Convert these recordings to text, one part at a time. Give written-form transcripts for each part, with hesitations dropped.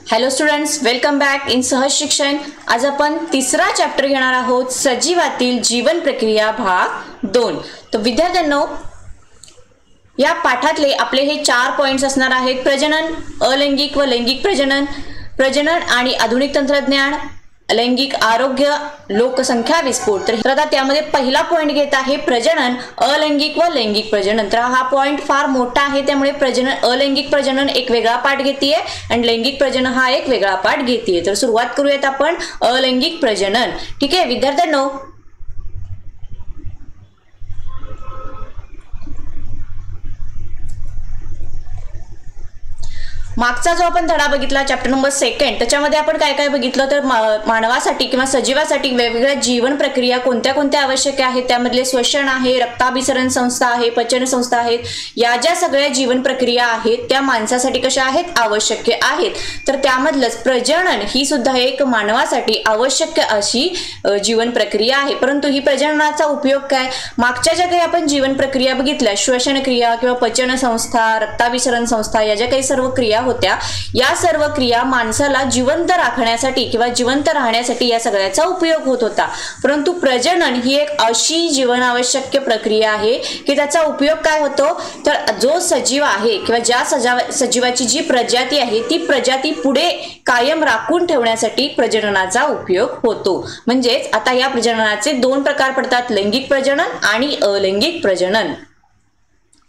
Hello students, welcome back in सहज शिक्षण। आज आपण तिसरा चॅप्टर घेणार आहोत, सजीवातील जीवन प्रक्रिया भाग 2। तर विद्यार्थ्यांनो, या पाठातले आपले हे 4 पॉइंट्स असणार आहेत। प्रजनन, अलैंगिक व लैंगिक प्रजनन, प्रजनन आणि आधुनिक तंत्रज्ञान, लैंगिक आरोग्य, लोकसंख्या विस्फोट। तर आता त्यामध्ये पहिला पॉइंट घेत आहे प्रजनन, अलैंगिक व लैंगिक प्रजनन। तर हा पॉइंट फार मोठा आहे, त्यामुळे प्रजनन अलैंगिक प्रजनन एक वेगळा पाठ घेतीये आणि लैंगिक प्रजनन हा एक वेगळा पाठ घेतीये। तर सुरुवात करूयात आपण अलैंगिक प्रजनन। ठीक आहे विद्यार्थ्यांनो, मागचा जो आपण धडा बघितला चॅप्टर नंबर 2, त्याच्यामध्ये आपण काय काय बघितलं तर मानवासाठी किंवा सजीवासाठी वेगवेगळ्या जीवन प्रक्रिया कोणत्या कोणत्या आवश्यक आहेत, त्यामधले श्वसन आहे, रक्ताभिसरण संस्था आहे, पचन संस्था आहेत, या ज्या सगळ्या जीवन प्रक्रिया आहेत त्या माणसासाठी कशा आहेत, आवश्यक आहेत। तर त्यामधलंच प्रजनन ही सुद्धा एक मानवासाठी आवश्यक अशी जीवन प्रक्रिया आहे। परंतु ही प्रजननाचा उपयोग काय, मागच्या ज्या काही आपण जीवन प्रक्रिया बघितल्या, श्वसन क्रिया किंवा पचन संस्था, रक्ताभिसरण संस्था, या ज्या काही सर्व क्रिया होत्या, या सर्व क्रिया माणसाला जिवंत राखण्यासाठी किंवा जिवंत राहण्यासाठी या सगळ्याचा उपयोग होत होता। परंतु प्रजनन ही एक अशी जीवनावश्यक प्रक्रिया आहे की त्याचा उपयोग काय होतो, तर जो सजीव आहे किंवा ज्या सजीवाची जी प्रजाती आहे ती प्रजाती पुढे कायम राखून ठेवण्यासाठी प्रजननाचा उपयोग होतो। म्हणजेच आता या प्रजननाचे 2 प्रकार पडतात, लैंगिक प्रजनन आणि अलैंगिक प्रजनन।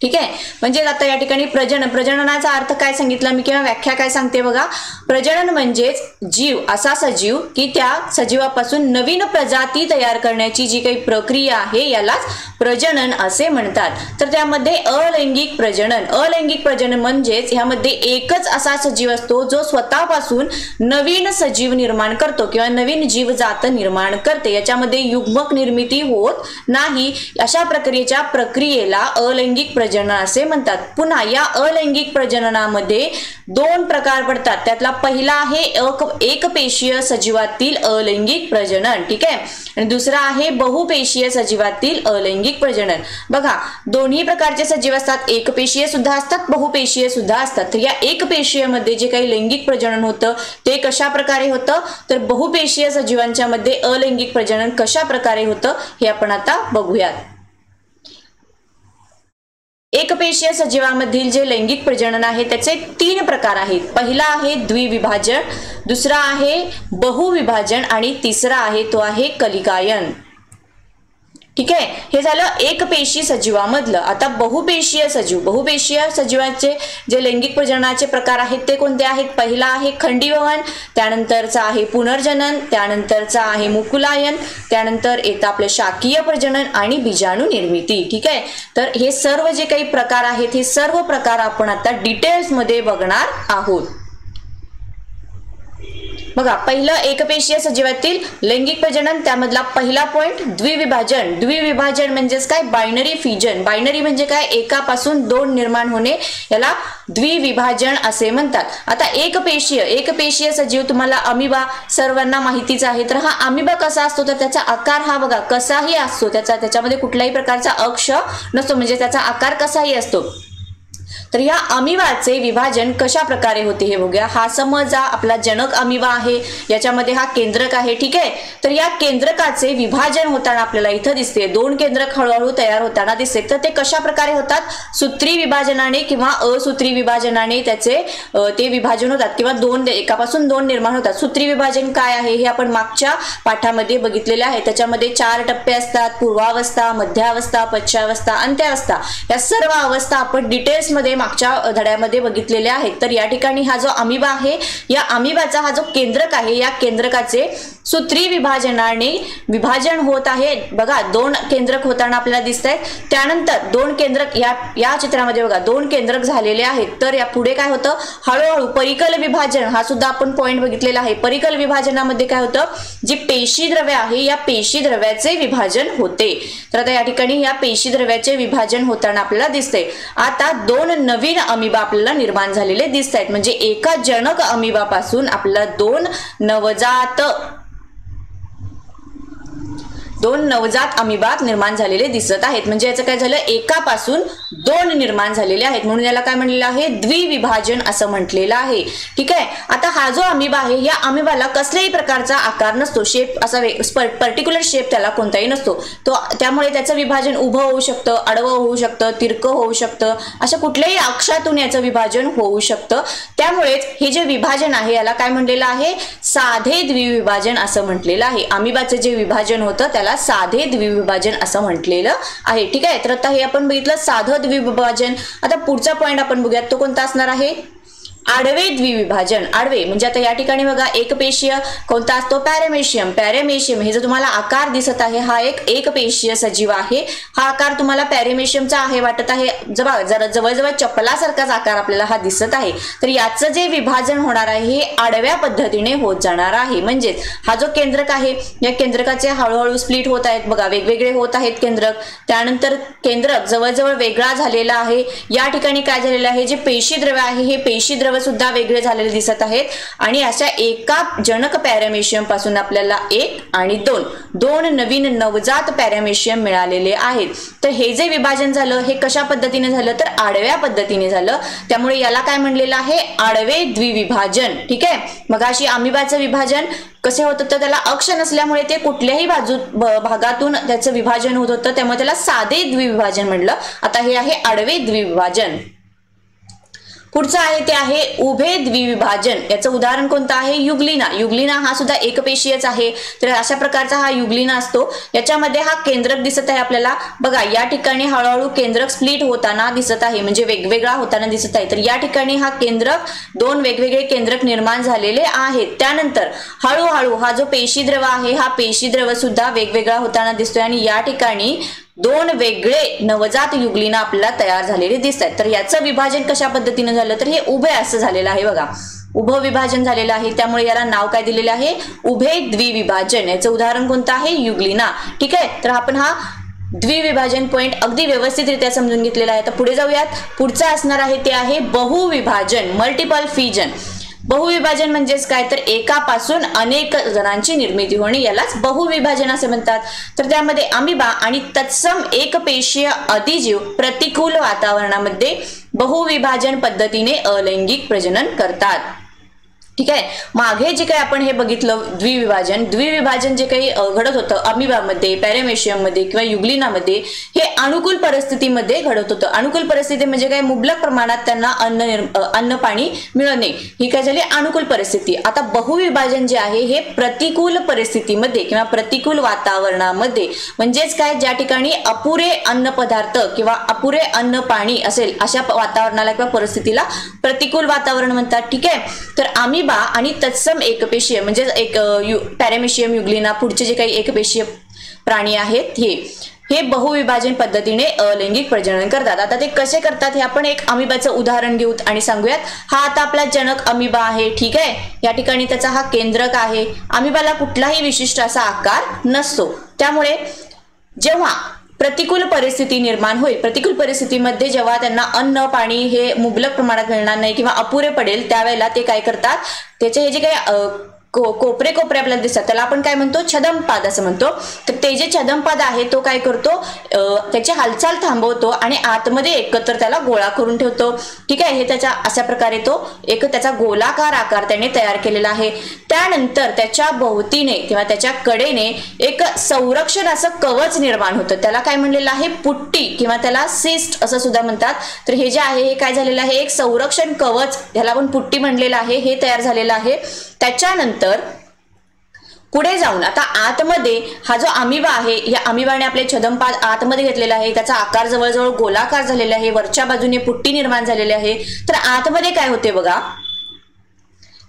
ठीक आहे, म्हणजे आता या ठिकाणी प्रजननाचा अर्थ काय सांगितला मी किंवा व्याख्या काय सांगते बघा। प्रजनन म्हणजेच जीव, असा सजीव की त्या सजीवापासून नवीन प्रजाती तयार करण्याची जी काही प्रक्रिया आहे यालाच प्रजनन असे म्हणतात। तर त्यामध्ये अलैंगिक प्रजनन म्हणजेच ह्यामध्ये एकच असा सजीव असतो जो स्वतःपासून नवीन सजीव निर्माण करतो किंवा नवीन जीवजात निर्माण करते, याच्यामध्ये युग्मक निर्मिती होत नाही। अशा प्रक्रियेच्या प्रक्रियेला अलैंगिक प्रजनन असे म्हणतात। पुन्हा या अलैंगिक प्रजननामध्ये 2 प्रकार पडतात, त्यातला पहिला आहे एकपेशीय सजीवातील अलैंगिक प्रजनन। ठीक आहे, आणि दुसरा आहे बहुपेशीय सजीवातील अलैंगिक प्रजनन। बघा, दोन्ही प्रकारचे सजीव असतात, एकपेशीय सुद्धा असतात, बहुपेशीय सुद्धा असतात। तर या एकपेशीय मध्ये जे काही लैंगिक प्रजनन होतं ते कशा प्रकारे होतं, तर बहुपेशीय सजीवांच्या मध्ये अलैंगिक प्रजनन कशा प्रकारे होतं हे आपण आता बघूयात। एकपेशीय सजीवांमधील जे लैंगिक प्रजनन आहे त्याचे 3 प्रकार आहेत। पहिला आहे द्विविभाजन, दुसरा आहे बहुविभाजन आणि तिसरा आहे तो आहे कलिकायन। ठीक आहे, हे झालं एकपेशी सजीवामधलं। आता बहुपेशीय सजीवांचे जे लैंगिक प्रजननाचे प्रकार आहेत ते कोणते आहेत, पहिला आहे खंडीभवन, त्यानंतरचा आहे पुनर्जनन, त्यानंतरचा आहे मुकुलायन, त्यानंतर येतं आपलं शाकीय प्रजनन आणि बीजाणू निर्मिती। ठीक आहे, तर हे सर्व जे काही प्रकार आहेत हे सर्व प्रकार आपण आता डिटेल्स मध्ये बघणार आहोत। बघा, पहिलं एकपेशीय सजीवातील लैंगिक प्रजनन, त्यामधला पहिला पॉइंट द्विविभाजन म्हणजेच काय, बायनरी फिजन। बायनरी म्हणजे काय, एकापासून 2 निर्माण होणे, याला द्विविभाजन असे म्हणतात। आता एकपेशीय सजीव, तुम्हाला अमिबा सर्वांना माहितीच आहे। तर हा अमिबा कसा असतो, तर त्याचा आकार हा बघा कसाही असतो, त्याच्यामध्ये कुठल्याही प्रकारचा अक्ष नसतो, म्हणजे त्याचा आकार कसाही असतो। तर या अमिबाचे विभाजन कशा प्रकारे होते हे बघूया। हा समजा आपला जनक अमिबा आहे, याच्यामध्ये हा केंद्रक आहे। ठीक आहे, तर या केंद्रकाचे विभाजन होताना आपल्याला इथं दिसते 2 केंद्रक हळूहळू तयार होताना दिसते। तर ते कशा प्रकारे होतात, सूत्री विभाजनाने किंवा असूत्री विभाजनाने त्याचे ते विभाजन होतात किंवा एकापासून 2 निर्माण होतात। सूत्री विभाजन काय आहे हे आपण मागच्या पाठामध्ये बघितलेले आहे। त्याच्यामध्ये 4 टप्पे असतात, पूर्वावस्था, मध्यावस्था, पश्चावस्था, अंत्यावस्था। या सर्व अवस्था आपण डिटेल्स मध्ये मागच्या धड्यामध्ये बघितलेले आहेत। तर या ठिकाणी हा जो अमिबा आहे, या अमिबाचा हा जो केंद्रक आहे, या केंद्रकाचे सूत्री विभाजनाने विभाजन होत आहे। बघा, 2 केंद्रक होताना आपल्याला दिसत आहेत, त्यानंतर 2 केंद्रक या चित्रामध्ये बघा 2 केंद्रक झालेले आहेत। तर या पुढे काय होतं, हळूहळू परिकल विभाजन, हा सुद्धा आपण पॉइंट बघितलेला आहे। परिकल विभाजनामध्ये काय होतं, जी पेशी द्रव्य आहे या पेशी द्रव्याचे विभाजन होते। तर आता या ठिकाणी या पेशी द्रव्याचे विभाजन होताना आपल्याला दिसते। आता 2 नवीन अमिबा आपल्याला निर्माण झालेले दिसत आहेत, म्हणजे एका जनक अमिबापासून आपल्याला 2 2 नवजात अमिबा निर्माण झालेले दिसत आहेत. म्हणजे याचं काय झालं, एकापासून 2 निर्माण झालेले आहेत, म्हणून याला काय म्हणलेलं आहे, द्विविभाजन असं म्हटलेलं आहे. ठीक आहे. आता हा जो अमिबा आहे, या अमिबाला कसल्याही प्रकारचा आकार नसतो, शेप असा पर्टिक्युलर शेप त्याला कोणताही नसतो. तो त्यामुळे त्याचं विभाजन उभं होऊ शकतं, आडवं होऊ शकतं, तिरकं होऊ शकतं, अशा कुठल्याही अक्षातून याचं विभाजन होऊ शकतं. त्यामुळेच हे जे विभाजन आहे याला काय म्हणलेलं आहे, साधे द्विविभाजन असं म्हटलेलं आहे. अमिबाचं जे विभाजन होतं त्याला साधे द्विविभाजन असं म्हटलेलं आहे. ठीक आहे. तर आता हे आपण बघितलं साधं द्विविभाजन. आता पुढचा पॉईंट आपण बघूयात, तो कोणता असणार आहे, आडवे द्विविभाजन. आडवे म्हणजे आता या ठिकाणी बघा एकपेशीय कोणता असतो, पॅरामेशियम. पॅरामेशियम हे जो तुम्हाला आकार दिसत आहे हा एक एकपेशीय सजीव आहे. हा आकार तुम्हाला पॅरामेशियमचा आहे वाटत आहे, जरा जवळजवळ चप्पलासारखाच आकार आपल्याला हा दिसत आहे. तर याचं जे विभाजन होणार आहे हे आडव्या पद्धतीने होत जाणार आहे. म्हणजेच हा जो केंद्रक आहे या केंद्रकाचे हळूहळू स्प्लिट होत आहेत बघा, वेगवेगळे होत आहेत केंद्रक. त्यानंतर केंद्रक जवळजवळ वेगळा झालेला आहे. या ठिकाणी काय झालेलं आहे, जे पेशीद्रव्य आहे हे पेशीद्रव्य सुद्धा वेगळे झालेले दिसत आहेत. आणि अशा एका जनक पॅरामेशियम पासून आपल्याला 1 आणि 2 नवीन नवजात पॅरामेशियम मिळालेले आहेत. तर हे जे विभाजन झालं हे कशा पद्धतीने झालं, तर आडव्या पद्धतीने झालं. त्यामुळे याला काय म्हणलेलं आहे, आडवे द्विविभाजन. ठीक आहे. मग अशी अमिबाचं विभाजन कसे होत होतं, त्याला अक्ष नसल्यामुळे ते कुठल्याही भागातून त्याचं विभाजन होत होतं, त्यामुळे त्याला साधे द्विविभाजन म्हणलं. आता हे आहे आडवे द्विविभाजन. पुढचं आहे ते आहे उभे द्विविभाजन. याचं उदाहरण कोणतं आहे, युग्लिना. युग्लिना हा सुद्धा एकपेशीयच आहे. तर अशा प्रकारचा हा युग्लिना असतो. याच्यामध्ये हा केंद्रक दिसत आहे आपल्याला बघा, या ठिकाणी हळूहळू केंद्रक स्प्लिट होताना दिसत आहे, म्हणजे वेगवेगळा होताना दिसत आहे. तर या ठिकाणी हा केंद्रक 2 वेगवेगळे केंद्रक निर्माण झालेले आहेत. त्यानंतर हळूहळू हा जो पेशीद्रव आहे हा पेशीद्रव सुद्धा वेगवेगळा होताना दिसतोय आणि या ठिकाणी 2 वेगळे नवजात युग्लिना आपल्याला तयार झालेले दिसत आहेत. तर याचं विभाजन कशा पद्धतीने झालं, तर हे उभे असं झालेलं आहे बघा, उभं विभाजन झालेलं आहे. त्यामुळे याला नाव काय दिलेलं आहे, उभे द्विविभाजन. याचं उदाहरण कोणतं आहे, युग्लिना. ठीक आहे. तर आपण हा द्विविभाजन पॉइंट अगदी व्यवस्थितरित्या समजून घेतलेला आहे. तर पुढे जाऊयात. पुढचं असणार आहे ते आहे बहुविभाजन, मल्टिपल फ्युजन. बहुविभाजन म्हणजेच काय, तर एकापासून अनेक जणांची निर्मिती होणे यालाच बहुविभाजन असे म्हणतात. तर त्यामध्ये अमिबा आणि तत्सम एकपेशीय अधिजीव प्रतिकूल वातावरणामध्ये बहुविभाजन पद्धतीने अलैंगिक प्रजनन करतात. ठीक आहे. मागे जे काही आपण हे बघितलं द्विविभाजन जे काही घडत होतं अमिबामध्ये, पॅरामेशियममध्ये किंवा युग्लिनामध्ये, हे अनुकूल परिस्थितीमध्ये घडत होतं. अनुकूल परिस्थिती म्हणजे काय, मुबलक प्रमाणात त्यांना अन्न पाणी मिळणे, ही काय झाली अनुकूल परिस्थिती. आता बहुविभाजन जे आहे हे प्रतिकूल परिस्थितीमध्ये किंवा प्रतिकूल वातावरणामध्ये, म्हणजेच काय, ज्या ठिकाणी अपुरे अन्न पदार्थ किंवा अपुरे अन्न पाणी असेल अशा वातावरणाला किंवा परिस्थितीला प्रतिकूल वातावरण म्हणतात. ठीक आहे. तर अमिबा आणि तत्सम एकपेशीय म्हणजे एक पॅरामेशियम, युग्लिना, पुढचे जे काही एकपेशीय प्राणी आहेत हे बहुविभाजन पद्धतीने अलैंगिक प्रजनन करतात. आता ते कसे करतात हे आपण एक अमिबाचं उदाहरण घेऊ आणि सांगूयात. हा आता आपला जनक अमिबा आहे. ठीक आहे. या ठिकाणी त्याचा हा केंद्रक आहे. अमिबाला कुठलाही विशिष्ट असा आकार नसतो. त्यामुळे जेव्हा प्रतिकूल परिस्थिती निर्माण होईल, प्रतिकूल परिस्थितीमध्ये जेव्हा त्यांना अन्न पाणी हे मुबलक प्रमाणात मिळणार नाही किंवा अपुरे पडेल, त्यावेळेला ते काय करतात, त्याचे हे जे काही कोपरे आपल्याला दिसतात त्याला आपण काय म्हणतो, छदमपाद असं म्हणतो. तर ते जे छदमपाद आहे तो काय करतो, त्याची हालचाल थांबवतो आणि आतमध्ये एकत्र त्याला गोळा करून ठेवतो. ठीक आहे. हे त्याच्या अशा प्रकारे तो एक त्याचा गोलाकार आकार त्याने तयार केलेला आहे. त्यानंतर त्याच्या भोवतीने किंवा त्याच्या कडेने एक संरक्षण असं कवच निर्माण होतं, त्याला काय म्हणलेलं आहे, पुट्टी किंवा त्याला सिस्ट असं सुद्धा म्हणतात. तर हे जे आहे हे काय झालेलं आहे, एक संरक्षण कवच, ह्याला आपण पुट्टी म्हणलेलं आहे, हे तयार झालेलं आहे. त्याच्यानंतर पुढे जाऊन आता आतमध्ये हा जो अमिबा आहे, या अमिबाने आपले छदमपाद आतमध्ये घेतलेला आहे. त्याचा आकार जवळजवळ गोलाकार झालेला आहे. वरच्या बाजूने पुट्टी निर्माण झालेली आहे. तर आतमध्ये काय होते बघा,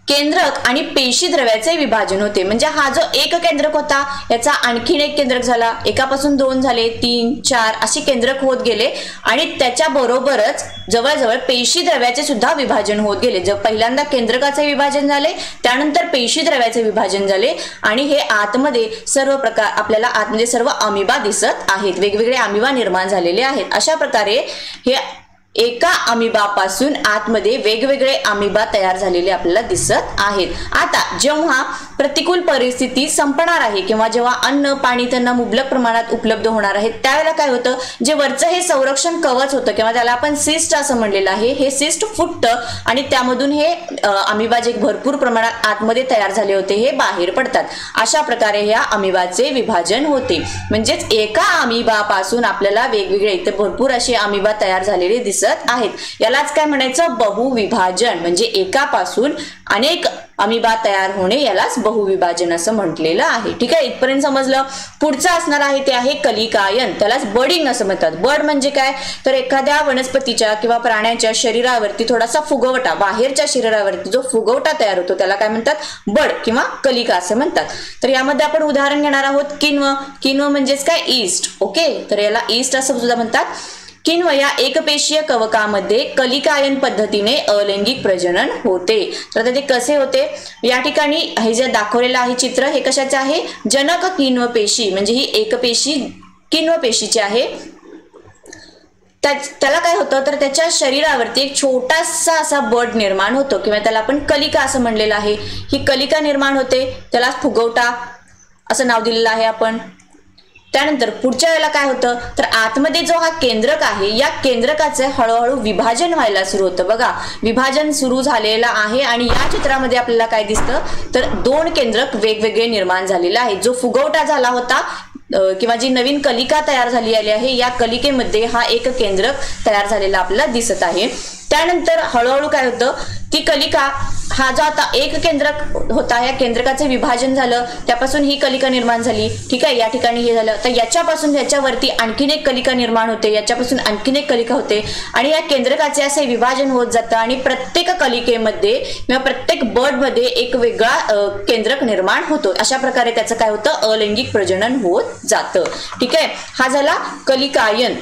केंद्रक आणि पेशी द्रव्याचे विभाजन होते. म्हणजे हा जो एक केंद्रक होता याचा आणखीन एक केंद्रक झाला, एकापासून 2 झाले, 3, 4 असे केंद्रक होत गेले आणि त्याच्या बरोबरच जवळजवळ पेशी द्रव्याचे सुद्धा विभाजन होत गेले. जर पहिल्यांदा केंद्रकाचे विभाजन झाले, त्यानंतर पेशी द्रव्याचे विभाजन झाले आणि हे आतमध्ये सर्व प्रकार आपल्याला आतमध्ये सर्व अमिबा दिसत आहेत, वेगवेगळे अमिबा निर्माण झालेले आहेत. अशा प्रकारे हे एका अमिबापासून आतमध्ये वेगवेगळे अमिबा तयार झालेले आपल्याला दिसत आहेत. आता जेव्हा प्रतिकूल परिस्थिती संपणार आहे किंवा जेव्हा अन्न पाणी त्यांना मुबलक प्रमाणात उपलब्ध होणार आहे त्यावेळेला काय होतं, जे वरचं हे संरक्षण कवच होतं किंवा त्याला आपण सिस्ट असं म्हणलेलं आहे, हे सिस्ट फुटतं आणि त्यामधून हे अमिबा जे भरपूर प्रमाणात आतमध्ये तयार झाले होते हे बाहेर पडतात. अशा प्रकारे या अमिबाचे विभाजन होते. म्हणजेच एका अमिबापासून आपल्याला वेगवेगळे इथे भरपूर असे अमिबा तयार झालेले दिसत आहेत. यालाच काय म्हणायचं, बहुविभाजन. म्हणजे एकापासून अनेक अमिबा तयार होणे यालाच बहुविभाजन असं म्हटलेलं आहे. ठीक आहे, इथपर्यंत समजलं. पुढचं असणार आहे ते आहे कलिकायन. त्यालाच बर्डिंग असं म्हणतात. बर्ड म्हणजे काय, तर एखाद्या वनस्पतीच्या किंवा प्राण्याच्या शरीरावरती थोडासा फुगवटा, बाहेरच्या शरीरावरती जो फुगवटा तयार होतो त्याला काय म्हणतात, बर्ड किंवा कलिका असं म्हणतात. तर यामध्ये आपण उदाहरण घेणार आहोत किण्व. किण्व म्हणजेच काय, ईस्ट. ओके, तर याला ईस्ट असं सुद्धा म्हणतात. किण्व या एकपेशीय कवकामध्ये कलिकायन पद्धतीने अलैंगिक प्रजनन होते. तर आता ते कसे होते, या ठिकाणी हे जे दाखवलेलं आहे चित्र हे कशाचे आहे, जनक किण्व पेशी. म्हणजे ही एकपेशी किण्व पेशीची आहे. त्याला काय होतं, तर त्याच्या शरीरावरती एक छोटासा असा बर्ड निर्माण होतो किंवा त्याला आपण कलिका असं म्हणलेलं आहे. ही कलिका निर्माण होते, त्याला फुगवटा असं नाव दिलेलं आहे आपण. त्यानंतर पुढच्या वेळेला काय होतं, तर आतमध्ये जो हा केंद्रक आहे या केंद्रकाचे हळूहळू विभाजन व्हायला सुरू होतं. बघा, विभाजन सुरू झालेलं आहे आणि या चित्रामध्ये आपल्याला काय दिसतं, तर दोन केंद्रक वेगवेगळे निर्माण झालेले आहे. जो फुगवटा झाला होता किंवा जी नवीन कलिका तयार झाली आहे या कलिकेमध्ये हा एक केंद्रक तयार झालेला आपल्याला दिसत आहे. त्यानंतर हळूहळू काय होतं, ती कलिका, हा जो आता एक केंद्रक होता या केंद्रकाचे विभाजन झालं, त्यापासून ही कलिका निर्माण झाली. ठीक आहे, या ठिकाणी हे झालं. तर याच्यापासून याच्यावरती आणखीन एक कलिका निर्माण होते, याच्यापासून आणखीन एक कलिका होते आणि या केंद्रकाचे असे विभाजन होत जातं आणि प्रत्येक कलिकेमध्ये किंवा प्रत्येक बर्डमध्ये एक वेगळा केंद्रक निर्माण होतो. अशा प्रकारे त्याचं काय होतं, अलैंगिक प्रजनन होत जातं. ठीक आहे, हा झाला कलिकायन.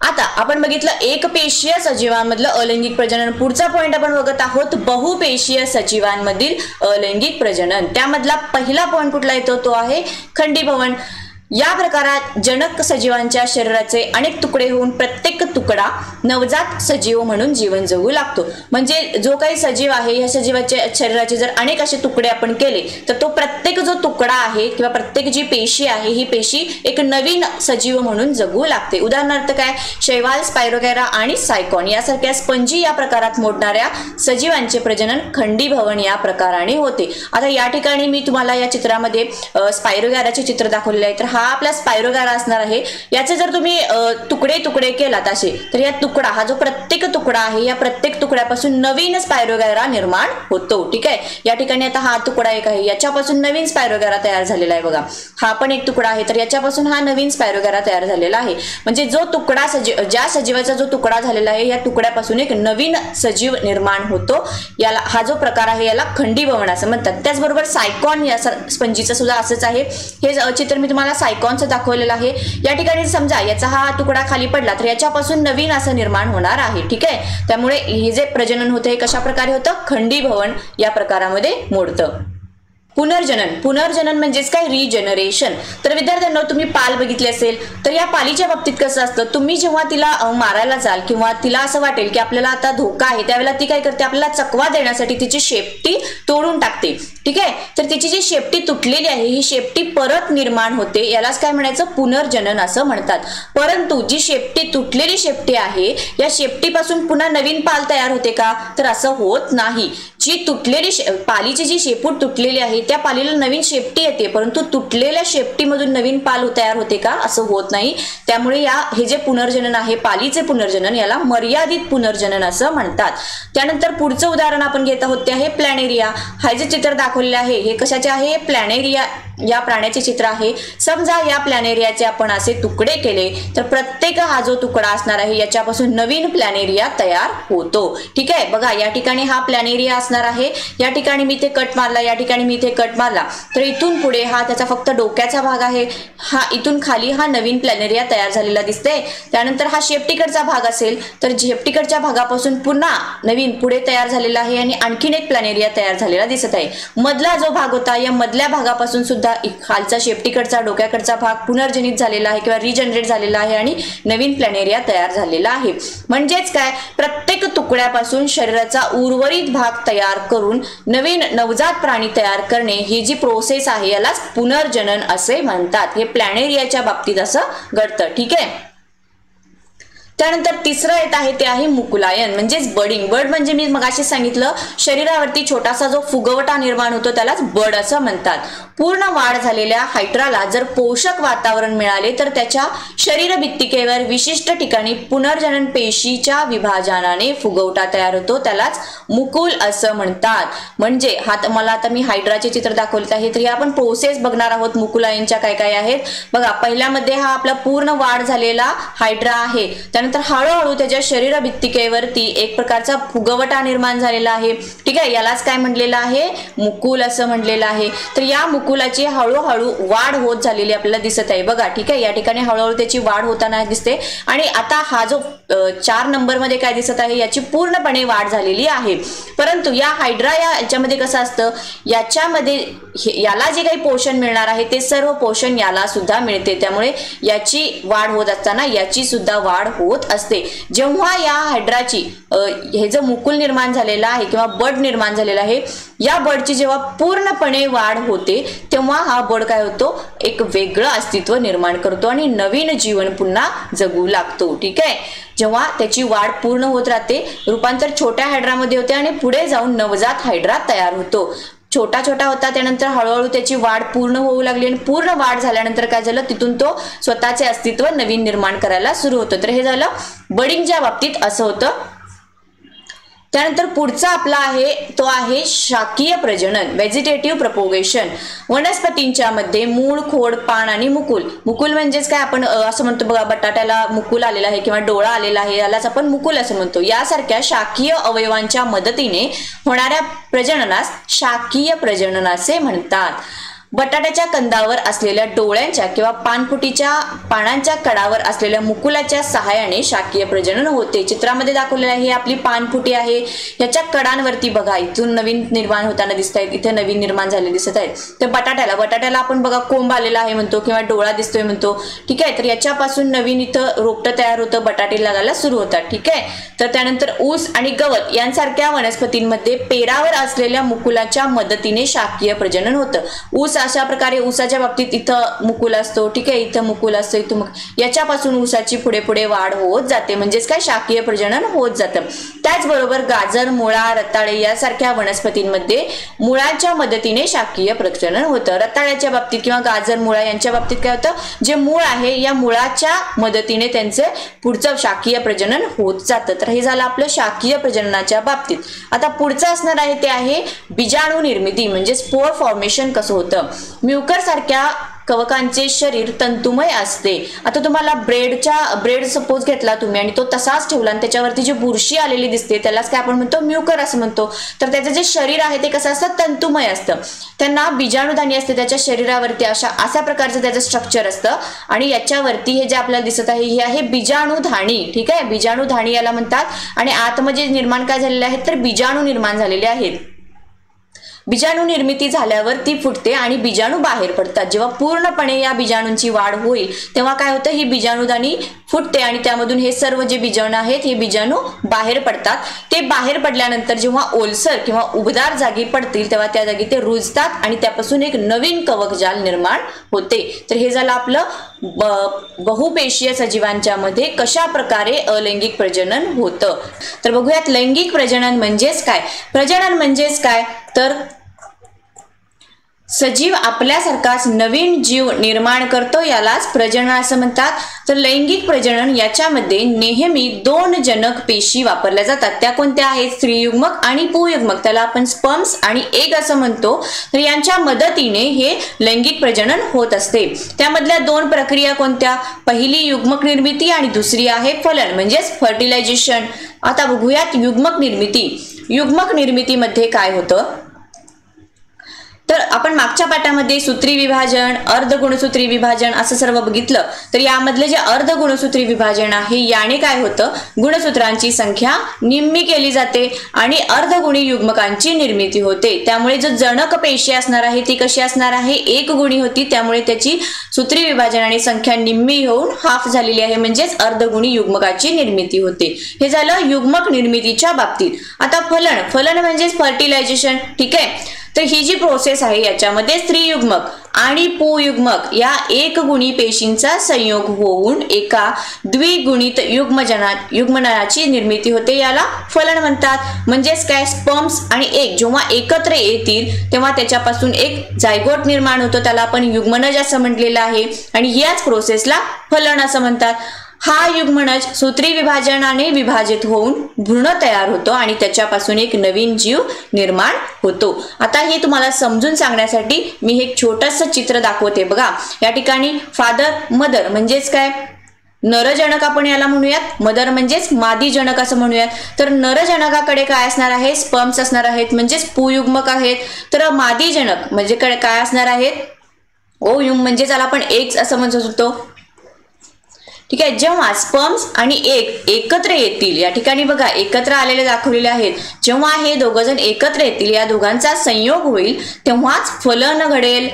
आता आपण बघितलं एकपेशीय सजीवांमधलं अलैंगिक प्रजनन. पुढचा पॉइंट आपण बघत आहोत बहुपेशीय सजीवांमधील अलैंगिक प्रजनन. त्यामधला पहिला पॉइंट कुठला येतो, तो आहे खंडीभवन. या प्रकारात जनक सजीवांच्या शरीराचे अनेक तुकडे होऊन प्रत्येक तुकडा नवजात सजीव म्हणून जीवन जगू लागतो. म्हणजे जो काही सजीव आहे या सजीवाच्या शरीराचे जर अनेक असे तुकडे आपण केले तर तो प्रत्येक जो तुकडा आहे किंवा प्रत्येक जी पेशी आहे ही पेशी एक नवीन सजीव म्हणून जगू लागते. उदाहरणार्थ काय, शैवाल, स्पायरोगॅरा आणि सायकॉन यासारख्या स्पंजी या प्रकारात मोडणाऱ्या सजीवांचे प्रजनन खंडीभवन या प्रकाराने होते. आता या ठिकाणी मी तुम्हाला या चित्रामध्ये स्पायरोगॅराचे चित्र दाखवलेले आहे. तर हा आपला स्पायरोगॅरा असणार आहे. याचे जर तुम्ही तुकडे तुकडे केलात असे तर या तुकडा, हा जो प्रत्येक तुकडा आहे या प्रत्येक तुकड्यापासून नवीन स्पायरोगॅरा निर्माण होतो. ठीक आहे, या ठिकाणी आता हा तुकडा एक आहे, याच्यापासून नवीन स्पायरोगॅरा तयार झालेला आहे. बघा, हा पण एक तुकडा आहे, तर याच्यापासून हा नवीन स्पायरोगॅरा तयार झालेला आहे. म्हणजे जो तुकडा ज्या सजीवाचा जो तुकडा झालेला आहे या तुकड्यापासून एक नवीन सजीव निर्माण होतो. याला, हा जो प्रकार आहे याला खंडीभवन असं म्हणतात. त्याचबरोबर सायकॉन या स्पंजीचं सुद्धा असंच आहे. हे चित्र मी तुम्हाला सायकॉनचं दाखवलेलं आहे. या ठिकाणी समजा याचा हा तुकडा खाली पडला तर याच्यापासून नवीन असं निर्माण होणार आहे. ठीक आहे, त्यामुळे हे जे प्रजनन होतं हे कशा प्रकारे होतं, खंडीभवन या प्रकारामध्ये मोडतं. पुनर्जनन. पुनर्जनन म्हणजेच काय, रिजनरेशन. तर विद्यार्थ्यांनो, तुम्ही पाल बघितली असेल तर या पालीच्या बाबतीत कसं असतं, तुम्ही जेव्हा तिला मारायला जाल किंवा तिला असं वाटेल की आपल्याला आता धोका आहे त्यावेळेला ती काय करते, आपल्याला चकवा देण्यासाठी तिची शेपटी तोडून टाकते. ठीक आहे, तर तिची जी शेपटी तुटलेली आहे ही शेपटी परत निर्माण होते. यालाच काय म्हणायचं, पुनर्जनन असं म्हणतात. परंतु जी शेपटी, तुटलेली शेपटी आहे या शेपटीपासून पुन्हा नवीन पाल तयार होते का, तर असं होत नाही. जी तुटलेली पालीची जी शेपूट तुटलेली आहे त्या पालीला नवीन शेपटी येते, परंतु तुटलेल्या शेपटीमधून नवीन पाल तयार होते का, असं होत नाही. त्यामुळे हे जे पुनर्जनन आहे, पालीचे पुनर्जनन, याला मर्यादित पुनर्जनन असं म्हणतात. त्यानंतर पुढचं उदाहरण आपण घेत आहोत ते आहे प्लॅनेरिया. हे जे चित्र दाखवलेले आहे हे कशाचे आहे, प्लॅनेरिया या प्राण्याचे चित्र आहे. समजा या प्लॅनेरियाचे आपण असे तुकडे केले तर प्रत्येक हा जो तुकडा असणार आहे याच्यापासून नवीन प्लॅनेरिया तयार होतो. ठीक आहे, बघा या ठिकाणी हा प्लॅनेरिया असणार आहे, या ठिकाणी मी ते कट मारला, या ठिकाणी मी ते कट मारला, तर इथून पुढे हा त्याचा फक्त डोक्याचा भाग आहे. हा इथून खाली हा नवीन प्लॅनेरिया तयार झालेला दिसते. त्यानंतर हा शेपटीकडचा भाग असेल तर शेपटीकडच्या भागापासून पुन्हा नवीन पुढे तयार झालेला आहे आणि आणखीन एक प्लॅनेरिया तयार झालेला दिसत आहे. मधला जो भाग होता या मधल्या भागापासून सुद्धा सुद्धा खालचा शेपटीकडचा डोक्याकडचा भाग पुनर्जनित झालेला आहे किंवा रिजनरेट झालेला आहे आणि नवीन प्लॅनेरिया तयार झालेला आहे. म्हणजेच काय, प्रत्येक तुकड्यापासून शरीराचा उर्वरित भाग तयार करून नवीन नवजात प्राणी तयार करणे ही जी प्रोसेस आहे यालाच पुनर्जनन असे म्हणतात. हे प्लॅनेरियाच्या बाबतीत असं घडतं. ठीक आहे. त्यानंतर तिसरं येत आहे ते आहे मुकुलायन म्हणजेच बडिंग. बड म्हणजे मी मगाशी सांगितलं शरीरावरती छोटासा जो फुगवटा निर्माण होतो त्यालाच बड असं म्हणतात. पूर्ण वाढ झालेल्या हायड्राला जर पोषक वातावरण मिळाले तर त्याच्या शरीरभित्तिकेवर विशिष्ट ठिकाणी पुनर्जनन पेशीच्या विभाजनाने फुगवटा तयार होतो, त्यालाच मुकुल असं म्हणतात. म्हणजे मला आता मी हायड्राचे चित्र दाखवले आहे तर हे आपण प्रोसेस बघणार आहोत मुकुलायनच्या काय काय आहेत. बघा, पहिल्यामध्ये हा आपला पूर्ण वाढ झालेला हायड्रा आहे. त्यानंतर हळूहळू त्याच्या शरीरभित्तिकेवरती एक प्रकारचा फुगवटा निर्माण झालेला आहे. ठीक आहे, यालाच काय म्हणलेलं आहे, मुकुल असं म्हणलेलं आहे. तर या मुकुलाची हळूहळू वाढ होत झालेली आपल्याला दिसत आहे. बघा, ठीक आहे, या ठिकाणी हळूहळू त्याची वाढ होताना दिसते. आणि आता हा जो 4 नंबर मध्ये काय दिसत आहे, याची पूर्णपणे वाढ झालेली आहे. परंतु या हायड्रा याच्यामध्ये कसं असतं, याच्यामध्ये याला जे काही पोषण मिळणार आहे ते सर्व पोषण याला सुद्धा मिळते. त्यामुळे याची वाढ होत असताना याची सुद्धा वाढ होत असते. जेव्हा या हायड्राची हे जो मुकुल निर्माण झालेला आहे किंवा बड निर्माण झालेला आहे, या बडची जेव्हा पूर्णपणे वाढ होते तेव्हा हा बड काय होतो, एक वेगळं अस्तित्व निर्माण करतो आणि नवीन जीवन पुन्हा जगू लागतो. ठीक आहे. जेव्हा त्याची वाढ पूर्ण होत राहते, रूपांतर छोट्या हायड्रामध्ये होते आणि पुढे जाऊन नवजात हायड्रा तयार होतो. छोटा छोटा होता, त्यानंतर हळूहळू त्याची वाढ पूर्ण होऊ लागली आणि पूर्ण वाढ झाल्यानंतर काय झालं, तिथून तो स्वतःचे अस्तित्व नवीन निर्माण करायला सुरू होतं. तर हे झालं बडिंगच्या बाबतीत असं होतं. त्यानंतर पुढचा आपला आहे तो आहे शाकीय प्रजनन, व्हेजिटेटिव्ह प्रपोगेशन. वनस्पतींच्या मध्ये मूळ, खोड, पान आणि मुकुल. मुकुल म्हणजेच काय, आपण असं म्हणतो बघा, बटाट्याला मुकुल आलेला आहे किंवा डोळा आलेला आहे, यालाच आपण मुकुल असं म्हणतो. यासारख्या शाकीय अवयवांच्या मदतीने होणाऱ्या प्रजननास शाकीय प्रजनन असे म्हणतात. बटाट्याच्या कंदावर असलेल्या डोळ्यांच्या किंवा पानफुटीच्या पानांच्या कडावर असलेल्या मुकुलाच्या सहाय्याने शाकीय प्रजनन होते. चित्रामध्ये दाखवलेलं आहे, ही आपली पानफुटी आहे. याच्या कडांवरती बघा, इथून नवीन निर्माण होताना दिसत आहेत, इथे नवीन निर्माण झाले दिसत आहेत. तर बटाट्याला आपण बघा कोंब आलेला आहे म्हणतो किंवा डोळा दिसतोय म्हणतो. ठीक आहे. तर याच्यापासून नवीन इथं रोपटं तयार होतं, बटाटे लागायला सुरू होतात. ठीक आहे. तर त्यानंतर ऊस आणि गवत यांसारख्या वनस्पतींमध्ये पेरावर असलेल्या मुकुलाच्या मदतीने शाकीय प्रजनन होतं. ऊस अशा प्रकारे, ऊसाच्या बाबतीत इथं मुकुल असतो. ठीक आहे, इथं मुकुल असतो, इथं याच्यापासून ऊसाची पुढे पुढे वाढ होत जाते. म्हणजेच काय, शाकीय प्रजनन होत जातं. त्याचबरोबर गाजर, मुळा, रताळे यासारख्या वनस्पतींमध्ये मुळाच्या मदतीने शाकीय प्रजनन होतं. रताळ्याच्या बाबतीत किंवा गाजर, मुळा यांच्या बाबतीत काय होतं, जे मूळ आहे या मुळाच्या मदतीने त्यांचे पुढचं शाकीय प्रजनन होत जातं. तर हे झालं आपलं शाकीय प्रजननाच्या बाबतीत. आता पुढचं असणार आहे ते आहे बीजाणू निर्मिती, म्हणजे स्पोर फॉर्मेशन कसं होतं. म्युकर सारख्या कवकांचे शरीर तंतुमय असते. आता तुम्हाला ब्रेड सपोज घेतला तुम्ही आणि तो तसाच ठेवला आणि त्याच्यावरती जी बुरशी आलेली दिसते त्यालाच काय आपण म्हणतो, म्युकर असं म्हणतो. तर त्याचं जे शरीर आहे ते कसं असतं, तंतुमय असतं. त्यांना बीजाणुधानी असते त्याच्या शरीरावरती, अशा प्रकारचं त्याचं स्ट्रक्चर असतं. आणि याच्यावरती हे जे आपल्याला दिसत आहे हे आहे बीजाणुधानी. ठीक आहे, बीजाणुधानी याला म्हणतात. आणि आतमध्ये निर्माण काय झालेले आहेत, तर बीजाणू निर्माण झालेले आहेत. बीजाणू निर्मिती झाल्यावर ती फुटते आणि बीजाणू बाहेर पडतात. जेव्हा पूर्णपणे या बीजाणूंची वाढ होईल तेव्हा काय होतं, ही बीजाणुधानी फुटते आणि त्यामधून हे सर्व जे बीजाणू आहेत हे बीजाणू बाहेर पडतात. ते बाहेर पडल्यानंतर जेव्हा ओलसर किंवा उबदार जागी पडतील तेव्हा त्या जागी ते रुजतात आणि त्यापासून एक नवीन कवकजाल निर्माण होते. तर हे झालं आपलं बहुपेशीय सजीवांच्या मध्ये कशा प्रकारे अलैंगिक प्रजनन होतं. तर बघूयात लैंगिक प्रजनन म्हणजेच काय. प्रजनन म्हणजेच काय, तर सजीव आपल्यासारखाच नवीन जीव निर्माण करतो, यालाच प्रजनन असं म्हणतात. तर लैंगिक प्रजनन याच्यामध्ये नेहमी 2 जनक पेशी वापरल्या जातात. त्या कोणत्या आहेत, स्त्रीयुग्मक आणि पुंयुग्मक. त्याला आपण स्पर्म्स आणि एग असं म्हणतो. तर यांच्या मदतीने हे लैंगिक प्रजनन होत असते. त्यामधल्या 2 प्रक्रिया कोणत्या, पहिली युग्मक निर्मिती आणि दुसरी आहे फलन म्हणजेच फर्टिलायझेशन. आता बघूयात युग्मक निर्मिती. युग्मक निर्मितीमध्ये काय होतं, तर तर आपण मागच्या पाठामध्ये सूत्री विभाजन, अर्ध गुणसूत्री विभाजन असं सर्व बघितलं. तर यामधले जे अर्ध गुणसूत्री विभाजन आहे याने काय होतं, गुणसूत्रांची संख्या निम्मी केली जाते आणि अर्धगुणी युग्मकांची निर्मिती होते. त्यामुळे जो जणक पेशी असणार आहे ती कशी असणार आहे, एक गुणी होती. त्यामुळे त्याची सूत्री विभाजनाने संख्या निम्मी होऊन हाफ झालेली आहे, म्हणजेच अर्धगुणी युग्मकाची निर्मिती होते. हे झालं युग्मक निर्मितीच्या बाबतीत. आता फलन म्हणजेच फर्टिलायझेशन. ठीक आहे, तर ही जी प्रोसेस आहे याच्यामध्ये स्त्रीयुग्मक आणि पुयुग्मक या एक गुणी पेशींचा संयोग होऊन एका द्विगुणित युग्मनराची निर्मिती होते. याला फलन म्हणतात. म्हणजेच काय, स्पर्म्स आणि एग जेव्हा एकत्र येतील तेव्हा त्याच्यापासून एक जायगोट निर्माण होतो, त्याला आपण युग्मनज असं म्हटलेलं आहे आणि याच प्रोसेसला फलन असं म्हणतात. हा युग्मनज सूत्री विभाजनाने विभाजित होऊन भ्रूण तयार होतो आणि त्याच्यापासून एक नवीन जीव निर्माण होतो. आता हे तुम्हाला समजून सांगण्यासाठी मी हे छोटंसं चित्र दाखवते. बघा, या ठिकाणी फादर मदर म्हणजेच काय, नरजनक आपण याला म्हणूयात, मदर म्हणजेच मादी जनक असं म्हणूयात. तर नरजनकाकडे काय असणार आहे, स्पर्म्स असणार आहेत, म्हणजेच पुयुग्मक आहेत. तर मादी जनक म्हणजे काय असणार आहेत, ओयुम म्हणजे त्याला आपण एग्स असं म्हणत होतो. ठीक आहे, जेव्हा स्पर्म्स आणि एग एकत्र येतील, या ठिकाणी बघा एकत्र आलेले दाखवलेले आहेत, जेव्हा हे दोघ जण एकत्र येतील, या दोघांचा संयोग होईल तेव्हाच फलन घडेल.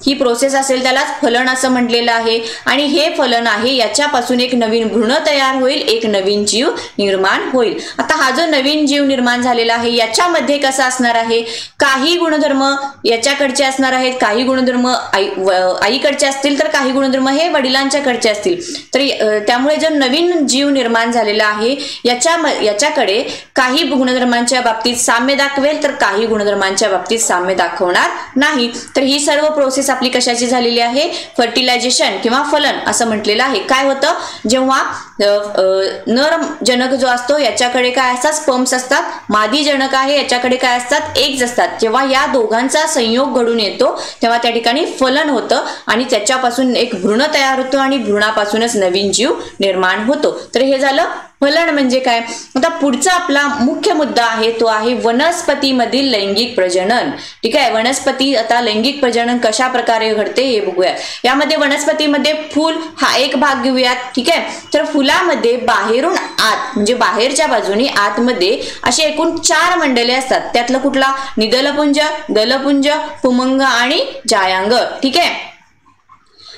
ही प्रोसेस असेल त्यालाच फलन असं म्हटलेलं आहे. आणि हे फलन आहे, याच्यापासून एक नवीन भ्रूण तयार होईल, एक नवीन जीव निर्माण होईल. आता हा जो नवीन जीव निर्माण झालेला आहे याच्यामध्ये कसा असणार आहे, काही गुणधर्म याच्याकडचे असणार आहेत, काही गुणधर्म आईकडचे असतील, तर काही गुणधर्म हे वडिलांच्याकडचे असतील. तर त्यामुळे जो नवीन जीव निर्माण झालेला आहे याच्याकडे काही गुणधर्मांच्या बाबतीत साम्य दाखवेल, तर काही गुणधर्मांच्या बाबतीत साम्य दाखवणार नाही. तर ही सर्व प्रोसेस आपली कशाची झालेली आहे, फर्टिलायझेशन किंवा फलन असं म्हटलेलं आहे. काय होतं, जेव्हा नर जनक जो असतो याच्याकडे काय असतात, स्पर्म्स असतात, मादी जनक आहे याच्याकडे काय असतात, एग्ज असतात. जेव्हा या दोघांचा संयोग घडून येतो तेव्हा त्या ठिकाणी फलन होतं आणि त्याच्यापासून एक भ्रूण तयार होतो आणि भ्रूणापासूनच नवीन जीव निर्माण होतो. तर हे झालं फलन म्हणजे काय. आता पुढचा आपला मुख्य मुद्दा आहे तो आहे वनस्पतीमधील लैंगिक प्रजनन. ठीक आहे, वनस्पती आता लैंगिक प्रजनन कशा प्रकारे घडते हे बघूया. यामध्ये वनस्पतीमध्ये फूल हा एक भाग घेऊयात. ठीक आहे, तर फुलामध्ये बाहेरून आत म्हणजे बाहेरच्या बाजूने आतमध्ये अशी एकूण 4 मंडले असतात. त्यातलं कुठला, निदलपुंज, दलपुंज, पुमंग आणि जायांग. ठीक आहे,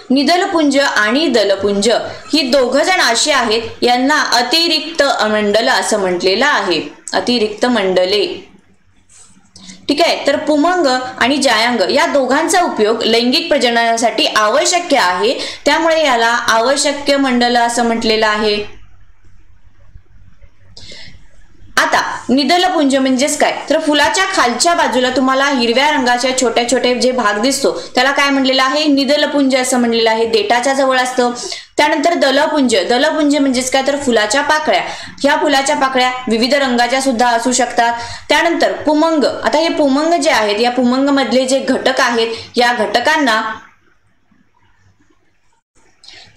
निदलपुंज आणि दलपुंज ही दोघ जण अशी आहेत, यांना अतिरिक्त मंडल असं म्हटलेलं आहे, अतिरिक्त मंडले. ठीक आहे, तर पुमंग आणि जायांग या दोघांचा उपयोग लैंगिक प्रजननासाठी आवश्यक आहे, त्यामुळे याला आवश्यक मंडल असं म्हटलेलं आहे. आता निदलपुंज म्हणजेच काय, तर फुलाच्या खालच्या बाजूला तुम्हाला हिरव्या रंगाच्या छोट्या छोटे जे भाग दिसतो त्याला काय म्हणलेलं आहे, निदलपुंज असं म्हणलेलं आहे, देठाच्या जवळ असतं. त्यानंतर दलपुंज, दलपुंज म्हणजेच काय, तर फुलाच्या पाकळ्या. ह्या फुलाच्या पाकळ्या विविध रंगाच्या सुद्धा असू शकतात. त्यानंतर पुमंग, आता हे पुमंग जे आहेत या पुमंग मधले जे घटक आहेत या घटकांना,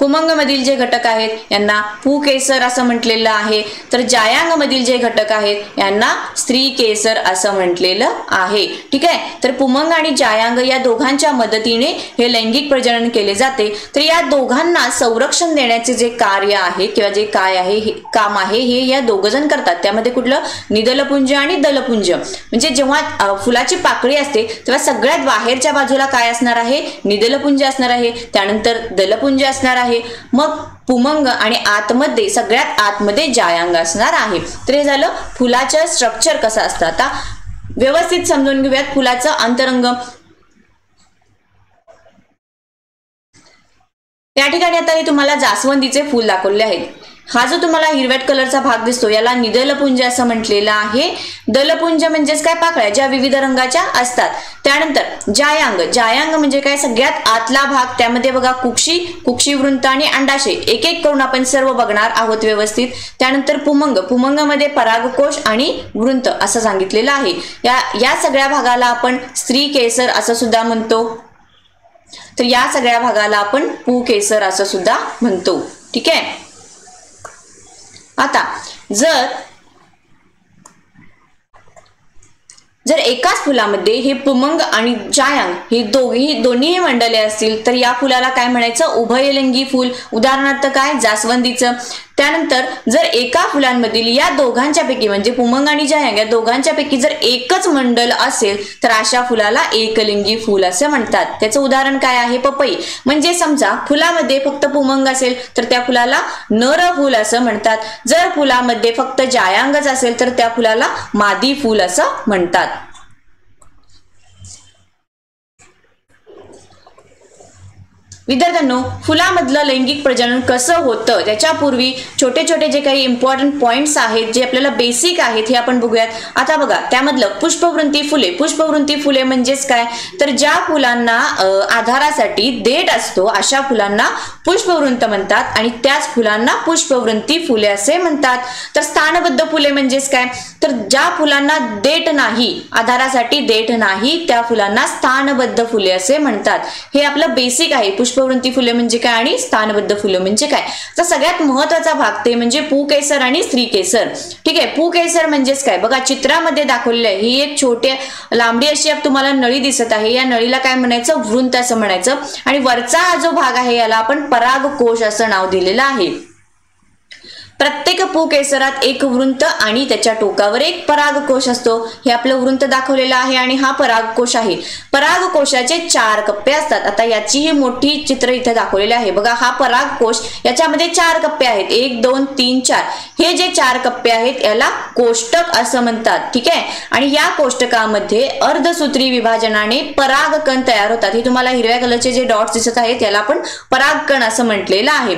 पुमंग मधील जे घटक आहेत यांना पुकेसर असं म्हटलेलं आहे. तर जायांग मधील जे घटक आहेत यांना स्त्री केसर असं म्हटलेलं आहे. ठीक आहे, तर पुमंग आणि जायांग या दोघांच्या मदतीने हे लैंगिक प्रजनन केले जाते. तर या दोघांना संरक्षण देण्याचे जे कार्य आहे किंवा जे काय आहे काम आहे हे या दोघ जण करतात. त्यामध्ये कुठलं, निदलपुंज आणि दलपुंज. म्हणजे जेव्हा फुलाची पाकळी असते तेव्हा सगळ्यात बाहेरच्या बाजूला काय असणार आहे, निदलपुंज असणार आहे, त्यानंतर दलपुंज असणार आहे, मग पुमंग आणि आतमध्ये सगळ्यात आतमध्ये जायांग असणार आहे. तर हे झालं फुलाचं स्ट्रक्चर कसं असतं. आता व्यवस्थित समजून घेऊयात फुलाचं अंतरंग. त्या ठिकाणी आता हे तुम्हाला जास्वंदीचे फूल दाखवले आहेत. हा जो तुम्हाला हिरव्याट कलरचा भाग दिसतो याला निदलपुंज असं म्हटलेलं आहे. दलपुंज म्हणजेच काय, पाकळ्या ज्या विविध रंगाच्या असतात. त्यानंतर जायांग, जायांग म्हणजे काय, सगळ्यात आतला भाग. त्यामध्ये बघा कुक्षी, कुक्षीवृंत आणि अंडाशय एक एक करून आपण सर्व बघणार आहोत व्यवस्थित. त्यानंतर पुमंग, पुमंग मध्ये परागकोश आणि वृंत असं सांगितलेलं आहे. या सगळ्या भागाला आपण स्त्री केसर असं सुद्धा म्हणतो. तर या सगळ्या भागाला आपण पुकेसर असं सुद्धा म्हणतो. ठीक आहे, आता जर जर एकाच फुलामध्ये हे पुमंग आणि जायांग ही दोन्ही मंडले असतील तर या फुलाला काय म्हणायचं, उभयलिंगी फुल. उदाहरणार्थ काय, जास्वंदीचं. त्यानंतर जर एका फुलांमधील या दोघांच्यापैकी म्हणजे पुमंग आणि जायांग या दोघांच्यापैकी जर एकच मंडल असेल तर अशा फुलाला एकलिंगी फुल असं म्हणतात. त्याचं उदाहरण काय आहे, पपई. म्हणजे समजा फुलामध्ये फक्त पुमंग असेल तर त्या फुलाला नर फुल असं म्हणतात. जर फुलामध्ये फक्त जायांगच असेल तर त्या फुलाला मादी फुल असं म्हणतात. विद्यार्थ्यांनो, फुलामधलं लैंगिक प्रजनन कसं होतं त्याच्यापूर्वी छोटे छोटे जे काही इम्पॉर्टंट पॉइंट्स आहेत जे आपल्याला बेसिक आहेत हे आपण बघूयात. आता बघा, त्यामधलं पुष्पवृंती फुले. पुष्पवृंती फुले म्हणजेच काय, तर ज्या फुलांना आधारासाठी देठ असतो अशा फुलांना पुष्पवृंत म्हणतात आणि त्याच फुलांना पुष्पवृंती फुले असे म्हणतात. तर स्थानबद्ध फुले म्हणजेच काय, तर ज्या फुलांना देठ नाही, आधारासाठी देठ नाही, त्या फुलांना स्थानबद्ध फुले असे म्हणतात. हे आपलं बेसिक आहे. पुष्पवृंती फुले म्हणजे काय आणि स्थानबद्ध फुले म्हणजे काय. तर सगळ्यात महत्वाचा भाग ते म्हणजे पुकेसर आणि स्त्रीकेसर. ठीक आहे, पुकेसर म्हणजेच काय, बघा चित्रामध्ये दाखवलेलं आहे. ही एक छोटी लांबडी अशी तुम्हाला नळी दिसत आहे. या नळीला काय म्हणायचं, वृंत असं म्हणायचं. आणि वरचा हा जो भाग आहे याला आपण परागकोश असं नाव दिलेलं आहे. प्रत्येक पुकेसरात एक वृंत आणि त्याच्या टोकावर एक परागकोश असतो. हे आपलं वृंत दाखवलेलं आहे आणि हा परागकोश आहे. परागकोशाचे 4 कप्पे असतात. आता याची ही मोठी चित्र इथे दाखवलेले आहे. बघा, हा परागकोश, याच्यामध्ये 4 कप्पे आहेत, 1 2 3 4. हे जे 4 कप्पे आहेत याला कोष्टक असं म्हणतात. ठीक आहे, आणि या कोष्टकामध्ये अर्धसूत्री विभाजनाने परागकण तयार होतात. हे तुम्हाला हिरव्या कलरचे जे डॉट्स दिसत आहेत याला आपण परागकण असं म्हटलेलं आहे.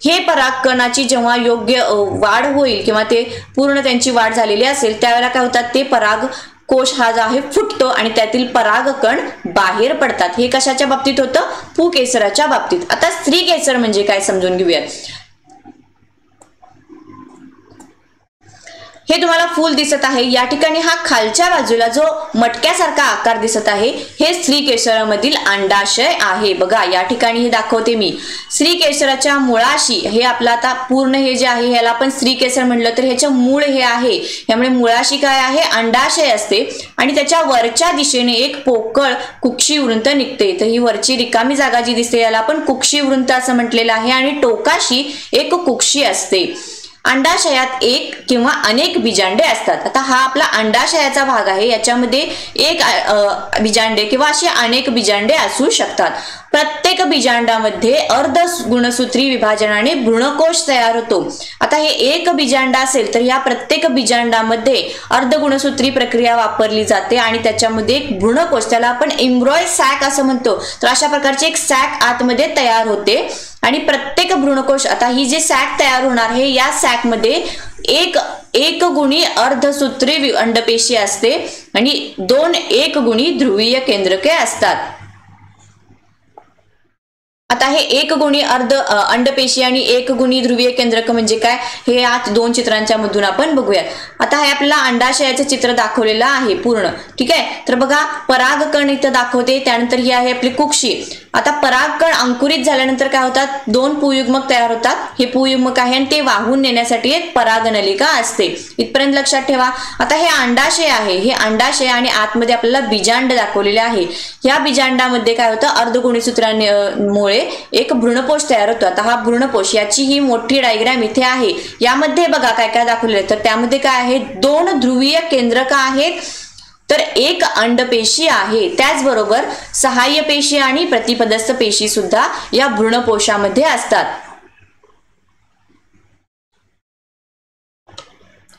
हे परागकणाची जेव्हा योग्य वाढ होईल किंवा ते पूर्ण त्यांची वाढ झालेली असेल त्यावेळेला काय होतात, ते परागकोश हा जो आहे फुटतो आणि त्यातील परागकण बाहेर पडतात. हे कशाच्या बाबतीत होतं, पुकेसराच्या बाबतीत. आता स्त्रीकेसर म्हणजे काय समजून घेऊयात. हे तुम्हाला फूल दिसत आहे. या ठिकाणी हा खालच्या बाजूला जो मटक्यासारखा आकार दिसत आहे हे स्त्रीकेसरामधील अंडाशय आहे. बघा, या ठिकाणी हे दाखवते मी. स्त्रीकेसराच्या मुळाशी, हे आपलं आता पूर्ण हे जे आहे ह्याला आपण स्त्रीकेसर म्हणलं तर ह्याचं मूळ हे आहे. त्यामुळे मुळाशी काय आहे, अंडाशय असते आणि त्याच्या वरच्या दिशेने एक पोकळ कुक्षीवृंत निघते. तर ही वरची रिकामी जागा जी दिसते याला आपण कुक्षीवृंत असं म्हटलेलं आहे आणि टोकाशी एक कुक्षी असते. अंडाशयात एक किंवा अनेक बीजांडे असतात. आता हा आपला अंडाशयाचा भाग आहे. याच्यामध्ये एक बीजांडे किंवा अशी अनेक बीजांडे असू शकतात. प्रत्येक बीजांडामध्ये अर्धगुणसूत्री विभाजनाने भ्रूणकोश तयार होतो. आता हे एक बीजांड असेल तर या प्रत्येक बीजांडामध्ये अर्धगुणसूत्री प्रक्रिया वापरली जाते आणि त्याच्यामध्ये एक भ्रूणकोश, त्याला आपण एम्ब्रॉय सॅक असं म्हणतो. तर अशा प्रकारचे एक सॅक आतमध्ये तयार होते आणि प्रत्येक भ्रूणकोश, आता ही जे सॅक तयार होणार आहे या सॅक मध्ये एक गुणी अर्धसूत्री अंडपेशी असते आणि 2 एक गुणी ध्रुवीय केंद्रके असतात. आता हे एक गुणी अंडपेशी आणि एक गुणी ध्रुवीय केंद्रक म्हणजे काय हे या 2 चित्रांच्या मधून आपण बघूयात. आता हे आपल्याला अंडाशयाचं चित्र दाखवलेलं आहे पूर्ण. ठीक आहे, तर बघा परागकण इथं दाखवते. त्यानंतर ही आहे आपली कुक्षी. आता परागकण अंकुरित झाल्यानंतर काय होतात, 2 पुयुग्मक तयार होतात. हे पुयुग्मक आहे आणि ते वाहून नेण्यासाठी एक परागनलिका असते. इथपर्यंत लक्षात ठेवा. आता हे अंडाशय आहे. हे अंडाशय आणि आतमध्ये आपल्याला बीजांड दाखवलेले आहे. या बीजांडामध्ये काय होतं, अर्धगुणीसूत्रामुळे एक भ्रूणपोष तयार होतो. आता हा भ्रूणपोष, याची ही मोठी डायग्राम इथे आहे. यामध्ये बघा काय काय दाखवले, तर त्यामध्ये काय आहे, 2 ध्रुवीय केंद्रक आहेत, तर एक अंडपेशी आहे. त्याचबरोबर सहाय्य पेशी आणि प्रतिपदस्थ पेशी सुद्धा या भ्रूणपोषामध्ये असतात.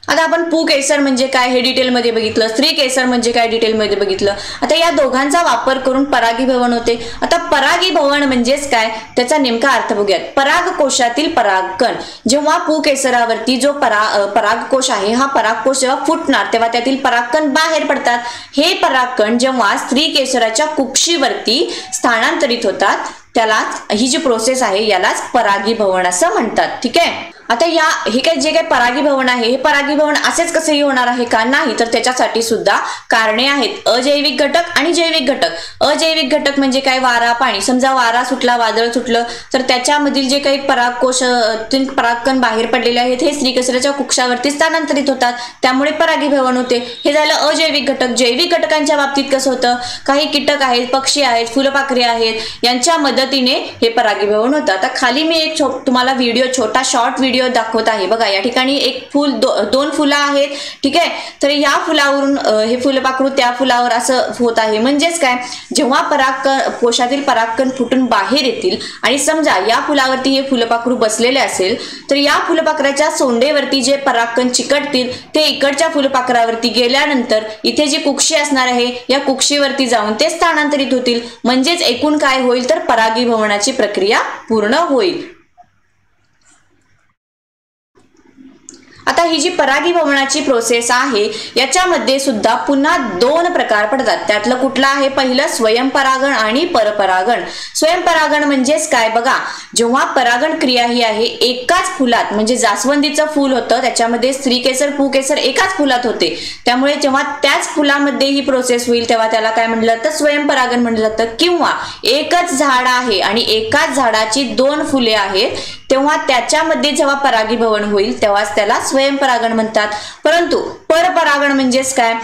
आता आपण पुकेसर म्हणजे काय हे डिटेलमध्ये बघितलं, स्त्रीकेसर म्हणजे काय डिटेलमध्ये बघितलं. आता या दोघांचा वापर करून परागीभवन होते. आता परागीभवन म्हणजेच काय त्याचा नेमका अर्थ बघूयात. परागकोशातील परागकण, जेव्हा पुकेसरावरती जो परागकोश आहे हा परागकोश जेव्हा फुटणार तेव्हा त्यातील परागकण बाहेर पडतात. हे परागकण जेव्हा स्त्रीकेसराच्या कुक्षीवरती स्थानांतरित होतात त्याला ही जी प्रोसेस आहे यालाच परागीभवन असं म्हणतात. ठीक आहे. आता हे काही जे काही परागीभवन आहे हे परागीभवन असेच कसेही होणार आहे का? नाही, तर त्याच्यासाठी सुद्धा कारणे आहेत, अजैविक घटक आणि जैविक घटक. अजैविक घटक म्हणजे काय? वारा, पाणी. समजा वारा सुटला, वादळ सुटलं, तर त्याच्यामधील जे काही परागकोश परागकण बाहेर पडलेले आहेत हे स्त्रीकचऱ्याच्या कुक्षावरती स्थानांतरित होतात, त्यामुळे परागीभवन होते. हे झालं अजैविक घटक. जैविक घटकांच्या बाबतीत कसं होतं? काही कीटक आहेत, पक्षी आहेत, फुलपाखरे आहेत, यांच्या मदतीने हे परागीभवन होतं. आता खाली मी एक तुम्हाला छोटा शॉर्ट व्हिडिओ दाखवत आहे. बघा, या ठिकाणी एक फूल, दोन फुलं आहेत. ठीक आहे, तर या फुलावरून हे फुलपाखरू त्या फुलावर असं होत आहे. म्हणजेच काय? जेव्हा कोशातील परागकण फुटून बाहेर येतील आणि समजा या फुलावरती हे फुलपाखरू बसलेले असेल, तर या फुलपाखराच्या सोंडेवरती जे परागकण चिकटतील ते इकडच्या फुलपाखरावरती गेल्यानंतर इथे जी कुक्षी असणार आहे या कुक्षीवरती जाऊन ते स्थानांतरित होतील. म्हणजेच एकूण काय होईल? तर परागीभवनाची प्रक्रिया पूर्ण होईल. आता ही जी परागीभवनाची प्रोसेस आहे याच्यामध्ये सुद्धा पुन्हा दोन प्रकार पडतात. त्यातलं कुठलं आहे? पहिलं स्वयंपरागण आणि परपरागण. स्वयंपरागण म्हणजेच काय? बघा, जेव्हा परागण क्रिया ही आहे एकाच फुलात, म्हणजे जास्वंदीचं फुल होतं त्याच्यामध्ये स्त्रीकेसर पुकेसर एकाच फुलात होते, त्यामुळे जेव्हा त्याच फुलामध्ये ही प्रोसेस होईल तेव्हा त्याला काय म्हणलं जातं? स्वयंपरागण म्हणलं जातं. किंवा एकच झाड आहे आणि एकाच झाडाची दोन फुले आहेत तेव्हा त्याच्यामध्ये जेव्हा परागीभवन होईल तेव्हाच त्याला स्वयंपरागण म्हणतात. परंतु परपरागण म्हणजेच काय?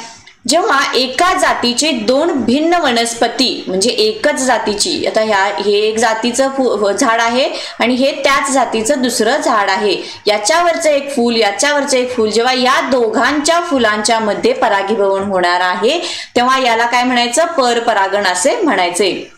जेव्हा एका जातीचे दोन भिन्न वनस्पती, म्हणजे एकच जातीची, आता हे एक जातीचं झाड आहे आणि हे त्याच जातीचं दुसरं झाड आहे, याच्यावरचं एक फूल, याच्यावरचं एक फूल, जेव्हा या दोघांच्या फुलांच्या मध्ये परागीभवन होणार आहे तेव्हा याला काय म्हणायचं? परपरागण असे म्हणायचे.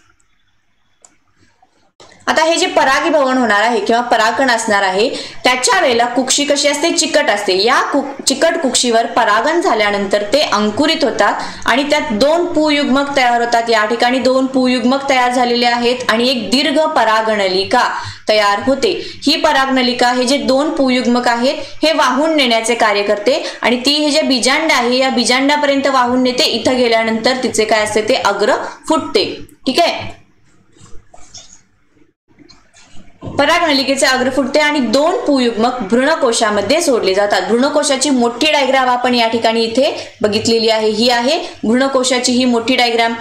आता हे जे परागीभवन होणार आहे किंवा परागकण असणार आहे त्याच्या वेळेला कुक्षी कशी असते? चिकट असते. या चिकट कुक्षीवर परागण झाल्यानंतर ते अंकुरित होतात आणि त्यात दोन पुयुग्मक तयार होतात. या ठिकाणी दोन पुयुग्मक तयार झालेले आहेत आणि एक दीर्घ परागनलिका तयार होते. ही परागनलिका, हे जे दोन पुयुग्मक आहेत हे वाहून नेण्याचे कार्य करते आणि ती हे जे बीजांड आहे या बीजांडापर्यंत वाहून नेते. इथं गेल्यानंतर तिचे काय असते? ते अग्र फुटते. ठीक आहे, परागनलिकेचे अग्र फुटते आणि दोन पुयुग्मक भ्रूणकोशामध्ये सोडले जातात. भ्रूणकोशाची मोठी डायग्राम आपण या ठिकाणी इथे बघितलेली आहे. ही आहे भ्रूणकोशाची ही मोठी डायग्राम.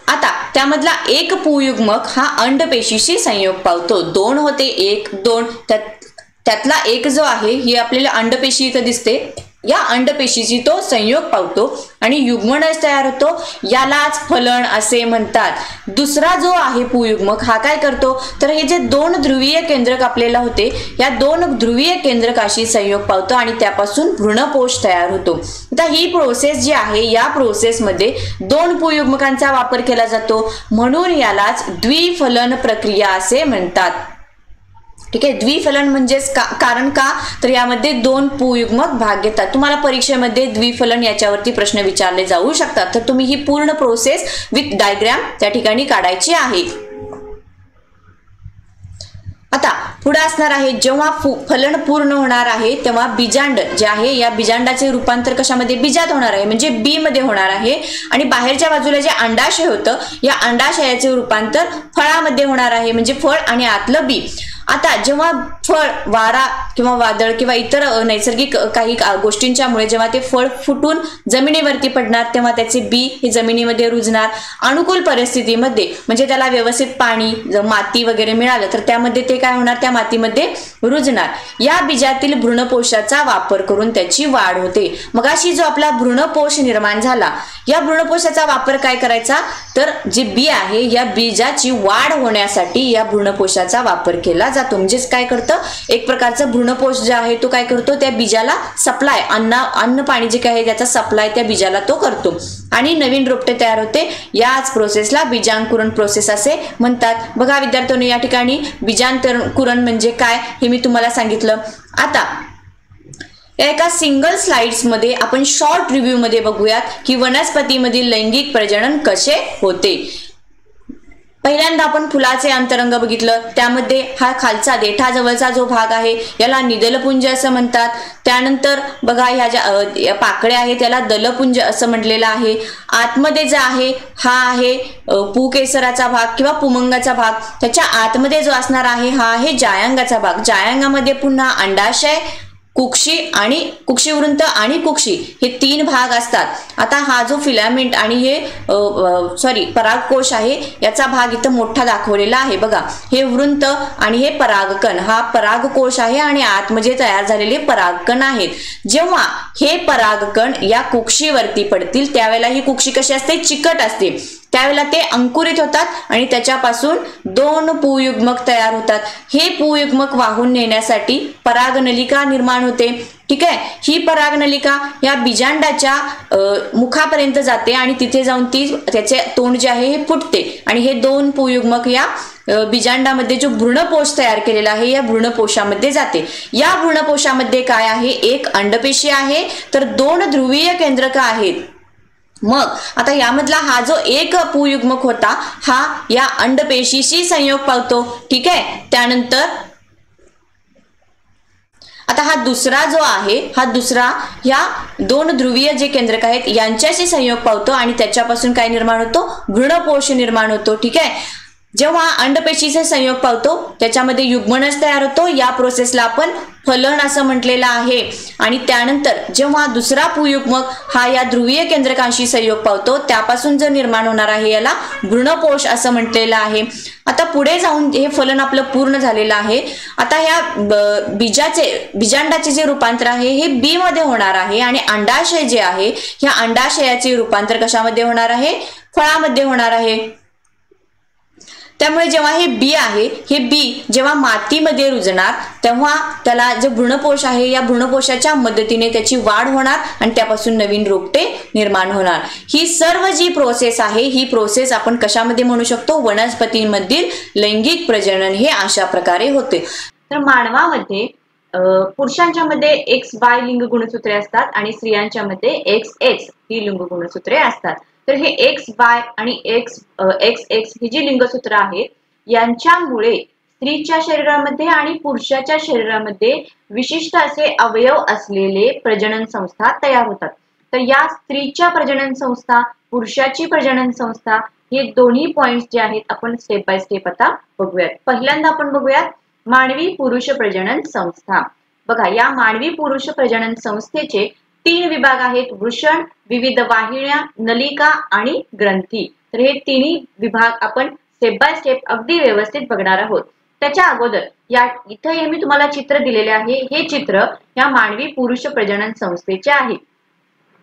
आता त्यामधला एक पुयुग्मक हा अंडपेशीशी संयोग पावतो. दोन होते, एक दोन, त्यातला एक जो आहे ही आपल्याला अंडपेशी इथं दिसते. या अंडपेशीची तो संयोग पावतो आणि युग्मनज तयार होतो. यालाच फलन असे म्हणतात. दुसरा जो आहे पुयुग्मक हा काय करतो? तर हे जे दोन ध्रुवीय केंद्रक आपल्याला होते या दोन ध्रुवीय केंद्रकाशी संयोग पावतो आणि त्यापासून भ्रूणपोष तयार होतो. आता ही प्रोसेस जी आहे या प्रोसेसमध्ये दोन पुयुग्मकांचा वापर केला जातो म्हणून यालाच द्विफलन प्रक्रिया असे म्हणतात. ठीक आहे, द्विफलन म्हणजेच कारण का? तर यामध्ये दोन पुयुग्मक भाग घेतात. तुम्हाला परीक्षेमध्ये द्विफलन याच्यावरती प्रश्न विचारले जाऊ शकतात, तर तुम्ही ही पूर्ण प्रोसेस विथ डायग्राम त्या ठिकाणी काढायची आहे. आता पुढे असणार आहे जेव्हा फलन पूर्ण होणार आहे तेव्हा बीजांड जे आहे या बीजांडाचे रूपांतर कशामध्ये? बीजात होणार आहे, म्हणजे बी मध्ये होणार आहे आणि बाहेरच्या बाजूला जे अंडाशय होतं या अंडाशयाचे रूपांतर फळामध्ये होणार आहे, म्हणजे फळ आणि आतलं बी. आता जेव्हा फळ वारा किंवा वादळ किंवा इतर नैसर्गिक काही गोष्टींच्यामुळे जेव्हा ते फळ फुटून जमिनीवरती पडणार तेव्हा त्याचे बी हे जमिनीमध्ये रुजणार. अनुकूल परिस्थितीमध्ये म्हणजे त्याला व्यवस्थित पाणी, माती वगैरे मिळालं तर त्यामध्ये ते काय होणार? त्या मातीमध्ये रुजणार. या बीजातील भ्रूणपोषाचा वापर करून त्याची वाढ होते. मग अशी जो आपला भ्रूणपोष निर्माण झाला या भ्रूणपोषाचा वापर काय करायचा? तर जे बी आहे या बीजाची वाढ होण्यासाठी या भ्रूणपोषाचा वापर केला जातो. म्हणजेच काय करतं? एक प्रकारचं भ्रूणपोष जे आहे तो काय करतो? त्या बीजाला सप्लाय, अन्न पाणी जे काय आहे त्याचा सप्लाय त्या बीजाला तो करतो आणि नवीन रोपटे तयार होते. याच प्रोसेसला बीजांकुरण प्रोसेस असे म्हणतात. बघा विद्यार्थ्यांनो, या ठिकाणी बीजांकुरण म्हणजे काय हे मी तुम्हाला सांगितलं. आता एका सिंगल स्लाइड्स मध्ये आपण शॉर्ट रिव्ह्यू मध्ये बघूयात की वनस्पतीमधील लैंगिक प्रजनन कसे होते. पहिल्यांदा आपण फुलाचे अंतरंग बघितलं, त्यामध्ये हा खालचा देठाजवळचा जो भाग आहे याला निदलपुंज असं म्हणतात. त्यानंतर बघा ह्या ज्या पाकळ्या आहेत त्याला दलपुंज असं म्हटलेलं आहे. आतमध्ये जो आहे हा आहे पुकेसराचा भाग किंवा पुमंगाचा भाग. त्याच्या आतमध्ये जो असणार आहे हा आहे जायांगाचा भाग. जायांगामध्ये पुन्हा अंडाशय, कुक्षी आणि कुक्षीवृंत आणि कुक्षी हे 3 भाग असतात. आता हा जो फिलामेंट आणि हे परागकोश आहे याचा भाग इथं मोठा दाखवलेला आहे. बघा हे वृंत आणि हे परागकण, हा परागकोश आहे आणि आतमध्ये तयार झालेले परागकण आहेत. जेव्हा हे परागकण या कुक्षीवरती पडतील त्यावेळेला ही कुक्षी कशी असते, चिकट असते. त्यावेळेला ते अंकुरित होतात आणि त्याच्यापासून 2 पुयुग्मक तयार होतात. हे पुयुग्मक वाहून नेण्यासाठी परागनलिका निर्माण होते. ठीक आहे, ही परागनलिका या बीजांडाच्या मुखापर्यंत जाते आणि तिथे जाऊन ती त्याचे तोंड जे आहे हे फुटते आणि हे 2 पुयुग्मक या बीजांडामध्ये जो भ्रूणपोष तयार केलेला आहे या भ्रूणपोषामध्ये जाते. या भ्रूणपोषामध्ये काय आहे, एक अंडपेशी आहे तर 2 ध्रुवीय केंद्रक आहेत. मग आता यामधला हा जो एक पुयुग्मक होता हा या अंडपेशीशी संयोग पावतो. ठीक आहे, त्यानंतर आता हा दुसरा जो आहे हा दुसरा ह्या 2 ध्रुवीय जे केंद्रक आहेत यांच्याशी संयोग पावतो आणि त्याच्यापासून काय निर्माण होतो, भ्रूणपोष निर्माण होतो. ठीक आहे, जेव्हा अंडपेशीचे संयोग पावतो त्याच्यामध्ये युग्मनज तयार होतो. या प्रोसेसला आपण फलन असं म्हटलेलं आहे. आणि त्यानंतर जेव्हा दुसरा पुयुग्मक हा या ध्रुवीय केंद्रकांशी संयोग पावतो त्यापासून जो निर्माण होणार आहे याला भ्रूणपोष असं म्हटलेलं आहे. आता पुढे जाऊन हे फलन आपलं पूर्ण झालेलं आहे. आता ह्या बीजांडाचे जे रूपांतर आहे हे बी मध्ये होणार आहे आणि अंडाशय जे आहे ह्या अंडाशयाचे रूपांतर कशामध्ये होणार आहे, फळामध्ये होणार आहे. त्यामुळे जेव्हा हे बी आहे हे बी जेव्हा मातीमध्ये रुजणार तेव्हा त्याला जे भ्रूणपोष आहे या भ्रूणपोषाच्या मदतीने त्याची वाढ होणार आणि त्यापासून नवीन रोपटे निर्माण होणार. ही सर्व जी प्रोसेस आहे ही प्रोसेस आपण कशामध्ये म्हणू शकतो, वनस्पतींमधील लैंगिक प्रजनन हे अशा प्रकारे होते. तर मानवामध्ये पुरुषांच्या मध्ये XY लिंग गुणसूत्रे असतात आणि स्त्रियांच्या मध्ये XX ही लिंग गुणसूत्रे असतात. तर हे XY आणि XX ही जी लिंगसूत्र आहेत यांच्यामुळे स्त्रीच्या शरीरामध्ये आणि पुरुषाच्या शरीरामध्ये विशिष्ट असे अवयव असलेले प्रजनन संस्था तयार होतात. तर या स्त्रीच्या प्रजनन संस्था, पुरुषाची प्रजनन संस्था हे दोन्ही पॉइंट्स जे आहेत आपण स्टेप बाय स्टेप आता बघूयात. पहिल्यांदा आपण बघूयात मानवी पुरुष प्रजनन संस्था. बघा या मानवी पुरुष प्रजनन संस्थेचे 3 विभाग आहेत, वृषण, विविध वाहिन्या, नलिका आणि ग्रंथी. तर हे 3 विभाग आपण स्टेप बाय स्टेप अगदी व्यवस्थित बघणार आहोत. त्याच्या अगोदर या इथे मी तुम्हाला चित्र दिलेले आहे, हे चित्र या मानवी पुरुष प्रजनन संस्थेचे आहे.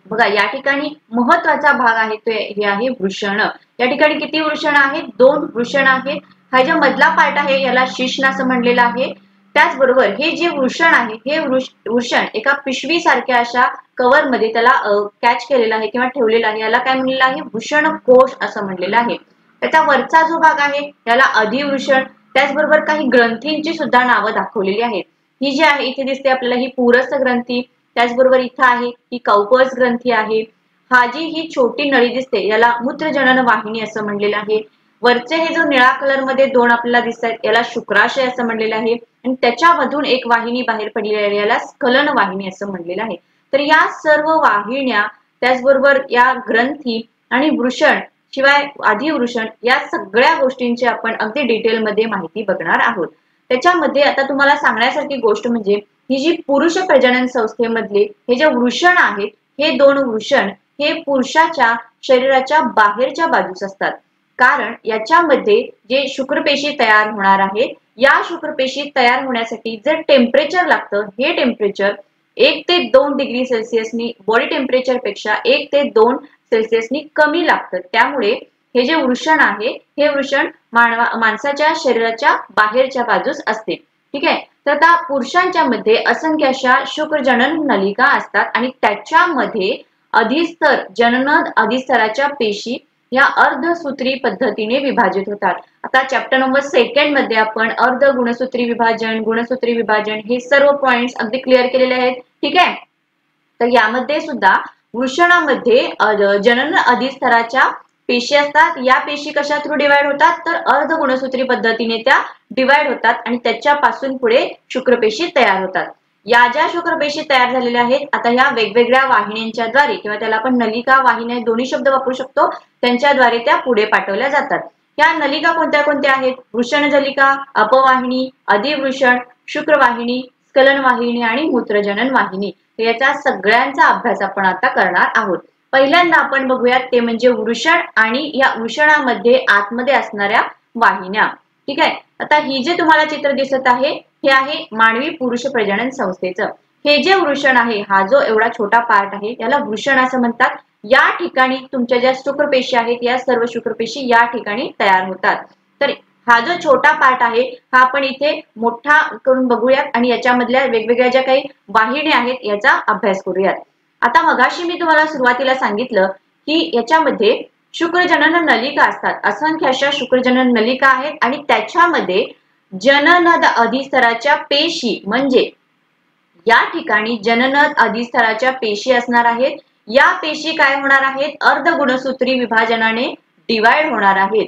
बघा या ठिकाणी महत्वाचा भाग आहे तो हे आहे वृषण. या ठिकाणी किती वृषण आहेत, 2 वृषण आहेत. हा जो मधला पार्ट आहे याला शिश्न असं म्हणलेलं आहे. त्याचबरोबर हे जे वृषण आहे हे वृषण एका पिशवी सारख्या अशा कव्हर मध्ये त्याला कॅच केलेला आहे किंवा ठेवलेला आहे, याला काय म्हणलेलं आहे, वृषण कोश असं म्हणलेलं आहे. त्याचा वरचा जो भाग आहे याला अधिवृषण. त्याचबरोबर काही ग्रंथींची सुद्धा नावं दाखवलेली आहेत. ही जी आहे इथे दिसते आपल्याला ही पुरस्थ ग्रंथी, त्याचबरोबर इथं आहे ही कौपस ग्रंथी आहे. हा जी ही छोटी नळी दिसते याला मूत्रजनन वाहिनी असं म्हणलेलं आहे. वरचे हे जो निळा कलर मध्ये 2 आपल्याला दिसतात याला शुक्राशय असं म्हणलेलं आहे आणि त्याच्यामधून एक वाहिनी बाहेर पडलेली आहे याला स्खलन वाहिनी असं म्हणलेलं आहे. तर या सर्व वाहिन्या, त्याचबरोबर या ग्रंथी आणि वृषण शिवाय अधिवृषण या सगळ्या गोष्टींची आपण अगदी डिटेलमध्ये माहिती बघणार आहोत. त्याच्यामध्ये आता तुम्हाला सांगण्यासारखी गोष्ट म्हणजे ही जी पुरुष प्रजनन संस्थेमधले हे जे वृषण आहेत हे 2 वृषण हे पुरुषाच्या शरीराच्या बाहेरच्या बाजूस असतात. कारण याच्यामध्ये जे शुक्रपेशी तयार होणार आहेत या शुक्रपेशी तयार होण्यासाठी जे टेम्परेचर लागतं हे टेम्परेचर 1 ते 2 डिग्री सेल्सिअसनी बॉडी टेम्परेचर पेक्षा 1 ते 2 सेल्सिअसनी कमी लागतं. त्यामुळे हे जे वृषण आहे हे वृषण माणसाच्या शरीराच्या बाहेरच्या बाजूस असते. ठीक आहे, तर आता पुरुषांच्या मध्ये असंख्य अशा शुक्रजनन नलिका असतात आणि त्याच्यामध्ये अधिस्तर जनन अधिस्तराच्या पेशी या अर्धसूत्री पद्धतीने विभाजित होतात. आता चॅप्टर नंबर 2 मध्ये आपण अर्ध गुणसूत्री विभाजन, गुणसूत्री विभाजन हे सर्व पॉइंट्स अगदी क्लिअर केलेले आहेत. ठीक आहे, तर यामध्ये सुद्धा वृषणामध्ये जनन अधिस्तराच्या पेशी असतात या पेशी कशा थ्रू डिवाइड होतात तर अर्ध गुणसूत्री पद्धतीने त्या डिवाइड होतात आणि त्याच्यापासून पुढे शुक्रपेशी तयार होतात। या ज्या शुक्रपेशी तयार झालेल्या आहेत आता ह्या वेगवेगळ्या वाहिन्यांच्या द्वारे किंवा त्याला आपण नलिका वाहिन्या दोन्ही शब्द वापरू शकतो त्यांच्याद्वारे त्या पुढे पाठवल्या जातात। या नलिका कोणत्या कोणत्या आहेत वृषणजलिका, अपवाहिनी, अधिवृषण, शुक्रवाहिनी, स्खलन वाहिनी आणि मूत्रजनन वाहिनी। याचा सगळ्यांचा अभ्यास आपण आता करणार आहोत। पहिल्यांदा आपण बघूयात ते म्हणजे वृषण आणि या वृषणामध्ये आतमध्ये असणाऱ्या वाहिन्या। ठीक आहे, आता ही जे तुम्हाला चित्र दिसत आहे हे आहे मानवी पुरुष प्रजनन संस्थेचं। हे जे वृषण आहे हा जो एवढा छोटा पार्ट आहे याला वृषण असं म्हणतात। या ठिकाणी तुमच्या ज्या शुक्रपेशी आहेत या सर्व शुक्रपेशी या ठिकाणी तयार होतात। तर हा जो छोटा पार्ट आहे हा आपण इथे मोठा करून बघूयात आणि याच्यामधल्या वेगवेगळ्या ज्या काही वाहिन्या आहेत याचा अभ्यास करूयात। आता मगाशी मी तुम्हाला सुरुवातीला सांगितलं की याच्यामध्ये शुक्रजनन नलिका असतात, असंख्य अशा शुक्रजनन नलिका आहेत आणि त्याच्यामध्ये जननद अधिस्तराच्या पेशी म्हणजे या ठिकाणी जननद अधिस्तराच्या पेशी असणार आहेत। या पेशी काय होणार आहेत अर्ध गुणसूत्री विभाजनाने डिवाइड होणार आहेत।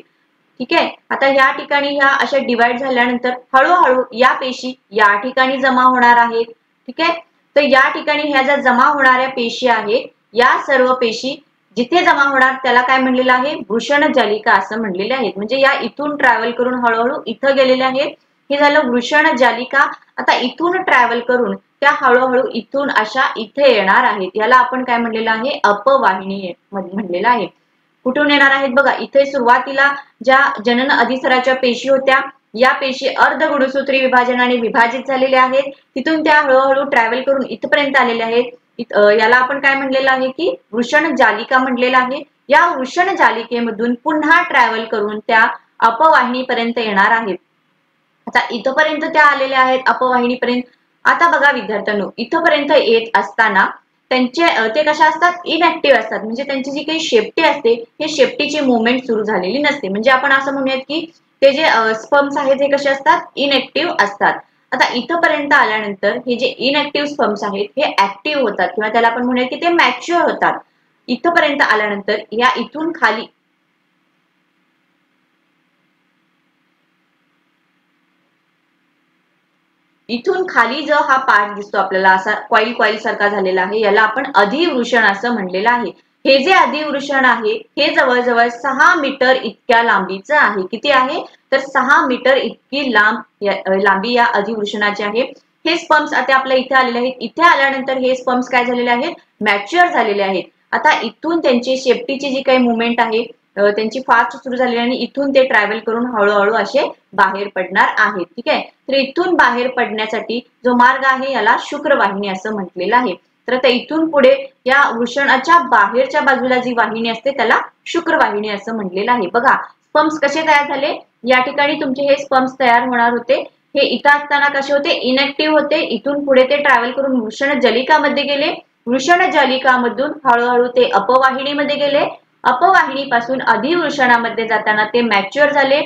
ठीक आहे, आता या ठिकाणी ह्या अशा डिवाइड झाल्यानंतर हळूहळू या पेशी या ठिकाणी जमा होणार आहेत। ठीक आहे, तर या ठिकाणी ह्या ज्या जमा होणाऱ्या पेशी आहेत या सर्व पेशी जिथे जमा होणार त्याला काय म्हणलेलं आहे वृषणजालिका असं म्हणलेले आहेत। म्हणजे या इथून ट्रॅव्हल करून हळूहळू इथं गेलेले आहेत हे झालं वृषणजालिका। आता इथून ट्रॅव्हल करून त्या हळूहळू इथून अशा इथे येणार आहेत याला आपण काय म्हणलेलं आहे अपवाहिनी म्हणलेलं आहे। कुठून येणार आहेत बघा इथे सुरुवातीला ज्या जनन अधिस्तराच्या पेशी होत्या या पेशी अर्ध गुणसूत्री विभाजनाने विभाजित झालेल्या आहेत। तिथून त्या हळूहळू ट्रॅव्हल करून इथपर्यंत आलेल्या आहेत। याला आपण काय म्हणलेलं आहे की वृषणजालिका म्हणलेलं आहे। या वृषणजालिकेमधून पुन्हा ट्रॅव्हल करून त्या अपवाहिनीपर्यंत येणार आहेत। आता इथपर्यंत त्या आलेल्या आहेत अपवाहिनीपर्यंत। आता बघा विद्यार्थ्यांनो इथपर्यंत येत असताना ते कशा असतात इनएक्टिव्ह असतात, म्हणजे त्यांची जी काही शेपटी असते हे शेपटीची मुवमेंट सुरू झालेली नसते। म्हणजे आपण असं म्हणूयात की ते जे स्पर्म्स आहेत हे कसे असतात इनएक्टिव्ह असतात। आता इथपर्यंत आल्यानंतर हे जे इनएक्टिव्ह स्पर्म्स आहेत हे ऍक्टिव्ह होतात किंवा त्याला आपण म्हणूया की ते मॅच्युअर होतात। इथपर्यंत आल्यानंतर या इथून खाली जो हा पार्ट दिसतो आपल्याला असा कॉईल सारखा झालेला आहे याला आपण अधिवृषण असं म्हणलेलं आहे। हे जे अधिवृषण आहे हे जवळजवळ 6 मीटर इतक्या लांबीचं आहे। किती आहे तर 6 मीटर इतकी लांबी या अधिवृषणाची आहे। हे स्पर्म्स आता आपल्या इथे आलेले आहेत। इथे आल्यानंतर हे स्पर्म्स काय झालेले आहेत मॅच्युअर झालेले आहेत। आता इथून त्यांची शेपटीची जी काही मुवमेंट आहे त्यांची फास्ट सुरू झालेली आणि इथून ते ट्रॅव्हल करून हळूहळू असे बाहेर पडणार आहेत। ठीक आहे, तर इथून बाहेर पडण्यासाठी जो मार्ग आहे याला शुक्रवाहिनी असं म्हटलेलं आहे। तर आता इथून पुढे या वृषणाच्या बाहेरच्या बाजूला जी वाहिनी असते त्याला शुक्रवाहिनी असं म्हटलेलं आहे। बघा स्पर्म्स कसे तयार झाले या ठिकाणी तुमचे हे स्पर्म्स तयार होणार होते। हे इथं असताना कसे होते इनएक्टिव्ह होते। इथून पुढे ते ट्रॅव्हल करून वृषणजलिकामध्ये गेले। वृषणजलिकामधून हळूहळू ते अपवाहिनीमध्ये गेले। अपवाहिनीपासून अधिवृषणामध्ये जाताना ते मॅच्युअर झाले।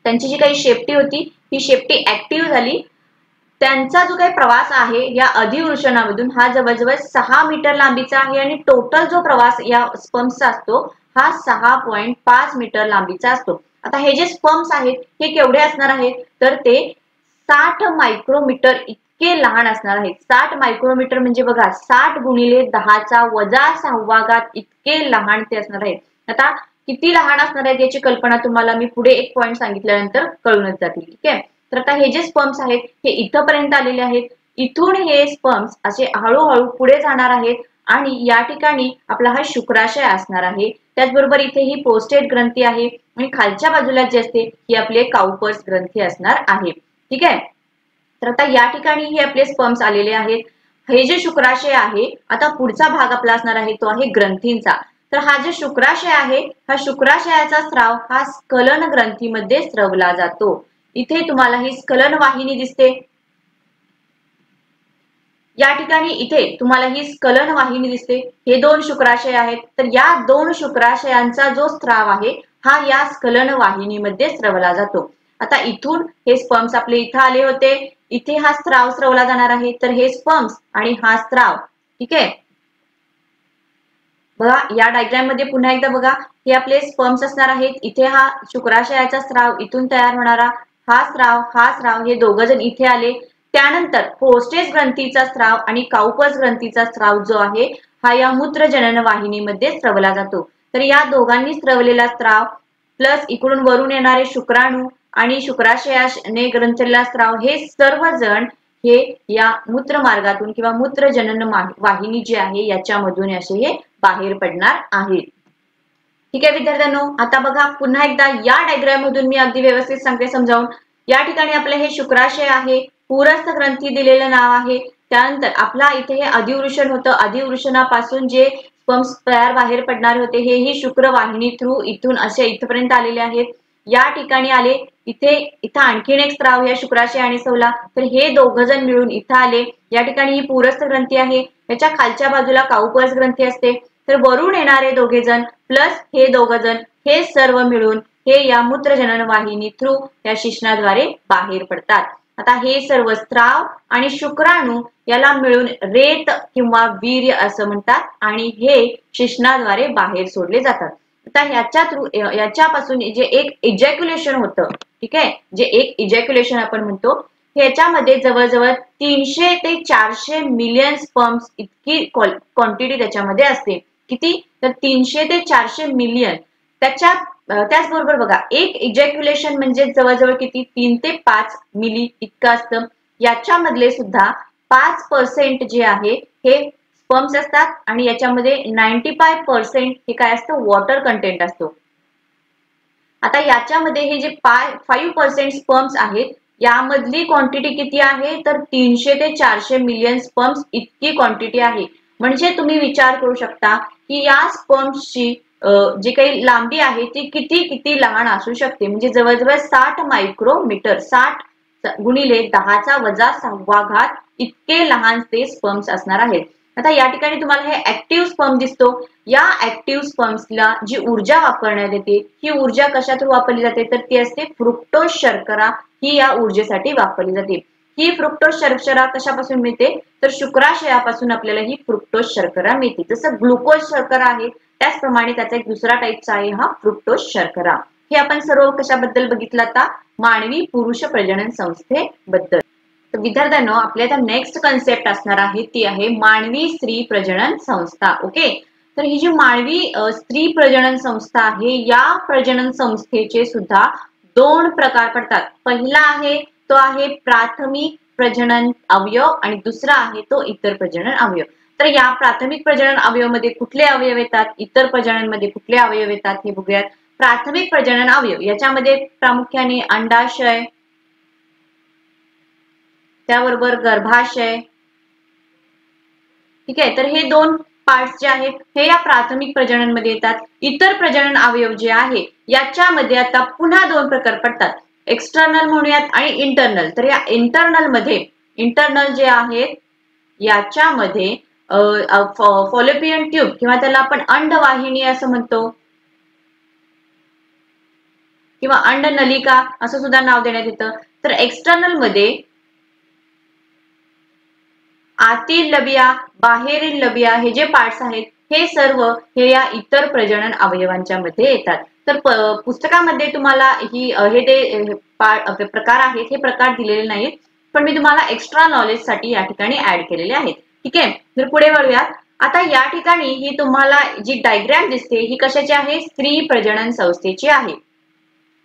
त्यांची जी काही शेपटी होती ही शेपटी ऍक्टिव्ह झाली। त्यांचा जो काही प्रवास आहे या अधिवृषणामधून हा जवळजवळ 6 मीटर लांबीचा आहे आणि टोटल जो प्रवास या स्पर्म्सचा असतो हा 6.5 मीटर लांबीचा असतो। आता हे जे स्पर्म्स आहेत हे केवढे असणार आहेत तर ते 60 मायक्रोमीटर इतके लहान असणार आहेत। 60 मायक्रोमीटर म्हणजे बघा 60 गुणिले 10⁻⁶ इतके लहान ते असणार आहेत। आता किती लहान असणार आहेत याची कल्पना तुम्हाला मी पुढे एक पॉइंट सांगितल्यानंतर कळूनच जातील। ठीक आहे, तर आता हे जे स्पर्म्स आहेत हे इथपर्यंत आलेले आहेत। इथून हे स्पर्म्स असे हळूहळू पुढे जाणार आहेत आणि या ठिकाणी आपला हा शुक्राशय असणार आहे। त्याचबरोबर इथे ही प्रोस्टेट ग्रंथी आहे आणि खालच्या बाजूला जे असते ही आपले काउपर्स ग्रंथी असणार आहे। ठीक आहे, तर आता या ठिकाणी हे आपले स्पर्म्स आलेले आहेत। हे जे शुक्राशय आहे आता पुढचा भाग आपला असणार आहे तो आहे ग्रंथींचा। तर हा जे शुक्राशय आहे हा शुक्राशयाचा स्राव हा स्खलन ग्रंथीमध्ये स्रवला जातो। इथे तुम्हाला ही स्खलन वाहिनी दिसते। या ठिकाणी इथे तुम्हाला ही स्खलन वाहिनी दिसते। हे 2 शुक्राशय आहेत। तर या 2 शुक्राशयांचा जो स्राव आहे हा या स्खलन वाहिनीमध्ये स्रवला जातो। आता इथून हे स्पर्म्स आपले इथे आले होते। इथे हा स्राव स्रवला जाणार आहे। तर हे स्पर्म्स आणि हा स्राव ठीक आहे बघा या डायग्राम मध्ये पुन्हा एकदा बघा, हे आपले स्पर्म्स असणार आहेत. इथे हा शुक्राशयाचा स्राव, इथून तयार होणारा हा स्राव हे दोघ जण इथे आले. त्यानंतर प्रोस्टेट ग्रंथीचा स्राव आणि काउपस ग्रंथीचा स्राव जो आहे हा या मूत्रजनन वाहिनीमध्ये स्रवला जातो. तर या दोघांनी स्रवलेला स्राव प्लस इकडून वरून येणारे शुक्राणू आणि शुक्राशयाने ग्रंथीला स्राव हे सर्वजण हे या मूत्रमार्गातून किंवा मूत्रजनन वाहिनी जी आहे याच्यामधून असे हे बाहेर पडणार आहेत. ठीक आहे विद्यार्थ्यांनो, आता बघा पुन्हा एकदा या डायग्राम मधून मी अगदी व्यवस्थित सांगते समजावून. या ठिकाणी आपलं हे शुक्राशय आहे, पुरस्थ ग्रंथी दिलेलं नाव आहे. त्यानंतर आपला इथे हे अधिवृषण होतं, अधिवृषणापासून जे स्पर्म्स तयार बाहेर पडणारे होते हे ही शुक्रवाहिनी थ्रू इथून असे इथपर्यंत आलेले आहेत. या ठिकाणी आले, इथं आणखीन एक स्राव या शुक्राशयाने सवला, तर हे दोघ जण मिळून इथं आले. या ठिकाणी ही पुरस्थ ग्रंथी आहे, त्याच्या खालच्या बाजूला काउपस ग्रंथी असते. तर वरून येणारे दोघे जण प्लस हे दोघ जण हे सर्व मिळून हे या मूत्रजनन वाहिनी थ्रू या शिश्नाद्वारे बाहेर पडतात. आता हे सर्व स्राव आणि शुक्राणू याला मिळून रेत किंवा वीर्य असं म्हणतात आणि हे शिश्नाद्वारे बाहेर सोडले जातात. आता याच्यापासून जे एक इजॅक्युलेशन होतं, ठीक आहे, जे एक इजॅक्युलेशन आपण म्हणतो, ह्याच्यामध्ये जवळजवळ 300 ते 400 मिलियन स्पर्म्स इतकी क्वांटिटी त्याच्यामध्ये असते. किती? तर 300 ते 400 मिलियन. त्याचबरोबर बघा एक इजॅक्युलेशन म्हणजे जवळजवळ किती 3 ते 5 मिली इतकं असतं. याच्यामधले सुद्धा 5% जे आहे हे स्पर्म्स असतात आणि याच्यामध्ये 95% हे काय असतं वॉटर कंटेंट असतो. आता याच्यामध्ये हे जे 5% स्पर्म्स आहेत यामधली क्वांटिटी किती आहे तर 300 ते 400 मिलियन स्पर्म्स इतकी क्वांटिटी आहे. म्हणजे तुम्ही विचार करू शकता की या स्पर्म्सची जी काही लांबी आहे ती किती लहान असू शकते. म्हणजे जवळजवळ 60 मायक्रोमीटर, 60 गुणिले 10⁻⁶ इतके लहान ते स्पर्म्स असणार आहेत. आता या ठिकाणी तुम्हाला हे ऍक्टिव्ह स्पर्म दिसतो. या ऍक्टिव्ह स्पर्म्सला जी ऊर्जा वापरण्यात येते ही ऊर्जा कशा थ्रू वापरली जाते तर ती असते फ्रुक्टोज शर्करा, ही या ऊर्जेसाठी वापरली जाते. ही फ्रुक्टोज शर्करा कशापासून मिळते तर शुक्राशयापासून आपल्याला ही फ्रुक्टोज शर्करा मिळते. जसं ग्लुकोज शर्करा आहे त्याचप्रमाणे त्याचा एक दुसरा टाईपचा आहे हा फ्रुक्टोज शर्करा. हे आपण सर्व कशाबद्दल बघितलं आता मानवी पुरुष प्रजनन संस्थेबद्दल. तर विद्यार्थ्यांनो आपल्या आता नेक्स्ट कन्सेप्ट असणार आहे ती आहे मानवी स्त्री प्रजनन संस्था. ओके, तर ही जी मानवी स्त्री प्रजनन संस्था आहे या प्रजनन संस्थेचे सुद्धा 2 प्रकार पडतात. पहिला आहे तो आहे प्राथमिक प्रजनन अवयव आणि दुसरा आहे तो इतर प्रजनन अवयव. तर या प्राथमिक प्रजनन अवयव मध्ये कुठले अवयव येतात, इतर प्रजनन मध्ये कुठले अवयव येतात हे बघूयात. प्राथमिक प्रजनन अवयव याच्यामध्ये प्रामुख्याने अंडाशय, त्याबरोबर गर्भाशय, ठीक आहे, तर हे 2 पार्ट्स जे आहेत हे या प्राथमिक प्रजनन मध्ये येतात. इतर प्रजनन अवयव जे आहे याच्यामध्ये आता पुन्हा 2 प्रकार पडतात, एक्सटर्नल म्हणूयात आणि इंटरनल. तर या इंटरनल जे आहेत याच्यामध्ये फॉलोपियन ट्यूब किंवा त्याला आपण अंडवाहिनी असं म्हणतो किंवा अंडनलिका असं सुद्धा नाव देण्यात येतं. तर एक्सटर्नल मध्ये आतील लबिया, बाहेरील लबिया हे जे पार्ट्स आहेत हे सर्व हे या इतर प्रजनन अवयवांच्या मध्ये येतात. तर पुस्तकामध्ये तुम्हाला हे जे प्रकार आहेत हे प्रकार दिलेले नाहीत, पण मी तुम्हाला एक्स्ट्रा नॉलेज साठी या ठिकाणी ऍड केलेले आहेत. ठीक आहे, तर पुढे वळूयात. आता या ठिकाणी ही तुम्हाला जी डायग्राम दिसते ही कशाची आहे, स्त्री प्रजनन संस्थेची आहे.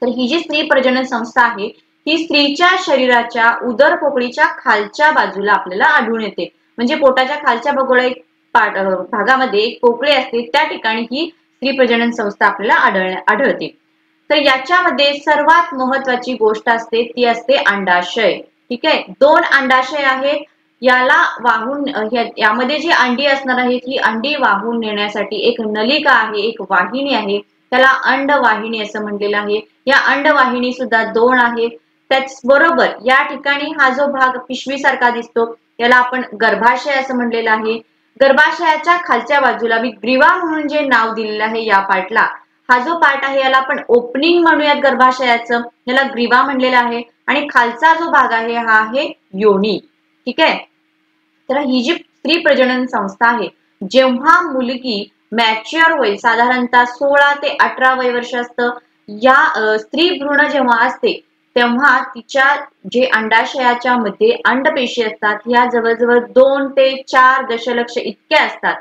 तर ही जी स्त्री प्रजनन संस्था आहे ही स्त्रीच्या शरीराच्या उदर पोकळीच्या खालच्या बाजूला आपल्याला आढळून येते. म्हणजे पोटाच्या खालच्या भागामध्ये एक पोकळी असते, त्या ठिकाणी ही स्त्री प्रजनन संस्था आपल्याला आढळते. तर याच्यामध्ये सर्वात महत्वाची गोष्ट असते ती असते अंडाशय. ठीक आहे, 2 अंडाशय आहेत. याला वाहून यामध्ये जी अंडी असणार आहेत ही अंडी वाहून नेण्यासाठी एक नलिका आहे, एक वाहिनी आहे, त्याला अंडवाहिनी असं म्हटलेलं आहे. या अंडवाहिनी सुद्धा 2 आहेत. त्याचबरोबर या ठिकाणी हा जो भाग पिशवीसारखा दिसतो याला आपण गर्भाशय असं म्हटलेलं आहे. गर्भाशयाच्या खालच्या बाजूला मी ग्रीवा म्हणून जे नाव दिलेलं आहे या पार्टला, हा जो पार्ट आहे याला आपण ओपनिंग म्हणूयात गर्भाशयाचं, याला ग्रीवा म्हणलेलं आहे. आणि खालचा जो भाग आहे हा आहे योनी. ठीक आहे, तर ही जी स्त्री प्रजनन संस्था आहे जेव्हा मुलगी मॅच्युअर होईल, साधारणतः 16 ते 18 वय वर्ष असतं, या स्त्री भ्रूण जेव्हा असते तेव्हा तिच्या जे अंडाशयाच्या मध्ये अंडपेशी असतात ह्या जवळजवळ 2 ते 4 दशलक्ष इतक्या असतात.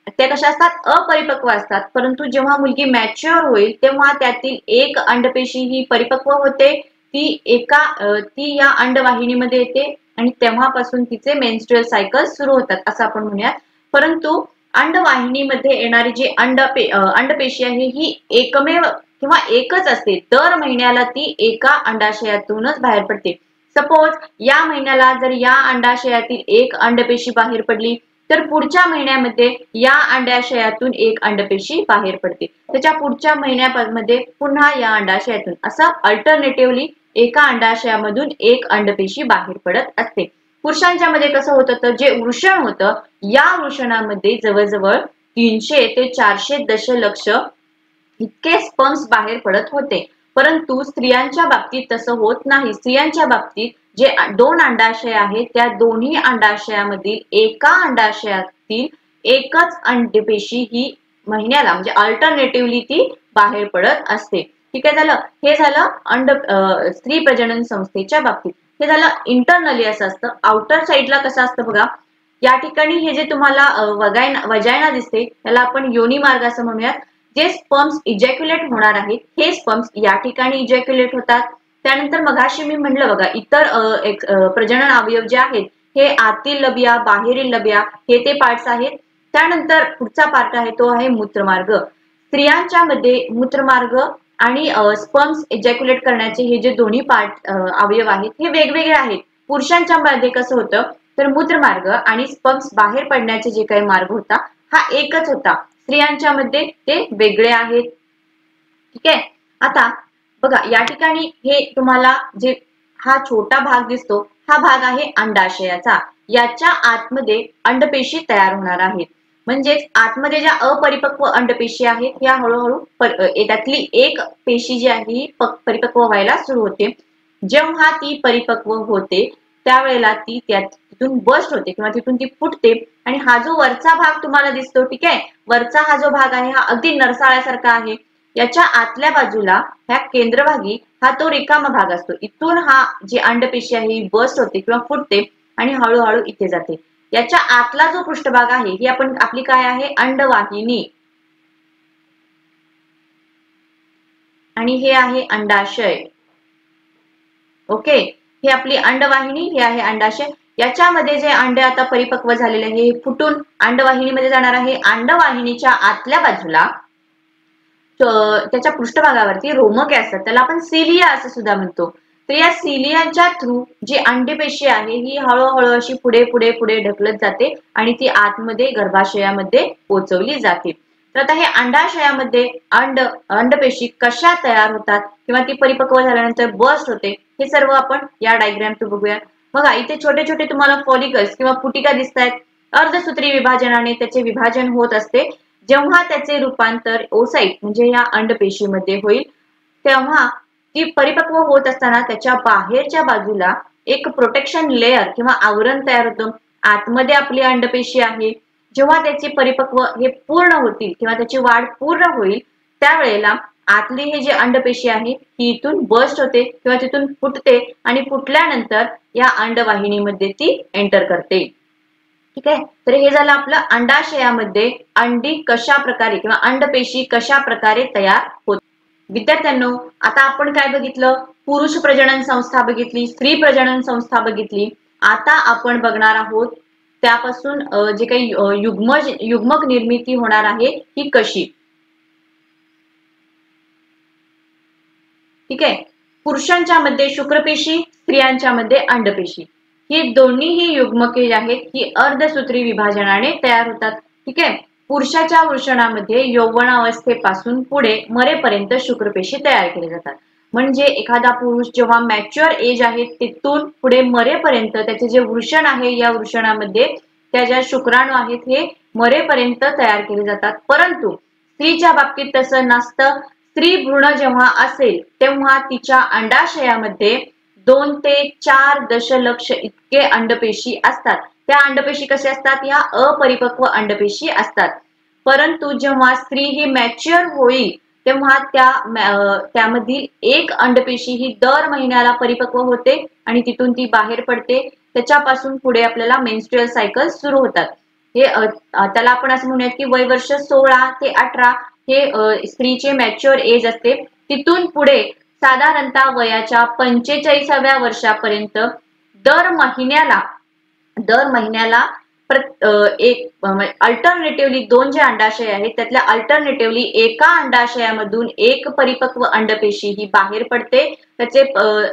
त्या कशा असतात, अपरिपक्व असतात. परंतु जेव्हा मुलगी मॅच्युअर होईल तेव्हा त्यातील एक अंडपेशी ही परिपक्व होते, ती या अंडवाहिनीमध्ये येते आणि तेव्हापासून तिचे मेन्स्ट्रुअल सायकल सुरू होतात असं आपण म्हणूयात. परंतु अंडवाहिनीमध्ये येणारी जी अंडपेशी आहे ही एकमेव किंवा एकच असते. दर महिन्याला ती एका अंडाशयातूनच बाहेर पडते. सपोज या महिन्याला जर या अंडाशयातील एक अंडपेशी बाहेर पडली तर पुढच्या महिन्यामध्ये या अंडाशयातून एक अंडपेशी बाहेर पडते, त्याच्या पुढच्या महिन्यामध्ये पुन्हा या अंडाशयातून, असं अल्टरनेटिव्हली एका अंडाशयामधून एक अंडपेशी बाहेर पडत असते. पुरुषांच्या मध्ये कसं होतं तर जे वृषण होतं या वृषणामध्ये जवळजवळ 300 ते 400 दशलक्ष इतके स्पर्म्स बाहेर पडत होते. परंतु स्त्रियांच्या बाबतीत तसं होत नाही. स्त्रियांच्या बाबतीत जे 2 अंडाशय आहेत त्या दोन्ही अंडाशयामधील एका अंडाशयातील एकच अंडपेशी ही महिन्याला म्हणजे अल्टरनेटिव्हली ती बाहेर पडत असते. ठीक आहे, झालं. हे झालं स्त्री प्रजनन संस्थेच्या बाबतीत. हे झालं इंटरनली असं असतं. आउटर साइडला कसं असतं बघा, या ठिकाणी हे जे तुम्हाला वजायना दिसते त्याला आपण योनी मार्ग असं म्हणूयात. जे स्पर्म्स इजॅक्युलेट होणार आहेत हे स्पर्म्स या ठिकाणी इजॅक्युलेट होतात. त्यानंतर मगाशी मी म्हटलं बघा, इतर प्रजनन अवयव जे आहेत हे आतील लबिया, बाहेरील लबिया हे ते पार्ट्स आहेत. त्यानंतर पुढचा पार्ट आहे तो आहे मूत्रमार्ग. स्त्रियांच्या मध्ये मूत्रमार्ग आणि स्पर्म्स इजॅक्युलेट करण्याचे हे जे दोन्ही पार्ट अवयव आहेत हे वेगवेगळे आहेत. पुरुषांच्या मध्ये कसं होतं तर मूत्रमार्ग आणि स्पर्म्स बाहेर पडण्याचे जे काही मार्ग होता हा एकच होता. स्त्रियांच्या मध्ये ते वेगळे आहेत. ठीक आहे, आता बघा या ठिकाणी हे तुम्हाला जे हा छोटा भाग दिसतो हा भाग आहे अंडाशयाचा. याच्या आतमध्ये अंडपेशी तयार होणार आहेत. म्हणजेच आतमध्ये ज्या अपरिपक्व अंडपेशी आहेत या हळूहळू त्यातली एक पेशी जी आहे ही परिपक्व व्हायला सुरू होते. जेव्हा ती परिपक्व होते त्यावेळेला ती तिथून बस्ट होते किंवा तिथून ती फुटते आणि हा जो वरचा भाग तुम्हाला दिसतो, ठीक आहे, वरचा हा जो भाग आहे हा अगदी नरसाळ्यासारखा आहे. याच्या आतल्या बाजूला ह्या केंद्रभागी हा तो रिकामा भाग असतो. इथून हा जी अंडपेशी आहे ही बस्ट होते किंवा फुटते आणि हळूहळू इथे जाते. याच्या आतला जो पृष्ठभाग आहे ही आपली काय आहे, अंडवाहिनी, आणि हे आहे अंडाशय. ओके, हे आपली अंडवाहिनी, हे आहे अंडाशय. याच्यामध्ये जे अंडे आता परिपक्व झालेले आहे हे फुटून अंडवाहिनीमध्ये जाणार आहे. अंडवाहिनीच्या आतल्या बाजूला त्याच्या पृष्ठभागावरती रोमके असतात, त्याला आपण सिलिया असं सुद्धा म्हणतो. तर या सिलियाच्या थ्रू जी अंडपेशी आहे ही हळूहळू अशी पुढे पुढे पुढे ढकलत जाते आणि ती आतमध्ये गर्भाशयामध्ये पोहोचवली जाते. तर आता हे अंडाशयामध्ये अंडपेशी कशा तयार होतात किंवा ती परिपक्व झाल्यानंतर बस्ट होते हे सर्व आपण या डायग्राम थ्रू बघूया. बघा इथे छोटे छोटे तुम्हाला फॉलिकल्स किंवा पुटिका दिसत आहेत. अर्धसूत्री विभाजनाने त्याचे विभाजन होत असते. जेव्हा त्याचे रूपांतर ओसाइट म्हणजे या अंडपेशीमध्ये होईल तेव्हा ती परिपक्व होत असताना त्याच्या बाहेरच्या बाजूला एक प्रोटेक्शन लेअर किंवा आवरण तयार होतं. आतमध्ये आपली अंडपेशी आहे. जेव्हा त्याचे परिपक्व हे पूर्ण होतील किंवा त्याची वाढ पूर्ण होईल त्यावेळेला आतली हे जे अंडपेशी आहे ती इथून बस्ट होते किंवा तिथून फुटते आणि फुटल्यानंतर या अंडवाहिनीमध्ये ती एंटर करते. ठीक आहे, तर हे झालं आपलं अंडाशयामध्ये अंडी कशा प्रकारे किंवा अंडपेशी कशा प्रकारे तयार होत. विद्यार्थ्यांनो, आता आपण काय बघितलं, पुरुष प्रजनन संस्था बघितली, स्त्री प्रजनन संस्था बघितली. आता आपण बघणार आहोत त्यापासून जे काही युग्मक निर्मिती होणार आहे ही कशी. ठीक आहे, पुरुषांच्या मध्ये शुक्रपेशी, स्त्रियांच्या मध्ये अंडपेशी, ही दोन्हीही युग्मके आहेत ही अर्धसूत्री विभाजनाने तयार होतात. ठीक आहे, पुरुषाच्या वृषणामध्ये यौवनावस्थेपासून पुढे मरेपर्यंत शुक्रपेशी तयार केल्या जातात. म्हणजे एखादा पुरुष जेव्हा मॅच्युअर एज आहे तिथून पुढे मरेपर्यंत त्याचे जे वृषण आहे या वृषणामध्ये त्या ज्या शुक्राणू आहेत हे मरेपर्यंत तयार केले जातात. परंतु स्त्रीच्या बाबतीत तसं नसतं. स्त्री भ्रूण जेव्हा असेल तेव्हा तिच्या अंडाशयामध्ये 2 ते 4 दशलक्ष इतके अंडपेशी असतात. त्या अंडपेशी कशा असतात, या अपरिपक्व अंडपेशी असतात. परंतु जेव्हा स्त्री ही मॅच्युअर होईल तेव्हा त्यामधील एक अंडपेशी ही दर महिन्याला परिपक्व होते आणि तिथून ती बाहेर पडते. त्याच्यापासून पुढे आपल्याला मेन्स्ट्रुअल सायकल सुरू होतात. हे त्याला आपण असं म्हणूयात की वय वर्ष 16 ते 18 हे स्त्रीचे मॅच्युअर एज असते. तिथून पुढे साधारणतः वयाच्या 45व्या वर्षापर्यंत दर महिन्याला एक अल्टरनेटिव्हली 2 जे अंडाशय आहेत त्यातल्या अल्टरनेटिव्हली एका अंडाशयामधून एक परिपक्व अंडपेशी ही बाहेर पडते. त्याचे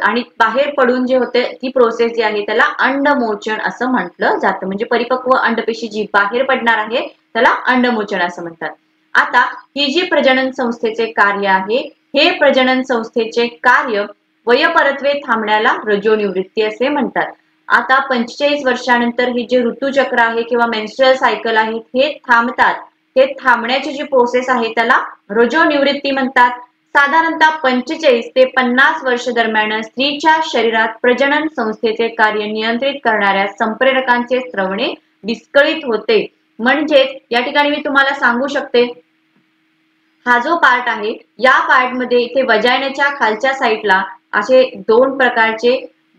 आणि बाहेर पडून जे होते ती प्रोसेस जी आहे त्याला अंडमोचन असं म्हटलं जातं. म्हणजे परिपक्व अंडपेशी जी बाहेर पडणार आहे त्याला अंडमोचन असं म्हणतात. आता ही जी प्रजनन संस्थेचे कार्य आहे हे प्रजनन संस्थेचे कार्य वयपरत्वे थांबण्याला रजोनिवृत्ती असे म्हणतात. आता 45 वर्षानंतर हे जे ऋतुचक्र आहे किंवा मेन्स्ट्रुअल सायकल आहे हे थांबतात. ते थांबण्याची जी प्रोसेस आहे त्याला रजोनिवृत्ती म्हणतात. साधारणतः 45 ते 50 वर्ष दरम्यान स्त्रीच्या शरीरात प्रजनन संस्थेचे कार्य नियंत्रित करणाऱ्या संप्रेरकांचे स्रवणे विस्कळीत होते. म्हणजेच या ठिकाणी मी तुम्हाला सांगू शकते हा जो पार्ट आहे या पार्ट मध्ये इथे वजायनाच्या खालच्या साईडला असे 2 प्रकारचे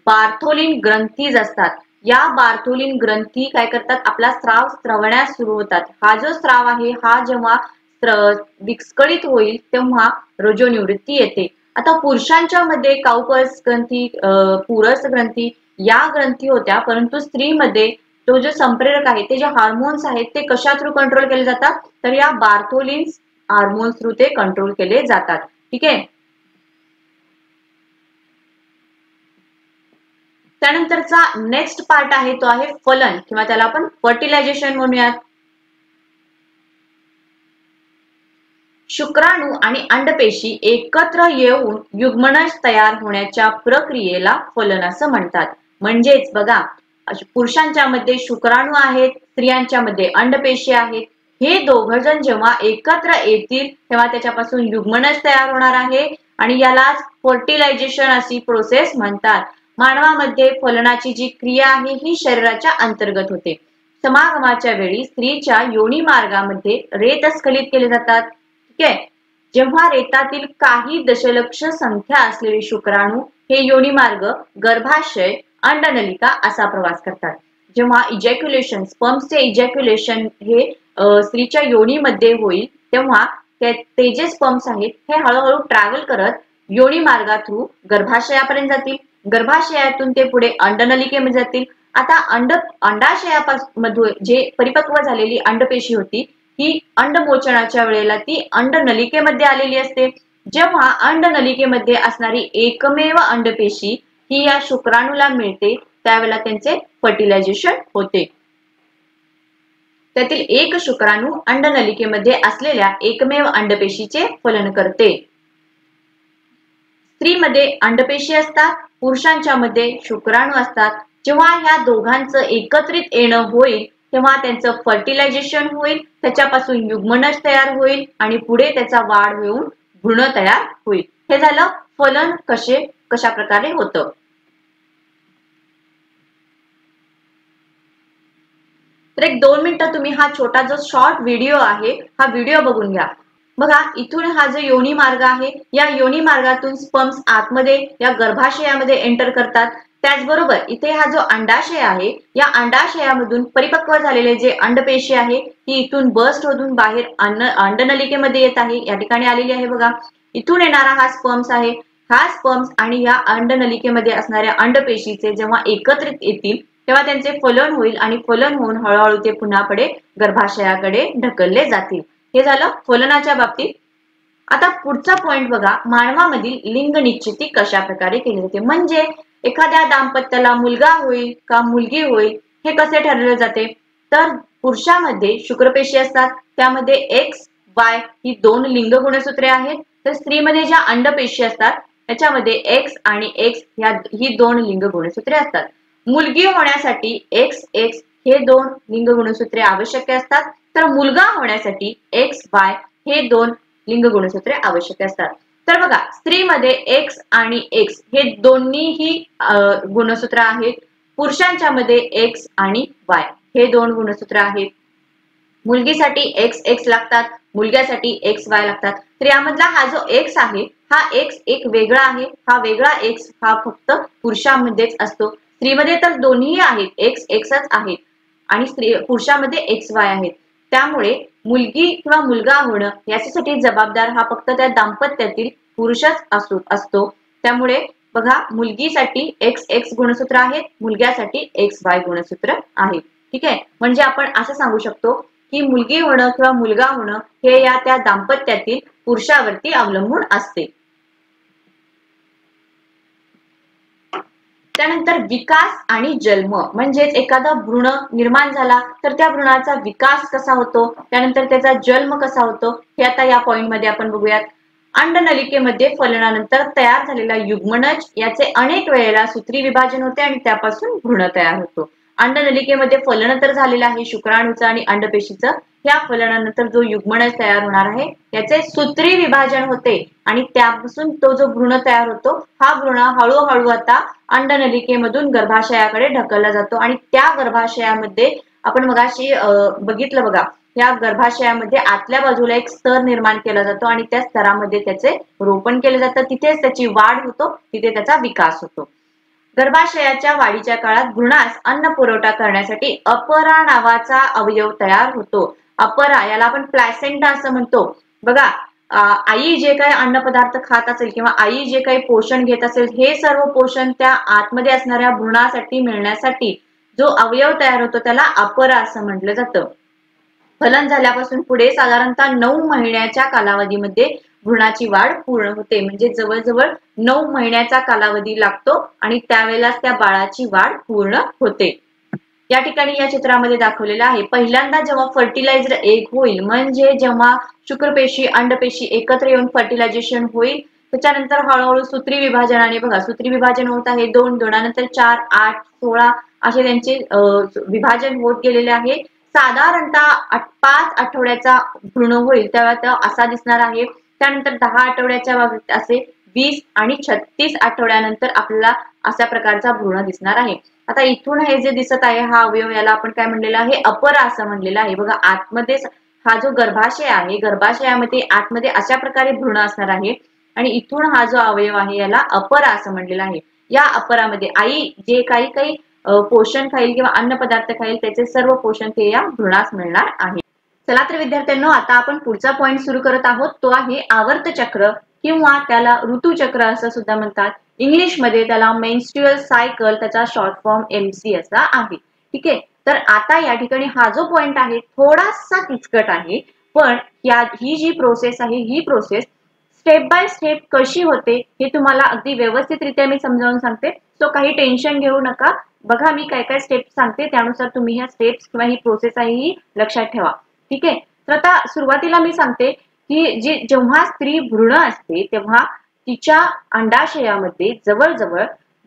बार्थोलिन ग्रंथीज असतात. या बार्थोलिन ग्रंथी काय करतात आपला स्राव स्रवण्यास सुरू होतात. हा जो स्राव आहे हा जेव्हा विस्कळीत होईल तेव्हा रजोनिवृत्ती येते. आता पुरुषांच्या मध्ये काउपर्स ग्रंथी पुरस ग्रंथी या ग्रंथी होत्या, परंतु स्त्रीमध्ये तो जो संप्रेरक आहे ते जे हार्मोन्स आहेत ते कशा थ्रू कंट्रोल केले जातात तर या बार्थोलिन्स हार्मोन्स थ्रू ते कंट्रोल केले जातात. ठीक आहे. त्यानंतरचा नेक्स्ट पार्ट आहे तो आहे फलन किंवा त्याला आपण फर्टिलायझेशन म्हणूयात. शुक्राणू आणि अंडपेशी एकत्र येऊन युग्मनज तयार होण्याच्या प्रक्रियेला फलन असं म्हणतात. म्हणजेच बघा पुरुषांच्या मध्ये शुक्राणू आहेत, स्त्रियांच्या मध्ये अंडपेशी आहेत. हे दोघ जण जेव्हा एकत्र येतील तेव्हा त्याच्यापासून युग्मनज तयार होणार आहे आणि यालाच फर्टिलायझेशन अशी प्रोसेस म्हणतात. मानवामध्ये फलनाची जी क्रिया आहे ही शरीराच्या अंतर्गत होते. समागमाच्या वेळी स्त्रीच्या योनी मार्गामध्ये रेत स्खलित केले जातात. ठीक आहे. जेव्हा रेतातील काही दशलक्ष संख्या असलेले शुक्राणू हे योनी मार्ग, गर्भाशय, अंडनलिका असा प्रवास करतात. जेव्हा इजॅक्युलेशन स्पर्म्सचे इजॅक्युलेशन हे स्त्रीच्या योनीमध्ये होईल तेव्हा ते जे स्पर्म्स आहेत हे हळूहळू ट्रॅव्हल करत योनी मार्गा थ्रू गर्भाशयापर्यंत जातील. गर्भाशयातून ते पुढे अंडनलिकेमध्ये जातील. आता अंडाशयामधून जे परिपक्व झालेली अंडपेशी होती ही अंडमोचनाच्या वेळेला ती अंडनलिकेमध्ये आलेली असते. जेव्हा अंडनलिकेमध्ये असणारी एकमेव अंडपेशी ही या शुक्राणूला मिळते त्यावेळेला त्यांचे फर्टिलायझेशन होते. त्यातील एक शुक्राणू अंडनलिकेमध्ये असलेल्या एकमेव अंडपेशीचे फलन करते. स्त्रीमध्ये अंडपेशी असतात, पुरुषांच्या मध्ये शुक्राणू असतात. जेव्हा ह्या दोघांचं एकत्रित येणं होईल तेव्हा त्यांचं फर्टिलायझेशन होईल, त्याच्यापासून युग्मनज तयार होईल आणि पुढे त्याचा वाढ होऊन भ्रूण तयार होईल. हे झालं फलन कशा प्रकारे होतं. तर एक 2 मिनिटं तुम्ही हा छोटा जो शॉर्ट व्हिडिओ आहे हा व्हिडिओ बघून घ्या. बघा इथून हा जो योनी मार्ग आहे या योनी मार्गातून स्पर्म्स आतमध्ये या गर्भाशयामध्ये एंटर करतात. त्याचबरोबर इथे हा जो अंडाशय आहे या अंडाशयामधून परिपक्व झालेले जे अंडपेशी आहे ती इथून बस्ट होऊन बाहेर अंडनलिकेमध्ये येत आहे. या ठिकाणी आलेली आहे बघा. इथून येणारा हा स्पर्म्स आहे. हा स्पर्म्स आणि या अंडनलिकेमध्ये असणाऱ्या अंडपेशीचे जेव्हा एकत्रित येतील तेव्हा त्यांचे फलन होईल आणि फलन होऊन हळूहळू ते पुन्हा पुढे गर्भाशयाकडे ढकलले जातील. हे झालं फलनाच्या बाबतीत. आता पुढचा पॉइंट बघा, मानवामधील लिंग निश्चिती कशा प्रकारे केली जाते. म्हणजे एखाद्या दाम्पत्याला मुलगा होईल का मुलगी होईल हे कसे ठरवले जाते. तर पुरुषामध्ये शुक्रपेशी असतात त्यामध्ये एक्स वाय ही 2 लिंग गुणसूत्रे आहेत. तर स्त्रीमध्ये ज्या अंडपेशी असतात त्याच्यामध्ये एक्स आणि एक्स ही 2 लिंग गुणसूत्रे असतात. मुलगी होण्यासाठी एक्स एक्स हे 2 लिंग गुणसूत्रे आवश्यक असतात. तर मुलगा होण्यासाठी एक्स वाय हे 2 लिंग गुणसूत्रे आवश्यक असतात. तर बघा स्त्रीमध्ये एक्स आणि एक्स हे दोन्हीही गुणसूत्र आहेत. पुरुषांच्या मध्ये एक्स आणि वाय हे 2 गुणसूत्र आहेत. मुलगीसाठी XX लागतात, मुलग्यासाठी XY लागतात. तर यामधला हा जो X आहे हा X एक वेगळा आहे, हा वेगळा X हा फक्त पुरुषांमध्येच असतो. स्त्रीमध्ये तर दोन्ही आहेत, Xच आहेत आणि पुरुषामध्ये XY आहेत. त्यामुळे मुलगी किंवा मुलगा होणं याच्यासाठी जबाबदार हा फक्त त्या दाम्पत्यातील पुरुषच असतो. त्यामुळे बघा, मुलगीसाठी XX गुणसूत्र आहेत, मुलग्यासाठी XY गुणसूत्र आहे. ठीक आहे, म्हणजे आपण असं सांगू शकतो की मुलगी होणं किंवा मुलगा होणं हे या त्या दाम्पत्यातील पुरुषावरती अवलंबून असते. त्यानंतर विकास आणि जन्म, म्हणजेच एखादा भ्रूण निर्माण झाला तर त्या भ्रूणाचा विकास कसा होतो, त्यानंतर त्याचा जन्म कसा होतो हे आता या पॉइंट मध्ये आपण बघूयात. अंडनलिकेमध्ये फलनानंतर तयार झालेला युग्मनज याचे अनेक वेळेला सूत्री विभाजन होते आणि त्यापासून भ्रूण तयार होतो. अंडनलिकेमध्ये फलन तर झालेलं आहे शुक्राणूचं आणि अंडपेशीचं. या फलनानंतर जो युग्मनज तयार होणार आहे त्याचे सूत्री विभाजन होते आणि त्यापासून तो जो भ्रूण तयार होतो हा भ्रूण हळूहळू आता अंडनलिकेमधून गर्भाशयाकडे ढकलला जातो आणि त्या गर्भाशयामध्ये आपण मगाशी बघितलं बघा, या गर्भाशयामध्ये आतल्या बाजूला एक स्तर निर्माण केला जातो आणि त्या स्तरामध्ये त्याचे रोपण केले जातं, तिथेच त्याची वाढ होतो, तिथे त्याचा विकास होतो. गर्भाशयाच्या वाढीच्या काळात भ्रूणास अन्न पुरवठा करण्यासाठी अपरा नावाचा अवयव तयार होतो. अपरा याला आपण प्लॅसेंटा असं म्हणतो. बघा, आई जे काही अन्नपदार्थ खात असेल किंवा आई जे काही पोषण घेत असेल हे सर्व पोषण त्या आतमध्ये असणाऱ्या भ्रूणासाठी मिळण्यासाठी जो अवयव तयार होतो त्याला अपरा असं म्हटलं जातं. फलन झाल्यापासून पुढे साधारणतः 9 महिन्याच्या कालावधीमध्ये भ्रूणाची वाढ पूर्ण होते. म्हणजे जवळजवळ 9 महिन्याचा कालावधी लागतो आणि त्यावेळेलाच त्या बाळाची वाढ पूर्ण होते. या ठिकाणी या चित्रामध्ये दाखवलेलं आहे, पहिल्यांदा जेव्हा फर्टिलायझर एग होईल, म्हणजे जेव्हा शुक्रपेशी अंडपेशी एकत्र येऊन फर्टिलायझेशन होईल, त्याच्यानंतर हळूहळू सूत्री विभाजनाने बघा, सूत्री विभाजन होत आहे 2, 2नंतर 4, 8, 16 असे त्यांचे विभाजन होत गेलेले आहे. साधारणतः 5 आठवड्याचा भ्रूण होईल तेव्हा तो असा दिसणार आहे. त्यानंतर 10 आठवड्याच्या बाबतीत असे 20 आणि 36 आठवड्यानंतर आपल्याला अशा प्रकारचा भ्रूण दिसणार आहे. आता इथून हे जे दिसत आहे हा अवयव याला आपण काय म्हणलेलं आहे, अपरा असं म्हणलेलं आहे. बघा, आतमध्ये हा जो गर्भाशय आहे, गर्भाशयामध्ये आतमध्ये अशा प्रकारे भ्रूण असणार आहे आणि इथून हा जो अवयव आहे याला अपरा असं म्हणलेलं आहे. या अपरामध्ये आई जे काही पोषण खाईल किंवा अन्न पदार्थ खाईल त्याचे सर्व पोषण ते या भ्रूणास मिळणार आहे. चला तर विद्यार्थ्यांनो, आता आपण पुढचा पॉइंट सुरू करत आहोत, तो आहे आवर्त चक्र किंवा त्याला ऋतुचक्र असं सुद्धा म्हणतात. इंग्लिश मध्ये त्याला मेन्स्ट्रुअल सायकल, त्याचा शॉर्ट फॉर्म MC असा आहे. ठीक आहे, तर आता या ठिकाणी हा जो पॉइंट आहे थोडासा किचकट आहे, पण ही जी प्रोसेस आहे ही प्रोसेस स्टेप बाय स्टेप कशी होते हे तुम्हाला अगदी व्यवस्थितरित्या मी समजावून सांगते. सो काही टेन्शन घेऊ नका. बघा, मी काय काय स्टेप्स सांगते त्यानुसार तुम्ही ह्या स्टेप्स किंवा ही प्रोसेस आहे ही लक्षात ठेवा. ठीक आहे, तर आता सुरुवातीला मी सांगते की जेव्हा स्त्री भ्रूण असते तेव्हा तिच्या अंडाशयामध्ये जवळजवळ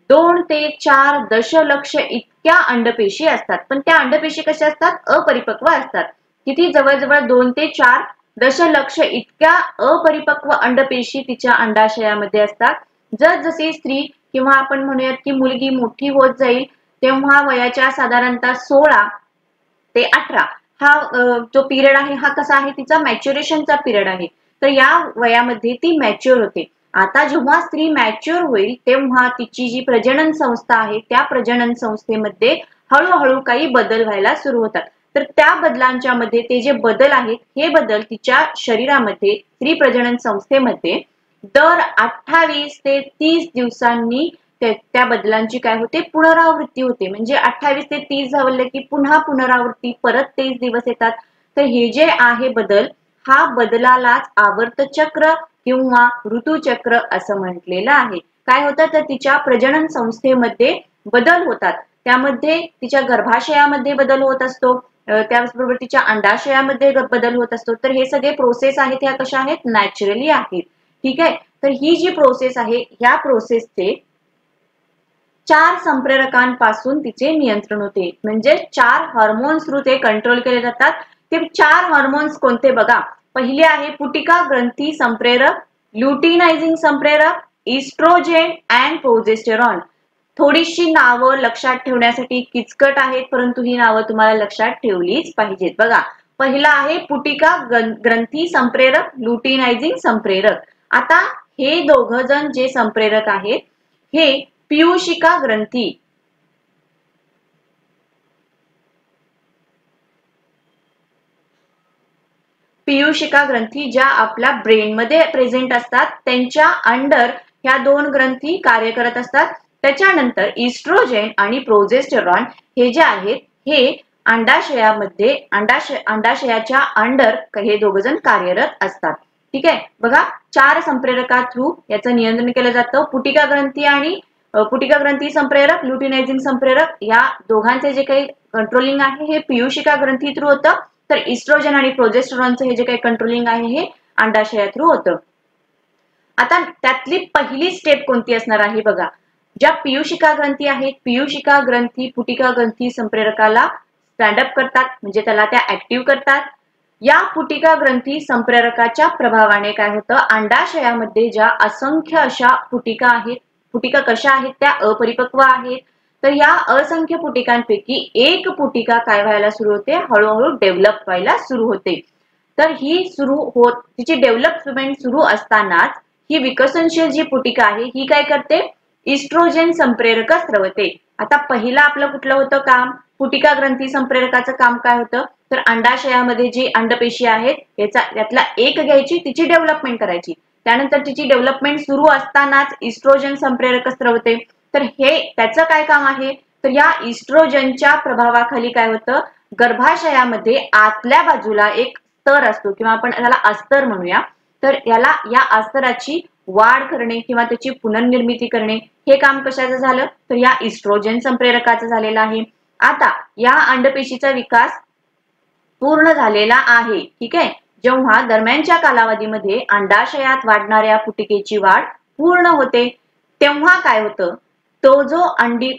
2 ते 4 दशलक्ष इतक्या अंडपेशी असतात. पण त्या अंडपेशी कशा असतात, अपरिपक्व असतात. किती, जवळजवळ 2 ते 4 दशलक्ष इतक्या अपरिपक्व अंडपेशी तिच्या अंडाशयामध्ये असतात. जसजशी स्त्री किंवा आपण म्हणूयात की मुलगी मोठी होत जाईल तेव्हा वयाच्या साधारणतः 16 ते 18 हा जो पिरियड आहे हा कसा आहे, तिचा मॅच्युरेशनचा पिरियड आहे. तर या वयामध्ये ती मॅच्युअर होते. आता जेव्हा स्त्री मॅच्युअर होईल तेव्हा तिची जी प्रजनन संस्था आहे त्या प्रजनन संस्थेमध्ये हळूहळू काही बदल व्हायला सुरू होतात. तर त्या बदलांच्या मध्ये ते जे बदल आहेत हे बदल तिच्या शरीरामध्ये स्त्री प्रजनन संस्थेमध्ये दर 28 ते 30 दिवसांनी त्या बदलांची काय होते, पुनरावृत्ती होते. म्हणजे 28 ते 30 झाले की पुन्हा पुनरावृत्ती, परत 30 दिवस येतात. तर हे जे आहे बदल, हा बदलालाच आवर्त चक्र किंवा ऋतुचक्र असं म्हटलेलं आहे. काय होतं, तर तिच्या प्रजनन संस्थेमध्ये बदल होतात. त्यामध्ये तिच्या गर्भाशयामध्ये बदल होत असतो, त्याचबरोबर तिच्या अंडाशयामध्ये बदल होत असतो. तर हे सगळे प्रोसेस आहेत ह्या कशा आहेत, नॅचरली आहेत. ठीक आहे, तर ही जी प्रोसेस आहे ह्या प्रोसेसचे 4 संप्रेरकांपासून तिचे नियंत्रण होते. म्हणजे 4 हार्मोन्स थ्रू ते कंट्रोल केले जातात. ते 4 हार्मोन्स कोणते बघा, पहिले आहे पुटिका ग्रंथी संप्रेरक, ल्युटिनायझिंग संप्रेरक, इस्ट्रोजेन अँड प्रोजेस्टेरॉन. थोडीशी नावं लक्षात ठेवण्यासाठी किचकट आहेत, परंतु ही नावं तुम्हाला लक्षात ठेवलीच पाहिजेत. बघा, पहिला आहे पुटिका ग्रंथी संप्रेरक, लुटिनायझिंग संप्रेरक. आता हे दोघ जण जे संप्रेरक आहेत हे पीयूषिका ग्रंथी ज्या आपल्या ब्रेन मध्ये प्रेझेंट असतात त्यांच्या अंडर ह्या दोन ग्रंथी कार्य करत असतात. त्याच्यानंतर इस्ट्रोजेन आणि प्रोजेस्टेरॉन हे जे आहेत हे अंडाशयामध्ये अंडाशयाच्या अंडर हे दोघ जण कार्यरत असतात. ठीक आहे, बघा 4 संप्रेरका थ्रू याचं नियंत्रण केलं जातं. पुटिका ग्रंथी संप्रेरक, लुटिनायझिंग संप्रेरक या दोघांचे जे काही कंट्रोलिंग आहे हे पीयूषिका ग्रंथी थ्रू होतं. तर इस्ट्रोजन आणि प्रोजेस्टेरॉनचं हे जे काही कंट्रोलिंग आहे हे अंडाशया थ्रू होतं. आता त्यातली पहिली स्टेप कोणती असणार आहे बघा. ज्या पीयूषिका ग्रंथी आहेत, पीयूषिका ग्रंथी पुटिका ग्रंथी संप्रेरकाला स्टँडअप करतात, म्हणजे त्याला त्या ऍक्टिव्ह करतात. या पुटिका ग्रंथी संप्रेरकाच्या प्रभावाने काय होतं, अंडाशयामध्ये ज्या असंख्य अशा पुटिका आहेत, पुटिका कशा आहेत त्या अपरिपक्व आहेत. तर या असंख्य पुटिकांपैकी एक पुटिका काय व्हायला सुरू होते, हळूहळू डेव्हलप व्हायला सुरू होते. तर ही तिची डेव्हलपमेंट सुरू असतानाच ही विकसनशील जी पुटिका आहे ही काय करते, इस्ट्रोजेन संप्रेरक स्रवते. आता पहिला आपलं कुठलं होतं काम, पुटिका ग्रंथी संप्रेरकाचं काम काय होतं, तर अंडाशयामध्ये जी अंडपेशी आहेत यातला एक घ्यायची, तिची डेव्हलपमेंट करायची. त्यानंतर तिची डेव्हलपमेंट सुरू असतानाच इस्ट्रोजन संप्रेरक स्रवते. तर हे त्याचं काय काम आहे, तर या इस्ट्रोजनच्या प्रभावाखाली काय होतं, गर्भाशयामध्ये आतल्या बाजूला एक स्तर असतो किंवा आपण त्याला अस्तर म्हणूया. तर या अस्तराची वाढ करणे किंवा त्याची पुनर्निर्मिती करणे हे काम कशाचं झालं, तर या इस्ट्रोजन संप्रेरकाचं झालेलं आहे. आता या अंडपेशीचा विकास पूर्ण झालेला आहे. ठीक आहे, जेव्हा दरम्यानच्या कालावधीमध्ये अंडाशयात वाढणाऱ्या पुटिकेची वाढ पूर्ण होते तेव्हा काय होतं, तो जो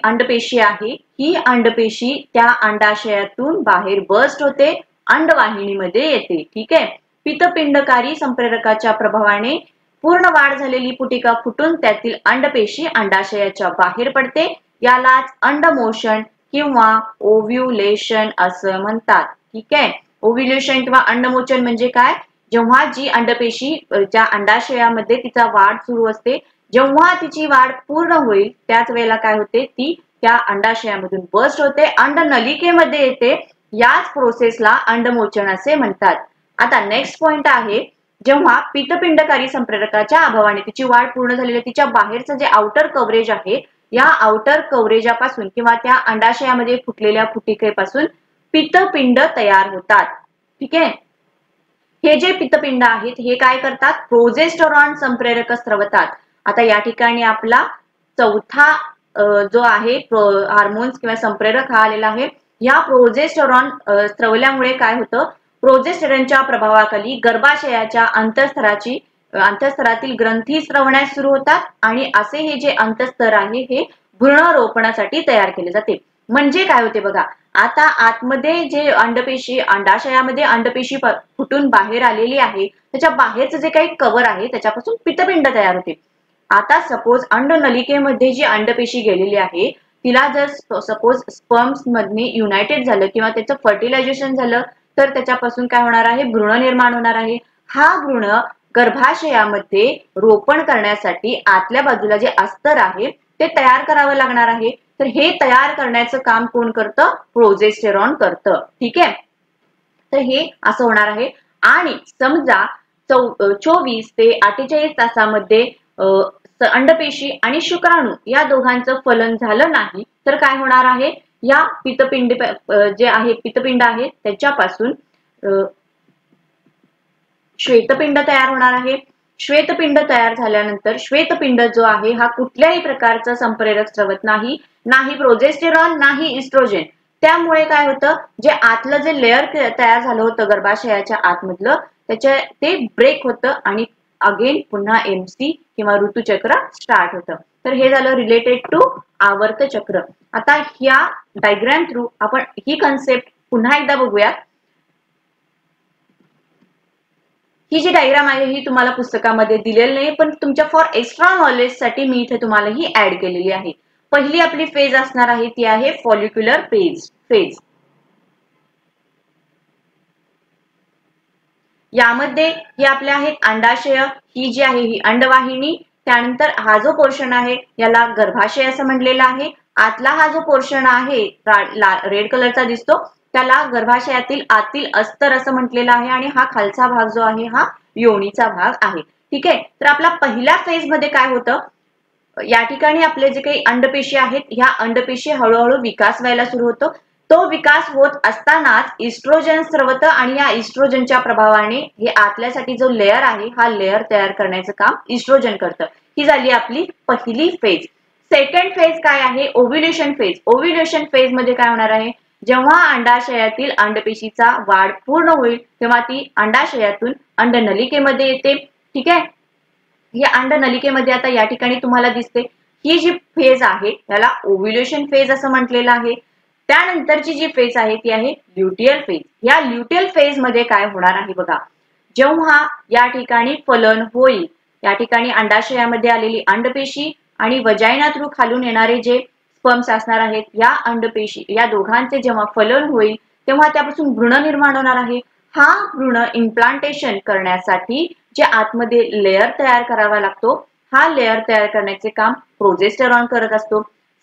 अंडपेशी आहे ही अंडपेशी त्या अंडाशयातून बाहेर बर्स्ट होते, अंडवाहिनीमध्ये येते. ठीक आहे, पित्तपिंडकारी संप्रेरकाच्या प्रभावाने पूर्ण वाढ झालेली पुटिका फुटून त्यातील अंडपेशी अंडाशयाच्या बाहेर पडते. यालाच अंडमोशन किंवा ओव्ह्युलेशन असं म्हणतात. ठीक आहे, ओव्ह्युलेशन किंवा अंडमोचन म्हणजे काय, जेव्हा जी अंडपेशी ज्या अंडाशयामध्ये तिचा वाढ सुरू असते, जेव्हा तिची वाढ पूर्ण होईल त्याच वेळेला काय होते, ती त्या अंडाशयामधून बर्स्ट होते, अंडनलिकेमध्ये येते. याच प्रोसेसला अंडमोचन असे म्हणतात. आता नेक्स्ट पॉइंट आहे, जेव्हा पित्तपिंडकारी संप्रेरकाच्या अभावाने तिची वाढ पूर्ण झालेली तिच्या बाहेरचं जे आउटर कव्हरेज आहे, या आउटर कव्हरेजापासून किंवा त्या अंडाशयामध्ये फुटलेल्या पुटिकेपासून पित्तपिंड तयार होतात. ठीक आहे, हे जे पित्तपिंड आहेत हे काय करतात, प्रोजेस्टेरॉन संप्रेरक स्रवतात. आता या ठिकाणी आपला चौथा जो आहे हार्मोन्स किंवा संप्रेरक हा आलेला आहे. या प्रोजेस्टेरॉन स्रवल्यामुळे काय होतं, प्रोजेस्टेरॉनच्या प्रभावाखाली गर्भाशयाच्या अंतःस्तरातील ग्रंथी स्रवण्यास सुरू होतात आणि असे हे जे अंतःस्तर आहे हे भ्रूणरोपणासाठी तयार केले जाते. म्हणजे काय होते बघा, आता आतमध्ये जे अंडपेशी अंडाशयामध्ये अंडपेशी फुटून बाहेर आलेली आहे त्याच्या बाहेरचं जे काही कव्हर आहे त्याच्यापासून पित्तपिंड तयार होते. आता सपोज अंडनलिकेमध्ये जी अंडपेशी गेलेली आहे तिला जर सपोज स्पर्म्स मधने युनायटेड झालं किंवा त्याचं फर्टिलायझेशन झालं तर त्याच्यापासून काय होणार आहे, भ्रूण निर्माण होणार आहे. हा भ्रूण गर्भाशयामध्ये रोपण करण्यासाठी आतल्या बाजूला जे अस्तर आहे ते तयार करावं लागणार आहे. तर हे तयार करण्याचं काम कोण करतं, प्रोजेस्टेरॉन करतं. ठीक आहे, तर हे असं होणार आहे. आणि समजा 24 ते 48 तासामध्ये अंडपेशी आणि शुक्राणू या दोघांचं फलन झालं नाही तर काय होणार आहे, या पित्तपिंड जे आहे पित्तपिंड आहे त्याच्यापासून श्वेतपिंड तयार होणार आहे. श्वेतपिंड तयार झाल्यानंतर श्वेतपिंड जो आहे हा कुठल्याही प्रकारचा संप्रेरक स्रवत नाही, नाही प्रोजेस्टेरॉन नाही इस्ट्रोजन. त्यामुळे काय होतं, जे आतलं जे लेअर तयार झालं होतं गर्भाशयाच्या आतमधलं ते ब्रेक होतं आणि अगेन पुन्हा MC किंवा ऋतुचक्र स्टार्ट होतं. तर हे झालं रिलेटेड टू आवर्त चक्र. आता ह्या डायग्राम थ्रू आपण ही कन्सेप्ट पुन्हा एकदा बघूयात. ही जी डायग्राम आहे ही तुम्हाला पुस्तकामध्ये दिलेली नाही, पण तुमच्या फॉर एक्स्ट्रा नॉलेज साठी मी इथे तुम्हाला ही ऍड केलेली आहे. पहिली आपली फेज असणार आहे ती आहे फॉलिक्युलर फेज. यामध्ये हे आपले आहेत अंडाशय, ही जी आहे ही अंडवाहिनी, त्यानंतर हा जो पोर्शन आहे याला गर्भाशय असं म्हटलेलं आहे. आतला हा जो पोर्शन आहे रेड कलरचा दिसतो त्याला गर्भाशयातील आतील अस्तर असं म्हटलेलं आहे आणि हा खालचा भाग जो आहे हा योनीचा भाग आहे. ठीक आहे, तर आपला पहिल्या फेज मध्ये काय होतं, या ठिकाणी आपले जे काही अंडपेशी आहेत ह्या अंडपेशी हळूहळू विकास व्हायला सुरू होतो. तो विकास होत असतानाच इस्ट्रोजन स्रवतं आणि या इस्ट्रोजनच्या प्रभावाने हे आतल्यासाठी जो लेअर आहे हा लेअर तयार करण्याचं काम इस्ट्रोजन करतं. ही झाली आपली पहिली फेज. सेकंड फेज काय आहे, ओव्ह्युलेशन फेज. ओव्ह्युलेशन फेज मध्ये काय होणार आहे, जेव्हा अंडाशयातील अंडपेशीचा वाढ पूर्ण होईल तेव्हा ती अंडाशयातून अंडनलिकेमध्ये येते. ठीक आहे, या अंडनलिकेमध्ये आता या ठिकाणी तुम्हाला दिसते ही जी फेज आहे याला ओव्ह्युलेशन फेज असं म्हटलेलं आहे. त्यानंतरची जी फेज आहे ती आहे ल्युटियल फेज. या ल्युटियल फेज मध्ये काय होणार आहे बघा, जेव्हा या ठिकाणी फलन होईल, या ठिकाणी अंडाशयामध्ये आलेली अंडपेशी आणि वजायना थ्रू खालून येणारे जे स्पर्म्स असणार आहेत या अंडपेशी या दोघांचे जेव्हा फलन होईल तेव्हा त्यापासून भ्रूण निर्माण होणार आहे. हा भ्रूण इम्प्लांटेशन करण्यासाठी जे आतमध्ये लेअर तयार करावा लागतो हा लेअर तयार करण्याचे काम प्रोजेस्टेरॉन करत असतो.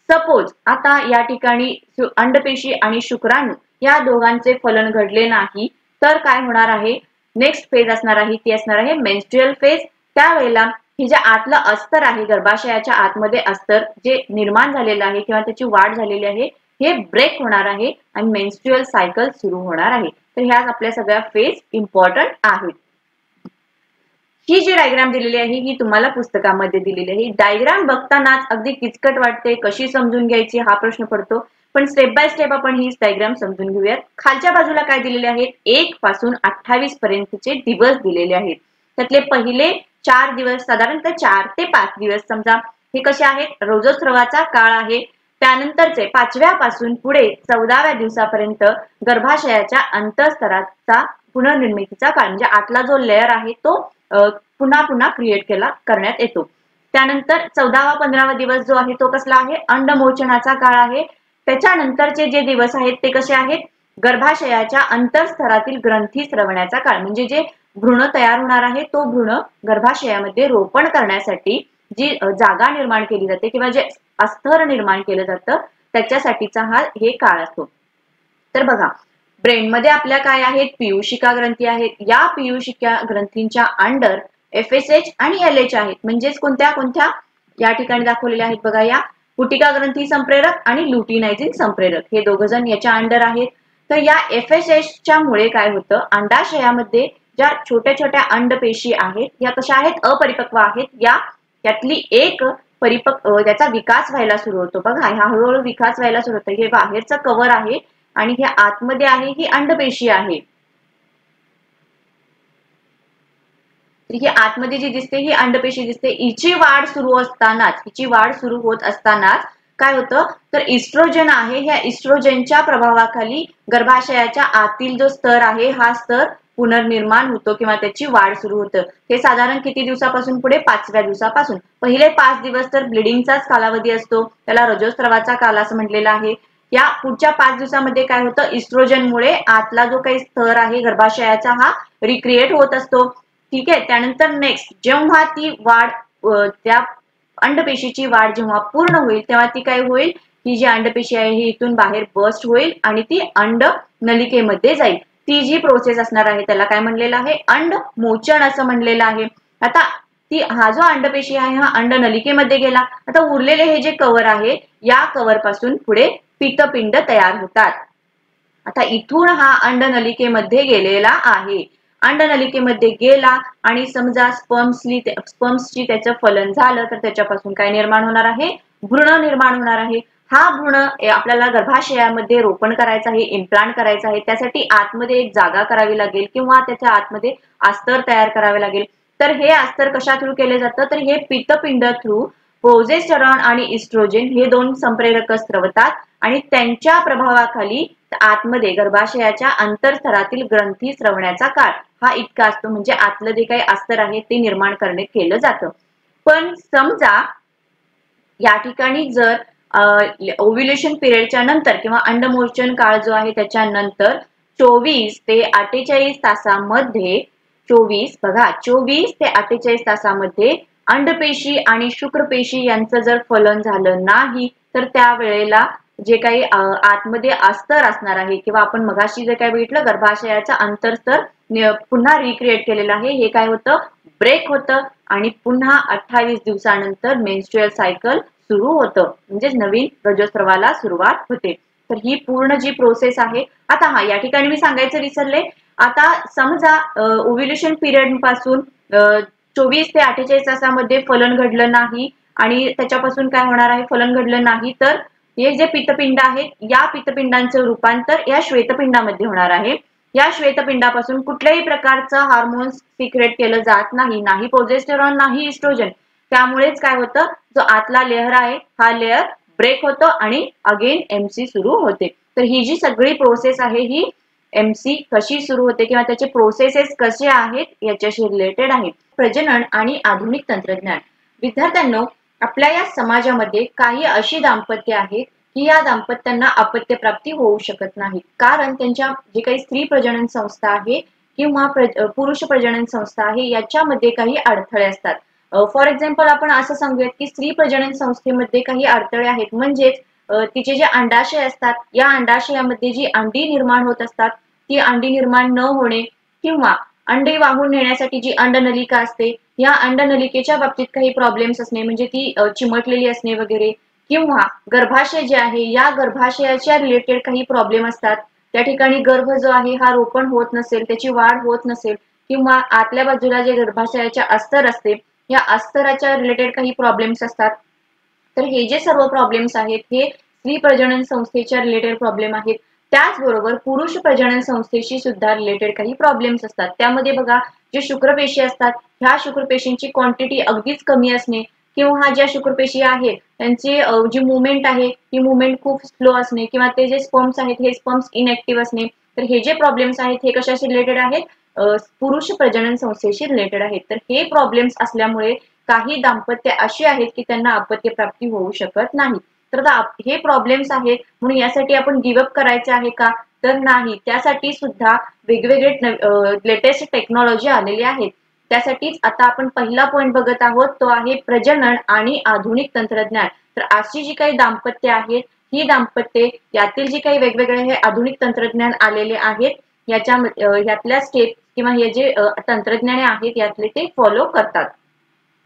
सपोज आता या ठिकाणी अंडपेशी आणि शुक्राणू या दोघांचे फलन घडले नाही तर काय होणार आहे, नेक्स्ट फेज असणार आहे ती असणार आहे मेन्स्ट्रुअल फेज. त्यावेळेला ही जे आतलं अस्तर आहे गर्भाशयाच्या आतमध्ये अस्तर जे निर्माण झालेलं आहे किंवा त्याची वाढ झालेली आहे हे ब्रेक होणार आहे आणि मेन्स्ट्रुअल सायकल सुरू होणार आहे. तर ह्या आपल्या सगळ्या फेज इम्पॉर्टंट आहेत. ही जी डायग्राम दिलेली आहे ही तुम्हाला पुस्तकामध्ये दिलेली आहे. डायग्राम बघतानाच अगदी किचकट वाटते, कशी समजून घ्यायची हा प्रश्न पडतो, पण स्टेप बाय स्टेप आपण ही डायग्राम समजून घेऊयात. खालच्या बाजूला काय दिलेले आहेत, 1 पासून 28 पर्यंतचे दिवस दिलेले आहेत. त्यातले पहिले 4 दिवस साधारणतः 4 ते 5 दिवस समजा हे कसे आहेत, रजोस्रावाचा काळ आहे. त्यानंतरचे 5व्या पासून पुढे 14व्या दिवसापर्यंत गर्भाशयाच्या अंतःस्तराचा पुनर्निर्मितीचा काळ, म्हणजे आतला जो लेअर आहे तो पुन्हा पुन्हा क्रिएट करण्यात येतो. त्यानंतर 14वा 15वा दिवस जो आहे तो कसला आहे, अंडमोचनाचा काळ आहे. त्याच्यानंतरचे जे दिवस आहेत ते कसे आहेत, गर्भाशयाच्या अंतःस्तरातील ग्रंथी स्रवण्याचा काळ, म्हणजे जे भ्रूण तयार होणार आहे तो भ्रूण गर्भाशयामध्ये रोपण करण्यासाठी जी जागा निर्माण केली जाते किंवा जे अस्तर निर्माण केलं जातं त्याच्यासाठीचा हे काळ असतो. तर बघा ब्रेन मध्ये आपल्या काय आहेत, पीयूषिका ग्रंथी आहेत. या पीयूषिका ग्रंथींच्या अंडर FSH आणि LH आहेत. म्हणजेच कोणत्या कोणत्या या ठिकाणी दाखवलेल्या आहेत बघा, या पुटिका ग्रंथी संप्रेरक आणि लुटिनायझिंग संप्रेरक हे दोघ जण याच्या अंडर आहेत. तर या FSH च्या मुळे काय होतं, अंडाशयामध्ये ज्या छोट्या छोट्या अंडपेशी आहेत या कशा आहेत, अपरिपक्व आहेत. यातली एक परिपक्व त्याचा विकास व्हायला सुरू होतो. बघा हा हळूहळू विकास व्हायला सुरू होतं. हे बाहेरचं कव्हर आहे आणि हे आतमध्ये आहे ही अंडपेशी आहे. ही आतमध्ये जी दिसते ही अंडपेशी दिसते. हिची वाढ सुरू होत असतानाच काय होतं, तर इस्ट्रोजन आहे, ह्या इस्ट्रोजनच्या प्रभावाखाली गर्भाशयाच्या आतील जो स्तर आहे हा स्तर पुनर्निर्माण होतो किंवा त्याची वाढ सुरू होतं. हे साधारण किती दिवसापासून पुढे, 5व्या दिवसापासून. पहिले 5 दिवस तर ब्लिडिंगचाच कालावधी असतो, त्याला रजोस्रावाचा काल असं म्हटलेलं आहे. या पुढच्या 5 दिवसामध्ये काय होतं, इस्ट्रोजनमुळे आतला जो काही स्तर आहे गर्भाशयाचा हा रिक्रिएट होत असतो. ठीक आहे, त्यानंतर नेक्स्ट जेव्हा ती वाढ त्या अंडपेशीची वाढ जेव्हा पूर्ण होईल तेव्हा ती काय होईल, ही जी अंडपेशी आहे ही इथून बाहेर बस्ट होईल आणि ती अंड नलिकेमध्ये जाईल. ती जी प्रोसेस असणार आहे त्याला काय म्हणलेलं आहे, अंडमोचन असं म्हणलेलं आहे. आता हा जो अंडपेशी आहे हा अंड नलिकेमध्ये गेला. आता उरलेले हे जे कव्हर आहे या कव्हर पासून पुढे पित्तपिंड तयार होतात. आता इथून हा अंड नलिकेमध्ये गेलेला आहे, अंडनलिकेमध्ये गेला आणि समजा स्पर्म्सची त्याचं फलन झालं तर त्याच्यापासून काय निर्माण होणार आहे, भ्रूण निर्माण होणार आहे. हा भ्रूण आपल्याला गर्भाशयामध्ये रोपण करायचा आहे, इम्प्लांट करायचा आहे. त्यासाठी आतमध्ये एक जागा करावी लागेल किंवा त्याच्या आतमध्ये अस्तर तयार करावे लागेल. तर हे अस्तर कशा थ्रू केले जातं, तर हे पित्तपिंड थ्रू प्रोजेस्टेरॉन आणि इस्ट्रोजन हे 2 संप्रेरक स्रवतात आणि त्यांच्या प्रभावाखाली आतमध्ये गर्भाशयाच्या अंतरस्तरातील ग्रंथी स्रवण्याचा काळ हा इतका असतो. म्हणजे आतलं जे काही अस्तर आहे ते निर्माण केलं जातं. पण समजा या ठिकाणी जर ओव्ह्युलेशन पिरियडच्या नंतर किंवा अंडमोचन काळ जो आहे त्याच्यानंतर 24 ते 48 तासामध्ये 24 बघा 24 ते 48 तासामध्ये अंडपेशी आणि शुक्रपेशी यांचं जर फलन झालं नाही तर त्यावेळेला जे काही आतमध्ये अस्तर असणार आहे किंवा आपण मगाशी जे काही बघितलं गर्भाशयाचा अंतरस्तर पुन्हा रिक्रिएट केलेलं आहे, हे काय होतं ब्रेक होतं आणि पुन्हा 28 दिवसानंतर मेन्स्ट्रुअल सायकल सुरू होतं, म्हणजेच नवीन रजस्रवाला सुरुवात होते. तर ही पूर्ण जी प्रोसेस आहे. आता या ठिकाणी मी सांगायचं विसरले, आता समजा ओव्ह्युलेशन पिरियड पासून 24 ते 48 तासामध्ये फलन घडलं नाही आणि त्याच्यापासून काय होणार आहे, फलन घडलं नाही तर हे जे पित्तपिंड आहेत या पित्तपिंडांचं रूपांतर या श्वेतपिंडामध्ये होणार आहे. या श्वेतपिंडापासून कुठल्याही प्रकारचं हार्मोन्स सिक्रेट केलं जात नाही, नाही प्रोजेस्टेरॉन नाही इस्ट्रोजन. त्यामुळेच काय होतं, जो आतला लेअर आहे हा लेअर ब्रेक होतो आणि अगेन एमसी सुरू होते. तर ही जी सगळी प्रोसेस आहे ही एमसी कशी सुरू होते किंवा त्याचे प्रोसेसेस कसे आहेत याच्याशी रिलेटेड आहे. प्रजनन आणि आधुनिक तंत्रज्ञान. विद्यार्थ्यांनो, आपल्या या समाजामध्ये काही अशी दाम्पत्य आहेत की या दाम्पत्यांना अपत्य प्राप्ती होऊ शकत नाही, कारण त्यांच्या जे काही स्त्री प्रजनन संस्था आहे किंवा पुरुष प्रजनन संस्था आहे याच्यामध्ये काही अडथळे असतात. फॉर एक्झाम्पल आपण असं सांगूयात की स्त्री प्रजनन संस्थेमध्ये काही अडथळे आहेत, म्हणजेच तिचे जे अंडाशय असतात या अंडाशयामध्ये जी अंडी निर्माण होत असतात ती अंडी निर्माण न होणे किंवा अंडे वाहून नेण्यासाठी जी अंडनलिका असते या अंडनलिकेच्या बाबतीत काही प्रॉब्लेम्स असणे, म्हणजे ती चिमटलेली असणे वगैरे, किंवा गर्भाशय जे आहे या गर्भाशयाच्या रिलेटेड काही प्रॉब्लेम असतात. त्या ठिकाणी गर्भ जो आहे हा रोपण होत नसेल, त्याची वाढ होत नसेल, किंवा आतल्या बाजूला जे गर्भाशयाच्या अस्तर असते या अस्तराच्या रिलेटेड काही प्रॉब्लेम्स असतात. तर हे जे सर्व प्रॉब्लेम्स आहेत हे स्त्री प्रजनन संस्थेच्या रिलेटेड प्रॉब्लेम आहेत. त्याचबरोबर पुरुष प्रजनन संस्थेशी सुद्धा रिलेटेड काही प्रॉब्लेम्स असतात. त्यामध्ये बघा, जे शुक्रपेशी असतात ह्या शुक्रपेशींची क्वांटिटी अगदीच कमी असणे किंवा ज्या शुक्रपेशी आहेत त्यांची जी मुवमेंट आहे ती मुवमेंट खूप स्लो असणे किंवा ते जे स्पर्म्स आहेत हे स्पर्म्स इनएक्टिव्ह असणे. तर हे जे प्रॉब्लेम्स आहेत हे कशाशी रिलेटेड आहेत, पुरुष प्रजनन संस्थेशी रिलेटेड आहेत. तर हे प्रॉब्लेम्स असल्यामुळे काही दाम्पत्य अशी आहेत की त्यांना अपत्य प्राप्ती होऊ शकत नाही. तर हे प्रॉब्लेम्स आहेत म्हणून यासाठी आपण गिव्ह अप करायचे आहे का, तर नाही. त्यासाठी सुद्धा वेगवेगळे लेटेस्ट टेक्नॉलॉजी आलेली आहेत. त्यासाठीच आता आपण पहिला पॉइंट बघत आहोत, तो आहे प्रजनन आणि आधुनिक तंत्रज्ञान. तर अशी जी काही दाम्पत्य आहेत ही दाम्पत्य यातील जी काही वेगवेगळे हे आधुनिक तंत्रज्ञान आलेले आहेत यातल्या स्टेप किंवा हे जे तंत्रज्ञाने आहेत यातले ते फॉलो करतात.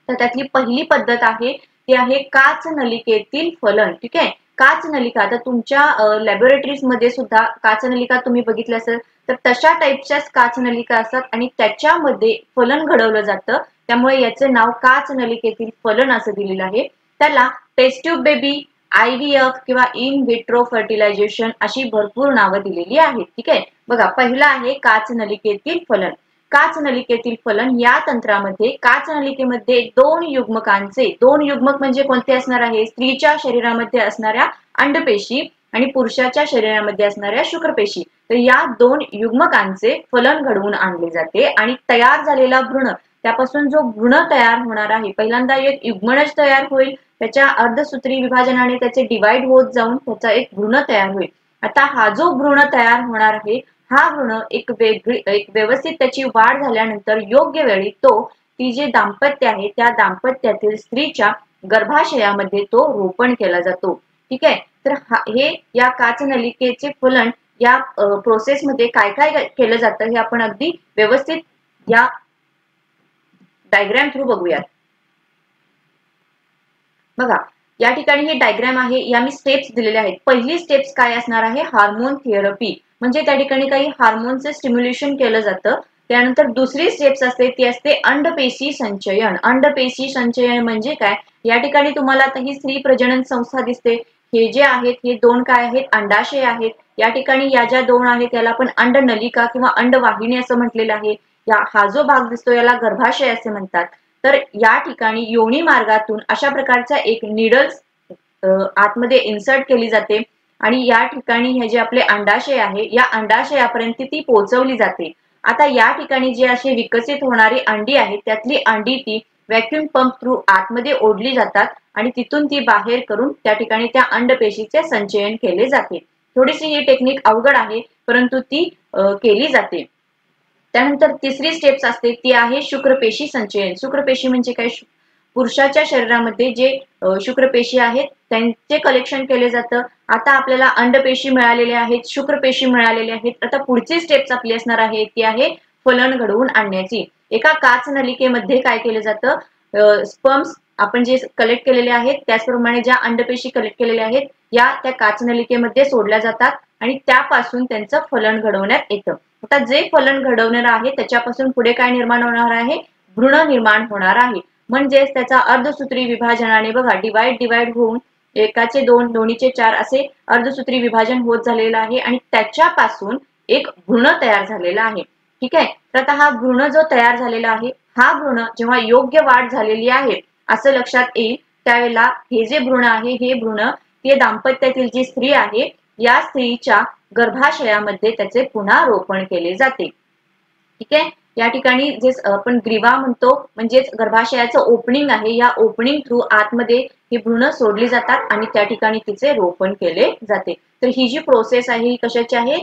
तर त्यातली पहिली पद्धत आहे ती आहे काच नलिकेतील फलन. ठीक आहे, काच नलिका. आता तुमच्या लॅबोरेटरीज मध्ये सुद्धा काच नलिका तुम्ही बघितल्या असेल तर तशा टाईपच्याच काच नलिका असतात आणि त्याच्यामध्ये फलन घडवलं जातं. त्यामुळे याचे नाव काच नलिकेतील फलन असं दिलेलं आहे. त्याला टेस्ट ट्यूब बेबी, IVF किंवा इन विट्रो फर्टिलायझेशन अशी भरपूर नावं दिलेली आहेत. ठीक आहे, बघा पहिला आहे काच नलिकेतील फलन. काच नलिकेतील फलन या तंत्रामध्ये काच नलिकेमध्ये दोन युग्मक म्हणजे कोणते असणार आहे, स्त्रीच्या शरीरामध्ये असणाऱ्या अंडपेशी आणि पुरुषाच्या शरीरामध्ये असणाऱ्या शुक्रपेशी. तर या दोन युग्मकांचे फलन घडवून आणले जाते आणि तयार झालेला भ्रूण, त्यापासून जो भ्रूण तयार होणार आहे, पहिल्यांदा एक युग्मनज तयार होईल, त्याच्या अर्धसूत्री विभाजनाने त्याचे डिवाइड होत जाऊन त्याचा एक भ्रूण तयार होईल. आता हा जो भ्रूण तयार होणार आहे हा भ्रूण एक व्यवस्थित त्याची वाढ झाल्यानंतर योग्य वेळी तो ती जे दाम्पत्य आहे त्या दाम्पत्यातील स्त्रीच्या गर्भाशयामध्ये तो रोपण केला जातो. ठीक आहे, तर हे या काच नलिकेचे फलन या प्रोसेस मध्ये काय काय केलं जातं हे आपण अगदी व्यवस्थित या डायग्राम थ्रू बघूयात. बघा, या ठिकाणी ही डायग्राम आहे, या मी स्टेप्स दिलेल्या आहेत. पहिली स्टेप्स काय असणार आहे, हार्मोन थेरपी, म्हणजे त्या ठिकाणी काही हार्मोनचे स्टिम्युलेशन केलं जातं. त्यानंतर दुसरी स्टेप्स असते ती असते अंडपेशी संचयन. अंडपेशी संचयन म्हणजे काय, या ठिकाणी तुम्हाला आता ही स्त्री प्रजनन संस्था दिसते. हे जे आहेत हे दोन काय आहेत, अंडाशय आहेत. या ठिकाणी या ज्या दोन आहेत त्याला आपण अंडनलिका किंवा अंडवाहिनी असं म्हटलेलं आहे. हा जो भाग दिसतो याला गर्भाशय असे म्हणतात. तर या ठिकाणी योनी मार्गातून अशा प्रकारचा एक निडल्स आतमध्ये इन्सर्ट केली जाते आणि या ठिकाणी हे जे आपले अंडाशय आहे या अंडाशयापर्यंत ती पोहोचवली जाते. आता या ठिकाणी जे असे विकसित होणारी अंडी आहेत त्यातली अंडी ती व्हॅक्यूम पंप थ्रू आतमध्ये ओढली जातात आणि तिथून ती बाहेर करून त्या ठिकाणी त्या अंडपेशीचे संचयन केले जाते. थोडीशी ही टेक्निक अवघड आहे परंतु ती केली जाते. त्यानंतर तिसरी स्टेप्स असते ती आहे शुक्रपेशी संचयन. शुक्रपेशी म्हणजे काय, पुरुषाच्या शरीरामध्ये जे शुक्रपेशी आहेत त्यांचे कलेक्शन केले जातं. आता आपल्याला अंडपेशी मिळालेल्या आहेत, शुक्रपेशी मिळालेल्या आहेत. आता पुढची स्टेप्स आपली असणार आहे ती आहे फलन घडवून आणण्याची. एका काच नलिकेमध्ये काय केलं जातं, स्पर्म्स आपण जे कलेक्ट केलेले आहेत त्याचप्रमाणे ज्या अंडपेशी कलेक्ट केलेल्या आहेत या त्या काच नलिकेमध्ये सोडल्या जातात आणि त्यापासून त्यांचं फलन घडवण्यात येतं. आता जे फलन घडवणार आहे त्याच्यापासून पुढे काय निर्माण होणार आहे, भ्रूण निर्माण होणार आहे. म्हणजेच त्याचा अर्धसूत्री विभाजनाने बघा डिवाइड होऊन एकाचे दोन, दोन्हीचे चार असे अर्धसूत्री विभाजन होत झालेलं आहे आणि त्याच्यापासून एक भ्रूण तयार झालेला आहे. ठीक आहे. तर आता हा भ्रूण जो तयार झालेला आहे, हा भ्रूण जेव्हा योग्य वाढ झालेली आहे असं लक्षात येईल त्यावेळेला हे जे भ्रूण आहे हे भ्रूण ते दाम्पत्यातील जी स्त्री आहे या स्त्रीच्या गर्भाशयामध्ये त्याचे पुन्हा रोपण केले जाते. ठीक आहे. या ठिकाणी जे आपण ग्रीवा म्हणतो म्हणजेच गर्भाशयाचं ओपनिंग आहे, या ओपनिंग थ्रू आतमध्ये ही भ्रूण सोडली जातात आणि त्या ठिकाणी तिचे रोपण केले जाते. तर ही जी प्रोसेस आहे ही कशाची आहे,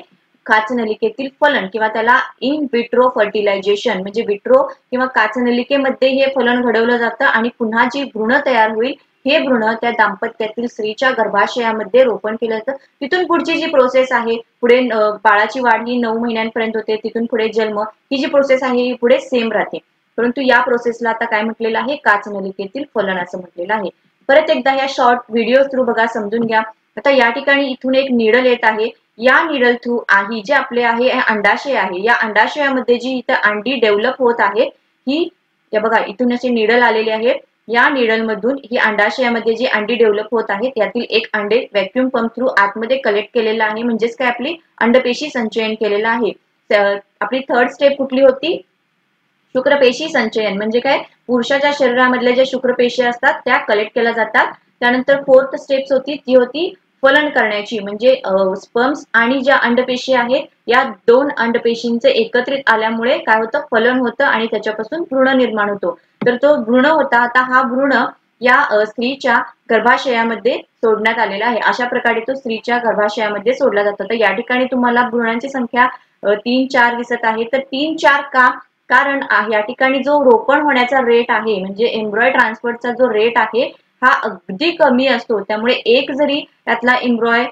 काचनलिकेतील फलन किंवा त्याला इन विट्रो फर्टिलायझेशन म्हणजे विट्रो किंवा काचनलिकेमध्ये हे फलन घडवलं जातं आणि पुन्हा जी भ्रूण तयार होईल हे भ्रूण त्या दाम्पत्यातील स्त्रीच्या गर्भाशयामध्ये रोपण केलं जातं. तिथून पुढची जी प्रोसेस आहे, पुढे बाळाची वाढ ही 9 महिन्यांपर्यंत होते, तिथून पुढे जन्म, ही जी प्रोसेस आहे ही पुढे सेम राहते. परंतु या प्रोसेसला आता काय म्हटलेलं आहे, काचनलिकेतील फलन असं म्हटलेलं आहे. परत एकदा या शॉर्ट व्हिडिओ थ्रू बघा, समजून घ्या. आता या ठिकाणी इथून एक निडल येत आहे, या निडल थ्रू आहे जे आपले आहे अंडाशय आहे, या अंडाशयामध्ये जी इथं अंडी डेव्हलप होत आहे ही बघा इथून असे निडल आलेले आहे. या निडल मधून ही अंडाशयामध्ये जी अंडी डेव्हलप होत आहेत यातील एक अंडे व्हॅक्यूम पंप थ्रू आतमध्ये कलेक्ट केलेलं आहे, म्हणजेच काय आपली अंडपेशी संचयन केलेलं आहे. आपली थर्ड स्टेप कुठली होती, शुक्रपेशी संचयन. म्हणजे काय, पुरुषाच्या शरीरामधल्या ज्या शुक्रपेशी असतात त्या कलेक्ट केल्या जातात. त्यानंतर फोर्थ स्टेप्स होती ती होती फलन करण्याची, म्हणजे स्पर्म्स आणि ज्या अंडपेशी आहेत या दोन अंडपेशींचे एकत्रित आल्यामुळे काय होतं, फलन होतं आणि त्याच्यापासून भ्रूण निर्माण होतो. तर तो भ्रूण होता, आता हा भ्रूण या स्त्रीच्या गर्भाशयामध्ये सोडण्यात आलेला आहे. अशा प्रकारे तो स्त्रीच्या गर्भाशयामध्ये सोडला जातो. तर या ठिकाणी तुम्हाला भ्रूणांची संख्या 3-4 दिसत आहे. तर 3-4 का, कारण या ठिकाणी जो रोपण होण्याचा रेट आहे म्हणजे एम्ब्रॉय ट्रान्सफरचा जो रेट आहे हा अगदी कमी असतो. त्यामुळे एक जरी यातला एम्ब्रॉय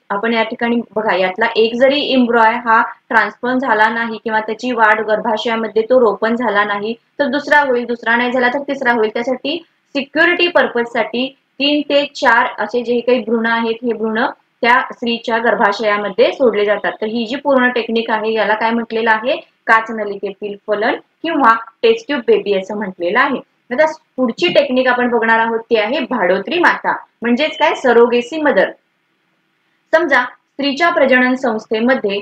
आपण या ठिकाणी बघा, यातला एक जरी एम्ब्रॉय हा ट्रान्सफर झाला नाही किंवा त्याची वाढ गर्भाशयामध्ये तो रोपण झाला नाही तर दुसरा होईल, दुसरा नाही झाला तर तिसरा होईल. त्यासाठी सिक्युरिटी पर्पज साठी 3 ते 4 असे जे काही भ्रूण आहेत हे भ्रूण त्या स्त्रीच्या गर्भाशयामध्ये सोडले जातात. तर ही जी पूर्ण टेक्निक आहे याला काय म्हटलेलं आहे, काचनलिकेतील फलन किंवा टेस्ट ट्यूब बेबी असं म्हटलेलं आहे. आता पुढची टेक्निक आपण बघणार आहोत ती आहे भाडोत्री माता, म्हणजेच काय, सरोगेसी मदर. समजा स्त्रीच्या प्रजनन संस्थेमध्ये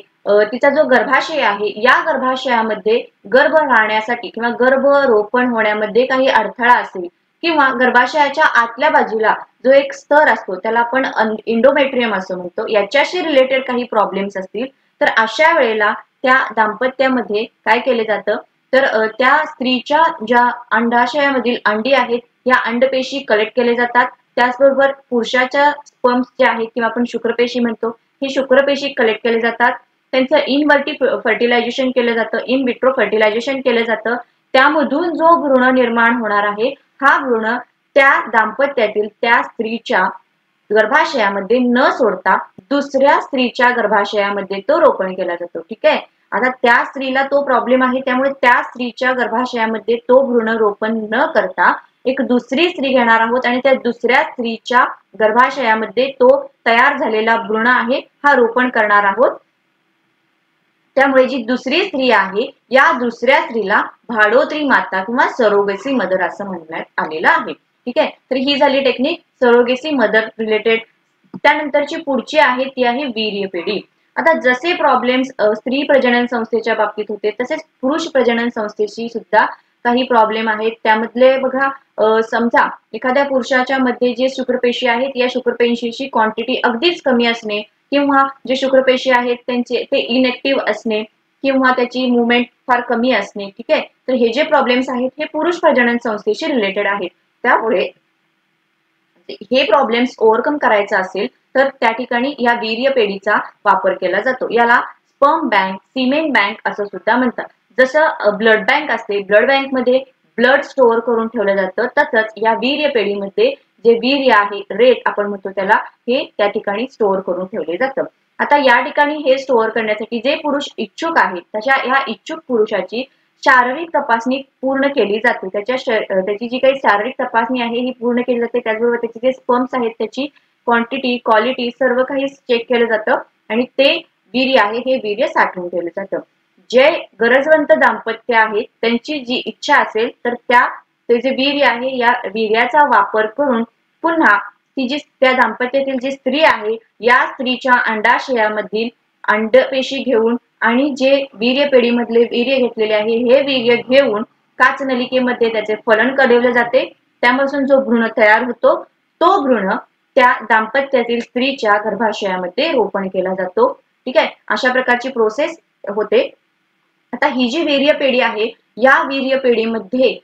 तिचा जो गर्भाशय आहे या गर्भाशयामध्ये गर्भ राहण्यासाठी किंवा गर्भ रोपण होण्यामध्ये काही अडथळा असेल किंवा गर्भाशयाच्या आतल्या बाजूला जो एक स्तर असतो त्याला आपण इंडोमेट्रियम असं म्हणतो, याच्याशी रिलेटेड काही प्रॉब्लेम्स असतील तर अशा वेळेला त्या दाम्पत्यामध्ये काय केले जातं, तर त्या स्त्रीच्या ज्या अंडाशयामधील अंडी आहेत या अंडपेशी कलेक्ट केले जातात. त्याचबरोबर पुरुषाच्या स्पर्म्स जे आहेत किंवा आपण शुक्रपेशी म्हणतो ही शुक्रपेशी कलेक्ट केले जातात. त्यांचं इन फर्टिलायझेशन केलं जातं, इन विट्रो फर्टिलायझेशन केलं जातं. त्यामधून जो भ्रूण निर्माण होणार आहे हा भ्रूण त्या दाम्पत्यातील त्या स्त्रीच्या गर्भाशयामध्ये न सोडता दुसऱ्या स्त्रीच्या गर्भाशयामध्ये तो रोपण केला जातो. ठीक आहे. आता त्या स्त्रीला तो प्रॉब्लेम आहे त्यामुळे त्या स्त्रीच्या गर्भाशयामध्ये तो भ्रूण रोपण न करता एक दुसरी स्त्री घेणार आहोत आणि त्या दुसऱ्या स्त्रीच्या गर्भाशयामध्ये तो तयार झालेला भ्रूण आहे हा रोपण करणार आहोत. त्यामुळे जी दुसरी स्त्री आहे या दुसऱ्या स्त्रीला भाडोत्री माता किंवा सरोगेसी मदर असं म्हणण्यात आलेलं आहे. ठीक आहे. तर ही झाली टेक्निक सरोगेसी मदर रिलेटेड. त्यानंतरची पुढची आहे ती आहे वीर्यपेढी. आता जसे प्रॉब्लेम्स स्त्री प्रजनन संस्थेच्या बाबतीत होते तसेच पुरुष प्रजनन संस्थेशी सुद्धा काही प्रॉब्लेम आहेत. त्यामधले बघा, समजा एखाद्या पुरुषाच्या मध्ये जे शुक्रपेशी आहेत या शुक्रपेशीची क्वांटिटी अगदीच कमी असणे किंवा जे शुक्रपेशी आहेत त्यांचे ते इनएक्टिव्ह असणे किंवा त्याची मुवमेंट फार कमी असणे. ठीक आहे. तर हे जे प्रॉब्लेम्स आहेत हे पुरुष प्रजनन संस्थेशी रिलेटेड आहेत. त्यामुळे हे प्रॉब्लेम्स ओव्हरकम करायचा असेल तर त्या ठिकाणी या वीर्यपेढीचा वापर केला जातो. याला स्पर्म बँक, सिमेन बँक असं सुद्धा म्हणतात. जसं ब्लड बँक असते, ब्लड बँक मध्ये ब्लड स्टोअर करून ठेवलं जातं, तसंच या वीर्य पेढीमध्ये जे वीर्य आहे, रेत आपण म्हणतो त्याला, हे त्या ठिकाणी स्टोअर करून ठेवले जातं. आता या ठिकाणी हे स्टोअर करण्यासाठी जे पुरुष इच्छुक आहेत, तशा ह्या इच्छुक पुरुषाची शारीरिक तपासणी पूर्ण केली जाते. त्याची जी काही शारीरिक तपासणी आहे ही पूर्ण केली जाते. त्याचबरोबर त्याचे जे स्पर्म्स आहेत त्याची क्वांटिटी, क्वालिटी सर्व काही चेक केलं जातं आणि ते वीर्य आहे हे वीर्य साठवून ठेवलं जातं. जे गरजवंत दाम्पत्य आहेत त्यांची जी इच्छा असेल तर ते जे वीर्य आहे या वीर्याचा वापर करून पुन्हा ती जी त्या दाम्पत्यातील जी स्त्री आहे या स्त्रीच्या अंडाशयामधील अंडपेशी घेऊन आणि जे वीर्य पेढीमधले वीर्य घेतलेले आहे हे वीर्य घेऊन काच नलिकेमध्ये त्याचे फलन कडवले जाते. त्यापासून जो भ्रूण तयार होतो तो भ्रूण त्या दाम्पत्यातील स्त्रीच्या गर्भाशयामध्ये रोपण केला जातो. ठीक आहे, अशा प्रकारची प्रोसेस होते. आता ही जी वीर्य पेढी आहे या वीर्य पेढीमध्ये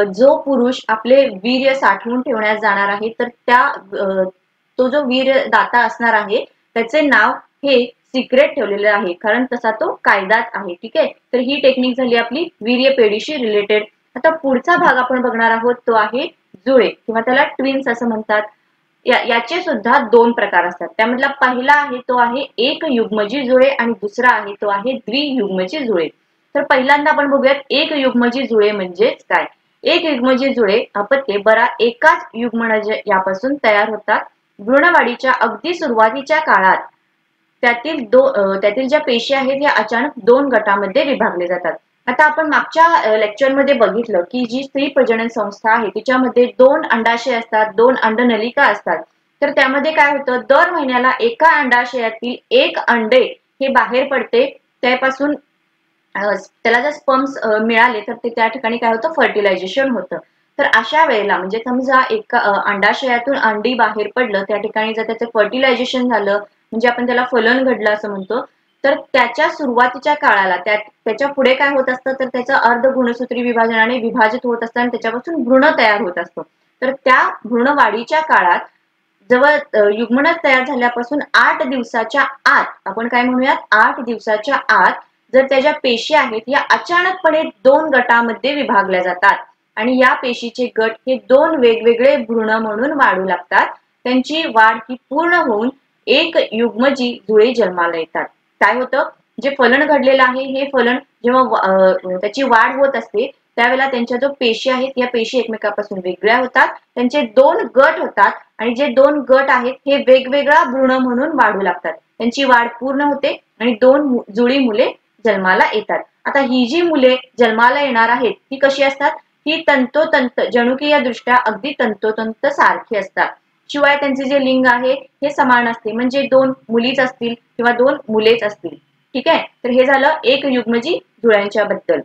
जो पुरुष आपले वीर्य साठवून ठेवण्यास जाणार आहे तर तो जो वीर्य दाता असणार आहे त्याचे नाव हे सिक्रेट ठेवलेलं आहे, कारण तसा तो कायदाच आहे. ठीक आहे, तर ही टेक्निक झाली आपली वीर्य पेढीशी रिलेटेड. आता पुढचा भाग आपण बघणार आहोत तो आहे जुळे किंवा त्याला ट्विन्स असं म्हणतात. याचे सुद्धा दोन प्रकार असतात. त्यामधला पहिला आहे तो आहे एक युग्मजी जुळे आणि दुसरा आहे तो आहे द्वियुग्मजी जुळे. तर पहिल्यांदा आपण बघूयात एक युग्मजी जुळे म्हणजेच काय. एक युग्मजी जुळे अपत्ये बरा एकाच युग्मनज यापासून तयार होतात. भ्रूणवाढीच्या अगदी सुरुवातीच्या काळात त्यातील ज्या पेशी आहेत या अचानक दोन गटामध्ये विभागले जातात. आता आपण मागच्या लेक्चरमध्ये बघितलं की जी स्त्री प्रजनन संस्था आहे तिच्यामध्ये दोन अंडाशय असतात, दोन अंडनलिका असतात. तर त्यामध्ये काय होतं, दर महिन्याला एका अंडाशयातील एक अंडे हे बाहेर पडते. त्यापासून त्याला जर स्पर्म्स मिळाले तर ते त्या ठिकाणी काय होतं, फर्टिलायझेशन होतं. तर अशा वेळेला म्हणजे समजा एका अंडाशयातून अंडी बाहेर पडलं, त्या ठिकाणी जर त्याचं फर्टिलायझेशन झालं म्हणजे आपण त्याला फलन घडलं असं म्हणतो. तर त्याच्या सुरुवातीच्या काळाला त्याच्या पुढे काय होत असतं तर त्याचं अर्ध गुणसूत्री विभाजनाने विभाजित होत असतं आणि त्याच्यापासून भ्रूण तयार होत असतो. तर त्या भ्रूणवाढीच्या काळात जवळ युग्मनज तयार झाल्यापासून 8 दिवसाच्या आत आपण काय म्हणूयात 8 दिवसाच्या आत जर त्याच्या पेशी आहेत या अचानकपणे दोन गटामध्ये विभागल्या जातात आणि या पेशीचे गट हे दोन वेगवेगळे भ्रूण म्हणून वाढू लागतात. त्यांची वाढ ही पूर्ण होऊन एक युग्मजी जुळे जन्माला येतात. काय होतं, जे फलन घडलेलं आहे हे फलन जेव्हा त्याची वाढ होत असते त्यावेळेला त्यांच्या जो पेशी आहेत या पेशी एकमेकांपासून वेगळ्या होतात. त्यांचे दोन गट होतात आणि जे दोन गट आहेत हे वेगवेगळा भ्रूण म्हणून वाढू लागतात. त्यांची वाढ पूर्ण होते आणि दोन जुळी मुले जन्माला येतात. आता ही जी मुले जन्माला येणार आहेत ही कशी असतात, ही तंतोतंत जनुकीय दृष्ट्या अगदी तंतोतंत सारखी असतात. शिवाय त्यांचे जे लिंग आहे हे समान असते, म्हणजे दोन मुलीच असतील किंवा दोन मुलेच असतील. ठीक आहे, तर हे झालं एक युग्मजी जुळ्यांच्या बद्दल.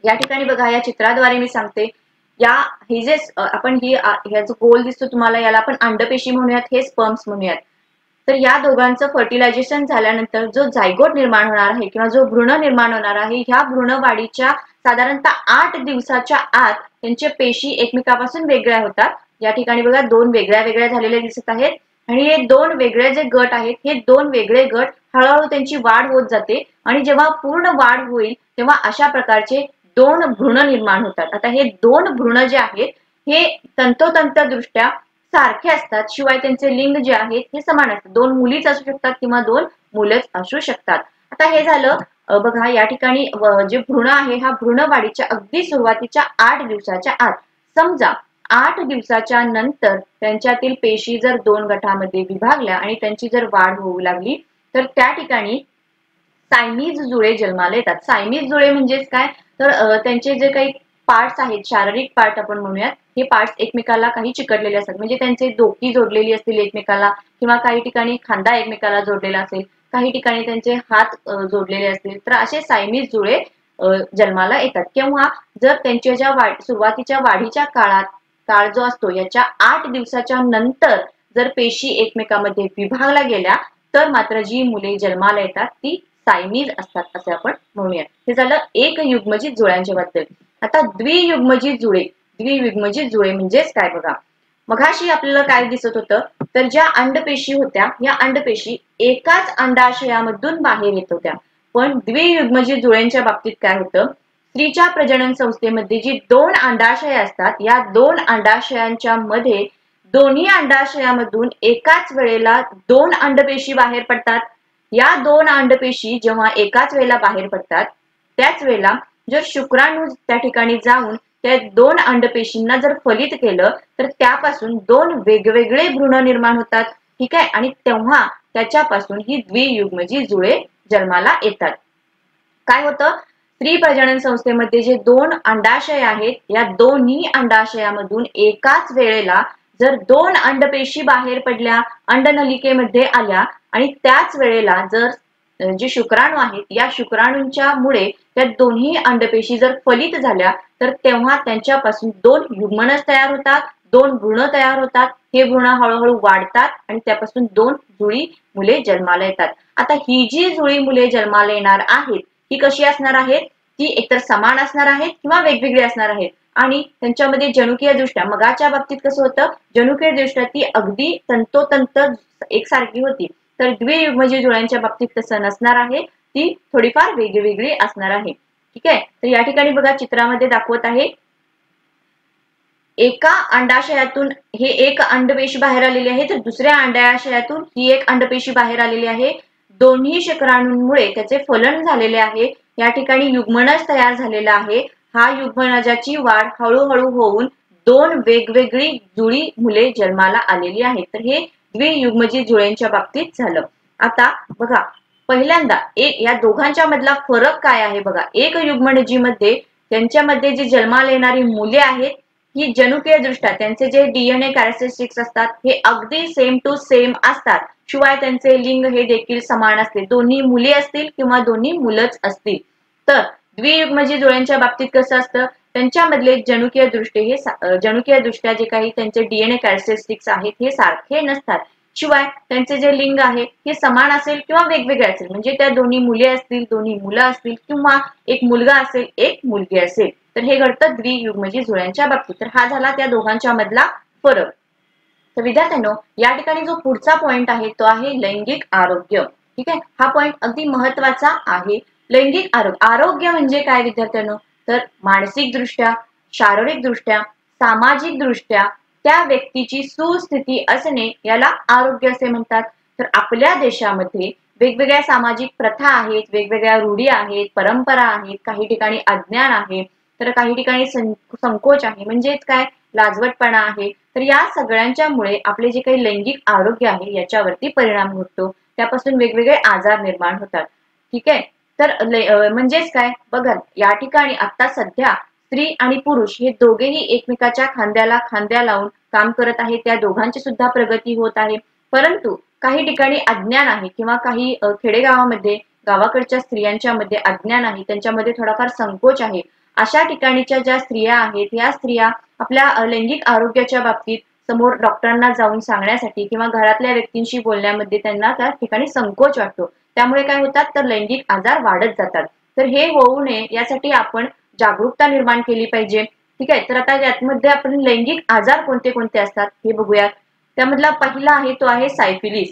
या ठिकाणी बघा या चित्राद्वारे मी सांगते, हे जे आपण ह्या जो गोल दिसतो तुम्हाला याला आपण अंडपेशी म्हणूयात, हे स्पर्म्स म्हणूयात. तर या दोघांचं फर्टिलायझेशन झाल्यानंतर जो जायगोट निर्माण होणार आहे किंवा जो भ्रूण निर्माण होणार आहे ह्या भ्रूणवाढीच्या साधारणतः 8 दिवसाच्या आत त्यांचे पेशी एकमेकांपासून वेगळ्या होतात. या ठिकाणी बघा दोन वेगळ्या वेगळ्या झालेल्या दिसत आहेत आणि हे दोन वेगळे जे गट आहेत हे दोन वेगळे गट हळूहळू त्यांची वाढ होत जाते आणि जेव्हा पूर्ण वाढ होईल तेव्हा अशा प्रकारचे दोन भ्रूण निर्माण होतात. आता हे दोन भ्रूण जे आहेत हे तंतोतंत दृष्ट्या सारखे असतात, शिवाय त्यांचे लिंग जे आहेत हे समान असतात. दोन मुलीच असू शकतात किंवा दोन मुलेच असू शकतात. आता हे झालं बघा या ठिकाणी जे भ्रूण आहे हा भ्रूणवाढीच्या अगदी सुरुवातीच्या 8 दिवसाच्या आत. समजा 8 दिवसाच्या नंतर त्यांच्यातील पेशी जर दोन गटामध्ये विभागल्या आणि त्यांची जर वाढ होऊ लागली तर त्या ठिकाणी सायमीज जुळे जन्माला येतात. सायमीज जुळे म्हणजेच काय, तर त्यांचे जे काही पार्ट्स आहेत, शारीरिक पार्ट आपण म्हणूयात, हे पार्ट्स एकमेकाला काही चिकटलेले असतात. म्हणजे त्यांचे डोकी जोडलेली असतील एकमेकाला किंवा काही ठिकाणी खांदा एकमेकाला जोडलेला असेल, काही ठिकाणी त्यांचे हात जोडलेले असतील. तर असे सायमीज जुळे जन्माला येतात. किंवा जर त्यांच्या ज्या सुरुवातीच्या वाढीच्या काळ जो असतो याच्या 8 दिवसाच्या नंतर जर पेशी एकमेकांमध्ये विभागल्या गेल्या तर मात्र जी मुले जन्माला येतात ती सायमीज असतात असे आपण म्हणूयात. हे झालं एक युग्मजित जुळ्यांच्या बद्दल. आता द्वियुग्मजित जुळे म्हणजेच काय बघा. मघाशी आपल्याला काय दिसत होतं, तर ज्या अंडपेशी होत्या या अंडपेशी एकाच अंडाशयामधून बाहेर येत होत्या. पण द्वियुग्मजीव जुळ्यांच्या बाबतीत काय होतं, स्त्रीच्या प्रजनन संस्थेमध्ये जी 2 अंडाशय असतात, या 2 अंडाशयांच्या मध्ये दोन्ही अंडाशयामधून एकाच वेळेला 2 अंडपेशी बाहेर पडतात. या 2 अंडपेशी जेव्हा एकाच वेळेला बाहेर पडतात, त्याच वेळेला जर शुक्राणू त्या ठिकाणी जाऊन त्या 2 अंडपेशींना जर फलित केलं तर त्यापासून 2 वेगवेगळे भ्रूण निर्माण होतात. ठीक आहे, आणि तेव्हा त्याच्यापासून ही द्वियुग्मजीव जुळे जन्माला येतात. काय होतं, स्त्री प्रजनन संस्थेमध्ये जे 2 अंडाशय आहेत, या दोन्ही अंडाशयामधून एकाच वेळेला जर 2 अंडपेशी बाहेर पडल्या, अंडनलिकेमध्ये आल्या आणि त्याच वेळेला जर जे शुक्राणू आहेत, या शुक्राणूंच्या मुळे त्या दोन्ही अंडपेशी जर फलित झाल्या तर तेव्हा त्यांच्यापासून 2 युग्मनज तयार होतात, 2 भ्रूण तयार होतात. हे भ्रूण हळूहळू वाढतात आणि त्यापासून 2 जुळी मुले जन्माला येतात. आता ही जी जुळी मुले जन्माला येणार आहेत ही कशी असणार आहेत, ती एकतर समान असणार आहेत किंवा वेगवेगळी असणार आहेत. आणि त्यांच्यामध्ये जनुकीय दृष्ट्या, मगाच्या बाबतीत कसं होतं, जनुकीय दृष्ट्या ती अगदी तंतोतंत एकसारखी होती, तर द्वियुग्मजीव जुळ्यांच्या बाबतीत तसं नसणार आहे, ती थोडीफार वेगवेगळी असणार आहे. ठीक आहे, तर या ठिकाणी बघा चित्रामध्ये दाखवत आहे, एका अंडाशयातून हे एक अंडपेशी बाहेर आलेली आहे, तर दुसऱ्या अंडाशयातून ही एक अंडपेशी बाहेर आलेली आहे. दोन्ही शुक्राणूंमुळे त्याचे फलन झालेले आहे. या ठिकाणी युग्मनज तयार झालेला आहे. हा युग्मनजाची वाढ हळूहळू होऊन 2 वेगवेगळी जुळी मुले जन्माला आलेली आहेत. तर हे द्वियुग्मजीव जुळ्यांच्या बाबतीत झालं. आता बघा, पहिल्यांदा या दोघांच्या मधला फरक काय आहे बघा. एक युग्मनजीमध्ये त्यांच्यामध्ये जी जन्माला येणारी मुले आहेत ही जनुकीय दृष्ट्या त्यांचे जे डीएनए कॅरेक्टरिस्टिक्स असतात हे अगदी सेम टू सेम असतात. शिवाय त्यांचे लिंग हे देखील समान असते, दोन्ही मुले असतील किंवा दोन्ही मुलंच असतील. तर द्वियुग्मजीव जुळ्यांच्या बाबतीत कसं असतं, त्यांच्यामधले जनुकीय दृष्ट्या जे काही त्यांचे डीएनए कॅरेक्टरिस्टिक्स आहेत हे सारखे नसतात. शिवाय त्यांचे जे लिंग आहे हे समान असेल किंवा वेगवेगळे असेल, म्हणजे त्या दोन्ही मुले असतील, दोन्ही मुलं असतील किंवा एक मुलगा असेल, एक मुलगी असेल, तर हे घडतं द्वियुग्मजीव जुळ्यांच्या बाबतीत. तर हा झाला त्या दोघांच्या मधला फरक. तर विद्यार्थ्यांनो, या ठिकाणी जो पुढचा पॉइंट आहे तो आहे लैंगिक आरोग्य. ठीक आहे, हा पॉइंट अगदी महत्वाचा आहे. लैंगिक आरोग्य म्हणजे काय विद्यार्थ्यांनो, तर मानसिक दृष्ट्या, शारीरिक दृष्ट्या, सामाजिक दृष्ट्या त्या व्यक्तीची सुस्थिती असणे याला आरोग्य असे म्हणतात. तर आपल्या देशामध्ये वेगवेगळ्या सामाजिक प्रथा आहेत, वेगवेगळ्या रूढी आहेत, परंपरा आहेत, काही ठिकाणी अज्ञान आहे, तर काही ठिकाणी संकोच आहे, म्हणजेच काय, लाजवटपणा आहे. तर या सगळ्यांच्यामुळे आपले जे काही लैंगिक आरोग्य आहे याच्यावरती परिणाम होतो, त्यापासून वेगवेगळे आजार निर्माण होतात. ठीक आहे, तर म्हणजेच काय बघा, या ठिकाणी आता सध्या स्त्री आणि पुरुष हे दोघेही एकमेकाच्या खांद्याला खांद्या लावून काम करत आहेत. त्या दोघांची सुद्धा प्रगती होत आहे. परंतु काही ठिकाणी अज्ञान आहे किंवा काही खेडेगावामध्ये गावाकडच्या स्त्रियांच्या मध्ये अज्ञान आहे, त्यांच्यामध्ये थोडाफार संकोच आहे. अशा ठिकाणीच्या ज्या स्त्रिया आहेत या स्त्रिया आपल्या लैंगिक आरोग्याच्या बाबतीत समोर डॉक्टरांना जाऊन सांगण्यासाठी किंवा घरातल्या व्यक्तींशी बोलण्यामध्ये त्यांना त्या ठिकाणी संकोच वाटतो. त्यामुळे काय होतात, तर लैंगिक आजार वाढत जातात. तर हे होऊ नये यासाठी आपण जागरूकता निर्माण केली पाहिजे. ठीक आहे, तर आता यामध्ये आपण लैंगिक आजार कोणते कोणते असतात हे बघूयात. त्यामधला पहिला आहे तो आहे सायफिलिस.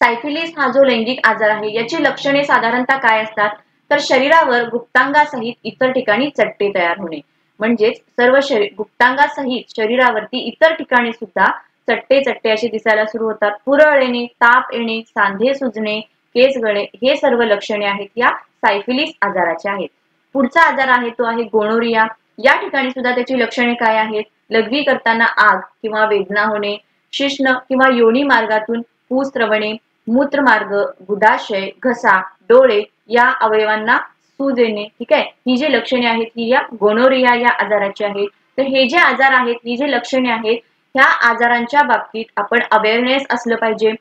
सायफिलिस हा जो लैंगिक आजार आहे याची लक्षणे साधारणतः काय असतात, तर शरीरावर गुप्तांगासहित इतर ठिकाणी चट्टे तयार होणे, म्हणजेच सर्व गुप्तांगासहित शरीरावरती इतर ठिकाणी सुद्धा चट्टे असे दिसायला सुरू होतात. पुरळ येणे, ताप येणे, सांधे सुजणे, केस गळणे, हे सर्व लक्षणे आहेत या सायफिलिस आजाराचे आहेत. पुढचा आजार आहे तो आहे गोनोरिया. या ठिकाणी सुद्धा त्याची लक्षणे काय आहेत, लघवी करताना आग किंवा वेदना होणे, शिश्न किंवा योनी मार्गातून पू स्रवणे, मूत्रमार्ग, गुदाशय, घसा, डोळे या अवयवांना सूज येणे. ठीक आहे, ही जी लक्षणे आहेत ही या गोनोरिया या आजाराची आहेत. तर हे जे आजार आहेत, ही जी लक्षणे आहेत, ह्या आजारांच्या बाबतीत आपण अवेअरनेस असलं पाहिजे.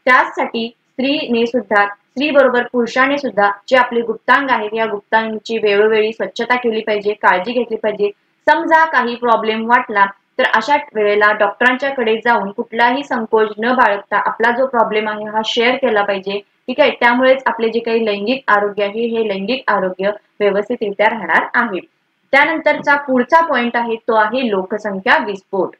त्यासाठी स्त्री बरोबर पुरुषाने सुद्धा जे आपले गुप्तांग आहेत या गुप्तांची वेळोवेळी स्वच्छता केली पाहिजे, काळजी घेतली पाहिजे. समजा काही प्रॉब्लेम वाटला तर अशा वेळेला डॉक्टरांच्याकडे जाऊन कुठलाही संकोच न बाळगता आपला जो प्रॉब्लेम आहे हा शेअर केला पाहिजे. ठीक आहे, त्यामुळेच आपले जे काही लैंगिक आरोग्य आहे हे लैंगिक आरोग्य व्यवस्थितरित्या राहणार आहे. त्यानंतरचा पुढचा पॉइंट आहे तो आहे लोकसंख्या विस्फोट.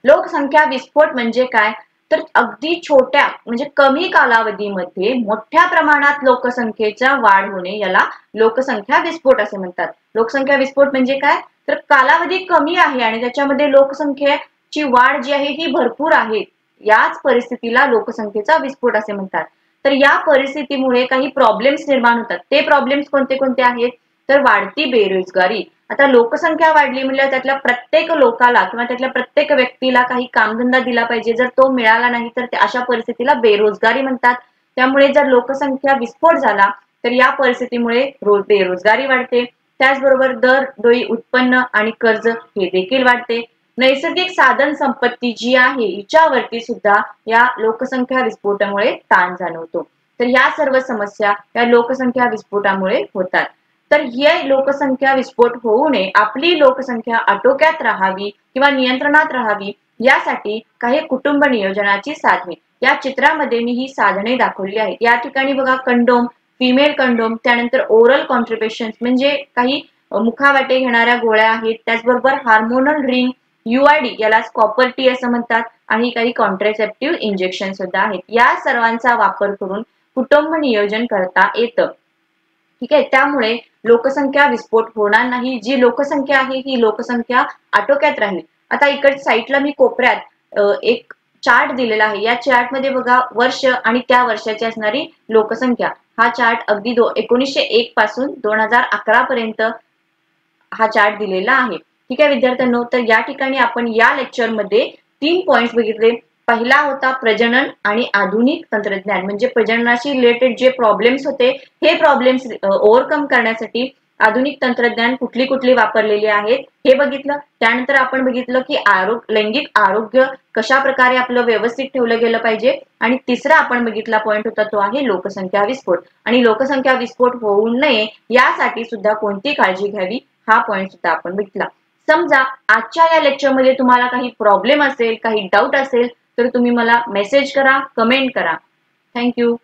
लोकसंख्या विस्फोट म्हणजे काय, तर अगदी छोट्या म्हणजे कमी कालावधीमध्ये मोठ्या प्रमाणात लोकसंख्येचा वाढ होणे याला लोकसंख्या विस्फोट असे म्हणतात. लोकसंख्या विस्फोट म्हणजे काय, तर कालावधी कमी आहे आणि त्याच्यामध्ये लोकसंख्येची वाढ जी आहे ही भरपूर आहे, याच परिस्थितीला लोकसंख्येचा विस्फोट असे म्हणतात. तर या परिस्थितीमुळे काही प्रॉब्लेम्स निर्माण होतात. ते प्रॉब्लेम्स कोणते कोणते आहेत, तर वाढती बेरोजगारी. आता लोकसंख्या वाढली म्हणजे त्यातल्या प्रत्येक लोकाला किंवा त्यातल्या प्रत्येक व्यक्तीला काही कामधंदा दिला पाहिजे. जर तो मिळाला नाही तर अशा परिस्थितीला बेरोजगारी म्हणतात. त्यामुळे जर लोकसंख्या विस्फोट झाला तर या परिस्थितीमुळे बेरोजगारी वाढते. त्याचबरोबर दरडोई उत्पन्न आणि कर्ज हे देखील वाढते. नैसर्गिक साधन संपत्ती जी आहे हिच्यावरती सुद्धा या लोकसंख्या विस्फोटामुळे ताण जाणवतो. तर या सर्व समस्या या लोकसंख्या विस्फोटामुळे होतात. तर हे लोकसंख्या विस्फोट होऊ नये, आपली लोकसंख्या आटोक्यात राहावी किंवा नियंत्रणात राहावी यासाठी काही कुटुंब नियोजनाची साधने या चित्रामध्ये मी ही साधने दाखवली आहेत. या ठिकाणी बघा कंडोम, फिमेल कंडोम, त्यानंतर ओरल कॉन्ट्रिब्युशन म्हणजे काही मुखावाटे घेणाऱ्या गोळ्या आहेत. त्याचबरोबर हार्मोनल रिंग, UID याला कॉपर टी असं म्हणतात आणि काही कॉन्ट्रासेप्टिव्ह इंजेक्शन सुद्धा आहेत. या सर्वांचा वापर करून कुटुंब नियोजन करता येतं. ठीक आहे, त्यामुळे लोकसंख्या विस्फोट होणार नाही. जी लोकसंख्या आहे ही लोकसंख्या आटोक्यात राहील. आता इकडच्या साईडला मी कोपऱ्यात एक चार्ट दिलेला आहे. या चार्ट मध्ये बघा वर्ष आणि त्या वर्षाची असणारी लोकसंख्या. हा चार्ट अगदी 1901 पासून 2011 पर्यंत हा चार्ट दिलेला आहे. ठीक आहे विद्यार्थ्यांनो, तर या ठिकाणी आपण या लेक्चर मध्ये 3 पॉइंट्स बघितले. पहिला होता प्रजनन आणि आधुनिक तंत्रज्ञान, म्हणजे प्रजननाशी रिलेटेड जे प्रॉब्लेम्स होते हे प्रॉब्लेम्स ओव्हरकम करण्यासाठी आधुनिक तंत्रज्ञान कुठली कुठली वापरलेली आहेत हे बघितलं. त्यानंतर आपण बघितलं की लैंगिक आरोग्य कशा प्रकारे आपलं व्यवस्थित ठेवलं गेलं पाहिजे. आणि तिसरा आपण बघितला पॉइंट होता तो आहे लोकसंख्या विस्फोट. आणि लोकसंख्या विस्फोट होऊ नये यासाठी सुद्धा कोणती काळजी घ्यावी हा पॉइंट सुद्धा आपण बघितला. समजा आजच्या या लेक्चरमध्ये तुम्हाला काही प्रॉब्लेम असेल, काही डाऊट असेल तर तुम्ही मला मेसेज करा, कमेंट करा. थँक्यू.